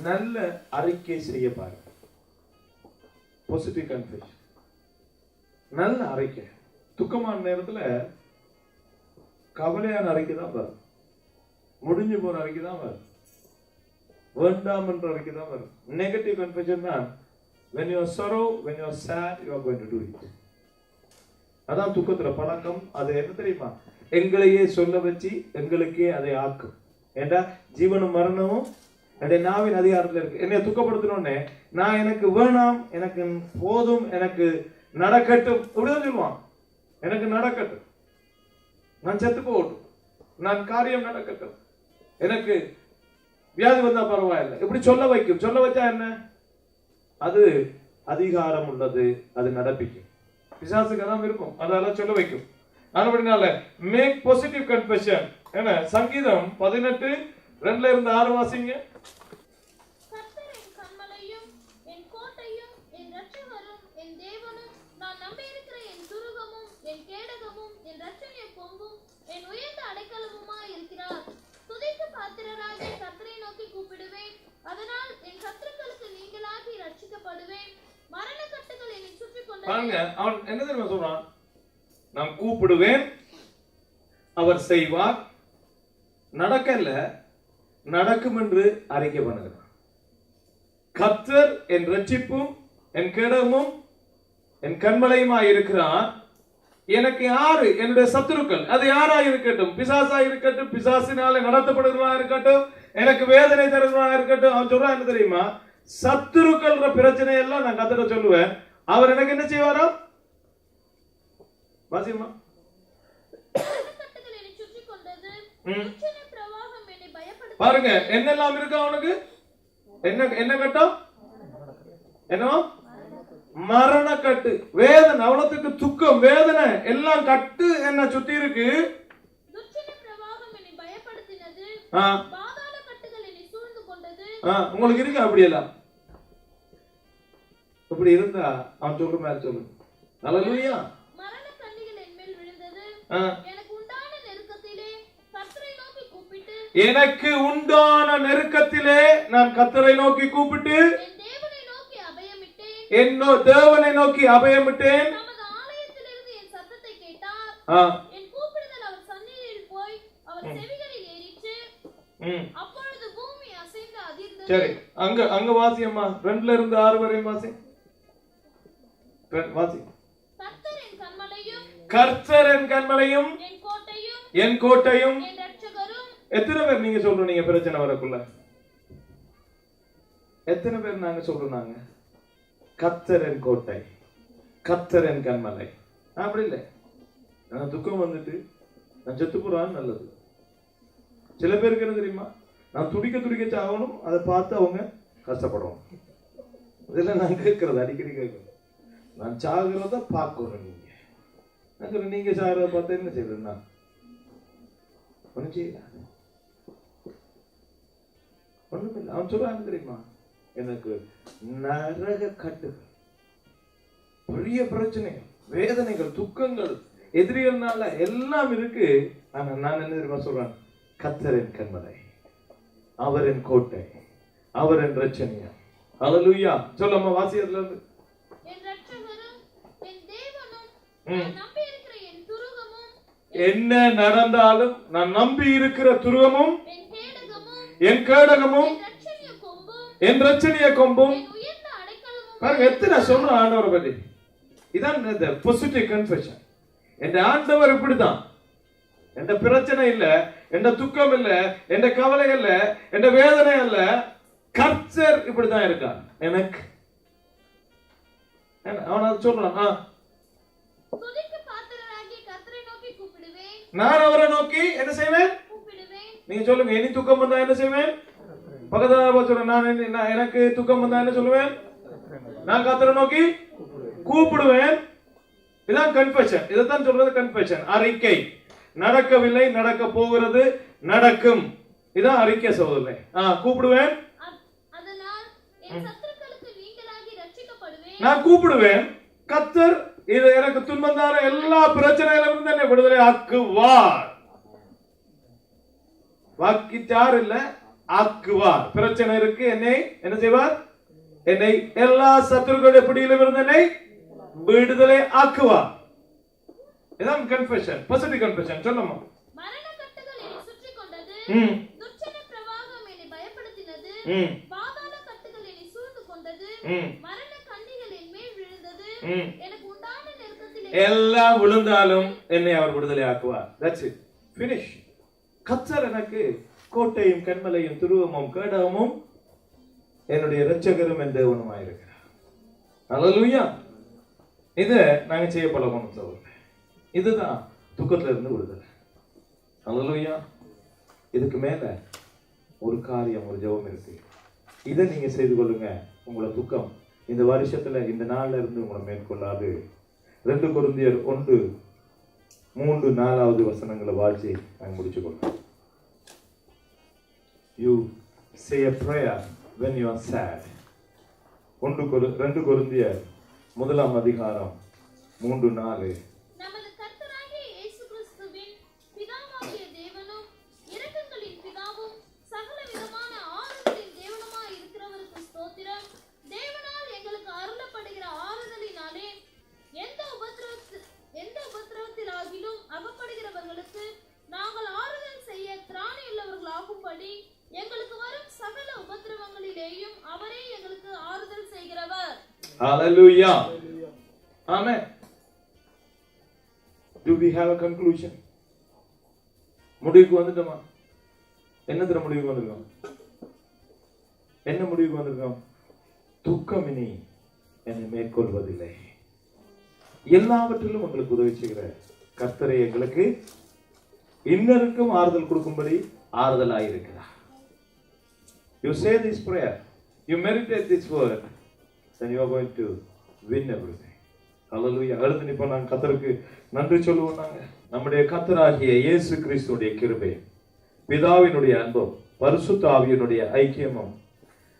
நல்ல அறிக்கை செய்ய பாருங்க. பாசிட்டிவ் கன்ஃபெஷன், நல்ல அறிக்கை. துக்கமான நேரத்துல கவலையான அறிக்கை தான் வரும், முடிஞ்சு போற அறிக்கை தான் வரும், வேண்டாம் என்ற அறிக்கை தான் வரும். நெகட்டிவ் கன்ஃபெஷன் தான் when you are sorrow, when you are sad, you are going to do it. அதான் துக்கத்துல பழக்கம். அது என்ன தெரியுமா? எங்களையே சொல்ல வச்சு எங்களுக்கே அதை ஆக்கும். ஏண்டா ஜீவனும் மரணமும் என்னுடைய நாவின் அதிகாரத்துல இருக்கு. என்னை துக்கப்படுத்தணும்னே நான் எனக்கு வேணாம், எனக்கு போதும், எனக்கு நடக்கட்டும் இப்படிதான் சொல்லுவான். எனக்கு நடக்கட்டும், நான் செத்து போகட்டும், நான் காரியம் நடக்கட்டும், எனக்கு வியாதி வந்தா பரவாயில்லை, இப்படி சொல்ல வைக்கும். சொல்ல வச்சா என்ன? அது அதிகாரம் உள்ளது, அது நடப்பிக்கும். பிசாசுக்கு தான் இருக்கும், அதெல்லாம் சொல்ல வைக்கும். அதனால மேக் பாசிட்டிவ் கன்ஃபெஷன். என்ன சங்கீதம் 18:2-6 வாசிங்க. கர்த்தர் என் கன்மலையும் என் கோட்டையும் என் இரட்சகரும் என் தேவனும் நான் நம்பியிருக்கிற என் துருகமும் என் கேடகமும் என் இரட்சணிய கொம்பும் என் உயர்ந்த அடைக்கலமுமாய் இருக்கிறார். துதிக்கு பாத்திரராகிய கர்த்தரை நோக்கி கூப்பிடுவேன், அதனால் என் சத்துருக்களுக்கு நீங்களாகி ரட்சிக்கப்படுவேன். மரண கட்டுகள் என்னை சுற்றி பாருங்க, கொண்டது. அவன் என்ன தெரியுமா சொல்றான்? நான் கூப்பிடுவேன், அவர் செய்வார், நடக்கல, நடக்கும் என்று அறிக்கை பண்ணுகிறான். கர்த்தர் என் ரட்சிப்பும் என் கேடகமும் என் கன்மலையுமாய் இருக்கிறான். எனக்கு யாரு? என்னுடைய சத்துருக்கள். அது யாரா இருக்கட்டும், பிசாசா இருக்கட்டும், பிசாசினால நடத்தப்படுகிறவா இருக்கட்டும், எனக்கு வேதனை தருகிறவா இருக்கட்டும். அவன் சொல்றான் என்ன தெரியுமா? சத்துருக்கள் பிரச்சனை எல்லாம் நான் கர்த்தரை சொல்லுவேன், அவர் எனக்கு என்ன செய்வாரா? வாசிமா. மரணக்கட்டுகள் என்னை சுற்றி கொண்டது. உச்சன பிரவாகம் என்னை பயப்படுத்தியது. பாருங்க என்னெல்லாம் இருக்கு அவனுக்கு. என்ன என்ன கட்டம்? என்ன? மரணக்கட்டு, வேதனை, அவ்வளவுக்கு துக்கம், வேதனை எல்லாம் கட்டு என்ன சுத்தி இருக்கு. துர்ச்சன பிரவாகம் என்னை பயப்படுத்தினது. ஆ, பாதாள கட்டுகள் என்னை சூழ்ந்து கொண்டது. உங்களுக்கு இருக்கு அப்படி எல்லாம்? இப்படி இருந்தா அவன் சொல்ற மாதிரி சொல்லு. ஹல்லேலூயா. மரண கண்ணிகள் என் மேல் விழுந்தது. எனக்கு உண்டான நெருக்கத்திலே கர்த்தரை நோக்கி கூப்பிட்டு, எனக்கு உண்டான நெருக்கத்திலே நான் கர்த்தரை நோக்கி கூப்பிட்டு என் தேவனை நோக்கி அபயமிட்டேன். தேவனை நோக்கி அபயமிட்டேன். தமது ஆலயத்திலிருந்து என் சத்தத்தை கேட்டார். என் கூப்பிடுதல் அவர் சந்நிதியில் போய் அவர் செவிகளில் ஏறிற்று. அப்பொழுது பூமி அசைந்து அதிர்ந்தது. சரி, அங்க வாசி அம்மா. 2-6 வரையும் வாசி. வாசி. கர்த்தர் என் கன்மலையும் கர்த்தர் என் கன்மலையும் என் கோட்டையும் என் கோட்டையும். என் இரட்சகரும். எத்தனை பேர் நீங்க சொல்றீங்க பிரச்சனை வரக்குள்ள? எத்தனை பேர் நாங்க சொல்றாங்க கர்த்தரின் கோட்டை, கர்த்தரின் கண்மலை? அப்படி இல்லை. நான் துக்கம் வந்துட்டு நான் செத்து போறான்னு நல்லது. சில பேருக்கு என்ன தெரியுமா, நான் துடிக்க துடிக்க சாகணும், அதை பார்த்து அவங்க கஷ்டப்படுவோம். இதெல்லாம் நான் கேட்கறது, அடிக்கடி கேட்கறது. நான் சாகிறத பார்க்கணும். நீங்க சாகிறத பார்த்து என்ன செய்யறேன்னா ஒன்றும் செய்யல, ஒண்ணும் இல்லை. அவன் சொல்றான்னு தெரியுமா, எனக்கு நரக கட்டுகள், பெரிய பிரச்சனைகள், வேதனைகள், துக்கங்கள், எதிரிகள்னால எல்லாம் இருக்கு. ஆனா நான் என்ன தெரியுமா சொல்றேன், கர்த்தரின் கண்மலை, அவரின் கோட்டை, அவரின் ரட்சணியம். ஹல்லேலூயா. சொல்லம்மா, வாசியத்துல இருந்து. என் இரட்சகரும் என் தேவனும் நான் நம்பி இருக்கிற என் துருகமும், என்ன நடந்தாலும் நான் நம்பி இருக்கிற துருகமும், என் கேடகமும், என் ரட்சணிய கொம்பும், என் உயர்ந்த அடைக்கலமும். பாருங்க எத்தனை சொல்றோம் ஆண்டவரை பத்தி. இதான் இந்த பாசிட்டிவ் கன்ஃபெஷன். என் ஆண்டவர் இப்படிதான். எந்த பிரச்சனை இல்ல, எந்த துக்கம் இல்ல, எந்த கவலை இல்ல, எந்த வேதனை இல்ல, கர்த்தர் இப்படிதான் இருக்கார் எனக்கு. அவன் அதை சொல்றான், துதிக்கு பாத்திரராகிய கர்த்தரை நோக்கி கூப்பிடுவேன், நான் அவரை நோக்கி என்ன செய்வேன்? கூப்பிடுவேன். நீங்க சொல்லுங்க, இனி துக்கம் வந்தா என்ன செய்வேன்? பக்கத்துல சொல்றேன், நான் எனக்கு துக்கம் வந்தா என்ன சொல்லுவேன்? நான் கர்த்தரை நோக்கி கூப்பிடுவேன். இதான் கன்ஃபெஷன். இதைத்தான் சொல்றது கன்ஃபெஷன், அறிக்கை. நடக்கவில்லை, நடக்க போகிறது, நடக்கும். இதான் அறிக்கை சகோதரனே. கூப்பிடுவேன், அதனால் என் சத்துருக்களுக்கு நீங்களாகி ரட்சிக்கப்படுவேன். நான் கூப்பிடுவேன். கர்த்தர் இது எனக்கு துன்பம் தார எல்லா பிரச்சனையில இருந்து என்னை விடுதலை ஆக்குவார். வாக்கிச்சார் இல்ல, ஆக்குவார். பிரச்சனை இருக்கு, என்னை என்ன செய்வார்? என்னை எல்லா சத்துருக்களுடைய பிடியிலும் இருந்து என்னை விடுதலை ஆக்குவார். இதான் கன்ஃபெஷன், பாசிட்டிவ் கன்ஃபெஷன். சொல்லுமா. மரண கட்டுகள் என்னை சுற்றிக் கொண்டது, துர்ச்சன பிரவாகம் என்னை பயப்படுத்தினது, பாதாள கட்டுகள் என்னை சூழ்ந்து கொண்டது, மரண கண்ணிகள் என் மேல் விழுந்தது, எனக்கு உண்டான நெருக்கத்தில் எல்லாம் விழுந்தாலும் என்னை அவர் விடுதலை ஆக்குவார். That's it, finish. கர்த்தர் எனக்கு கோட்டையும் கண்மலையும் துருவமும் கேடகமும் என்னுடைய இரட்சகரும் என் தேவனுமாய் இருக்கிறார். ஹல்லேலூயா. இதை நாங்க செய்ய பழகணும் சகோதரர்களே. இதுதான் துக்கத்துல இருந்து விடுதலை. ஹல்லேலூயா. இதுக்கு மேல ஒரு காரியம், ஒரு ஜெபம் இருக்கு. இதை நீங்க செய்து கொள்ளுங்க. உங்களை துக்கம் இந்த வருஷத்துல, இந்த நாள்ல இருந்து உங்களை மேற்கொள்ளாது. 2 கொரிந்தியர் 1:3-4 வசனங்களை வாசி நாங்க முடிச்சு கொள்ளும். You say a prayer when you are sad. 2 கொரிந்தியர் 1:3-4. நமது கர்த்தராகிய இயேசு கிறிஸ்துவின் பிதாவாகிய தேவனும் இரக்கங்களின் பிதாவும் சகல விதமான ஆறுதலின் தேவனுமாய் இருக்கிறவருக்கு ஸ்தோத்திரம். தேவனால் எங்களுக்கு அருளப்படுகிற ஆறுதலினாலே எந்த உபத்திரவத்திலாகிலும் அகப்படுகிறவர்களுக்கு நாங்கள் ஆறுதல் செய்ய திராணியுள்ளவர்களாகும்படி எங்களுக்கு வரும் சகல உபத்திரவங்களிலேயும் அவரே எங்களுக்கு ஆறுதல் செய்கிறவர். Hallelujah. Amen. Do we have a conclusion? முடிவுக்கு வந்துட்டோமா? என்னத்துல முடிவுக்கு வந்திருக்கோம்? என்ன முடிவுக்கு வந்திருக்கோம்? துக்கம் இனி என்னை மேற்கொள்வதில்லை. எல்லாவற்றிலும் உங்களுக்கு உதவி செய்கிற கர்த்தரை எங்களுக்கு இன்னருக்கும் ஆறுதல் கொடுக்கும்படி ஆறுதலாயிருக்கிறார். You say this prayer, you meditate this word, then you are going to win everything. Hallelujah. அடுத்து நிப்ப நான் கர்த்தருக்கு நன்றி சொல்லுவோம். நாங்க நம்முடைய கர்த்தராகிய இயேசு கிறிஸ்துவுடைய கிருபை, பிதாவினுடைய அன்பும் பரிசுத்த ஆவியினுடைய ஐக்கியமும்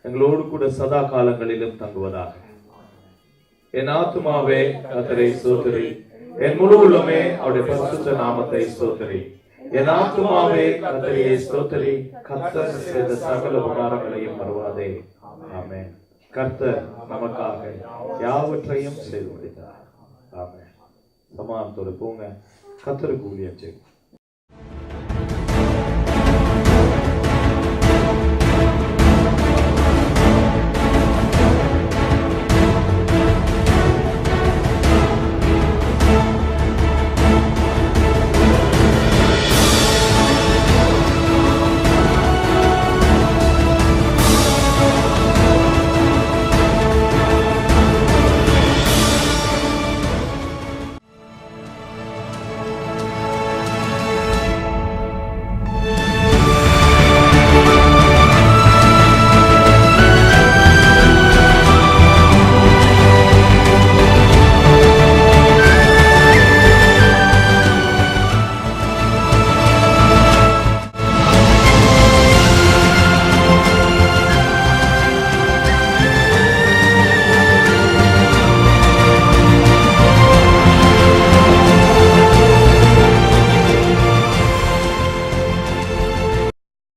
எங்களோடு கூட சதா காலங்களிலும் தங்குவதாக. என் ஆத்துமாவே கர்த்தரை ஸ்தோத்திரி, என் முழு உள்ளமே அவருடைய பரிசுத்த நாமத்தை ஸ்தோத்திரி. என் ஆத்துமாவே கர்த்தரை ஸ்தோத்திரி, கர்த்தர் செய்த சகல உபகாரங்களையும் மறவாதே. ஆமென். கர்த்தர் நமக்காக யாவற்றையும் செய்து முடித்தார். ஆமென். சமாதானத்தோடு போங்க. கர்த்தருக்கு ஊழியம் செய்யுங்க.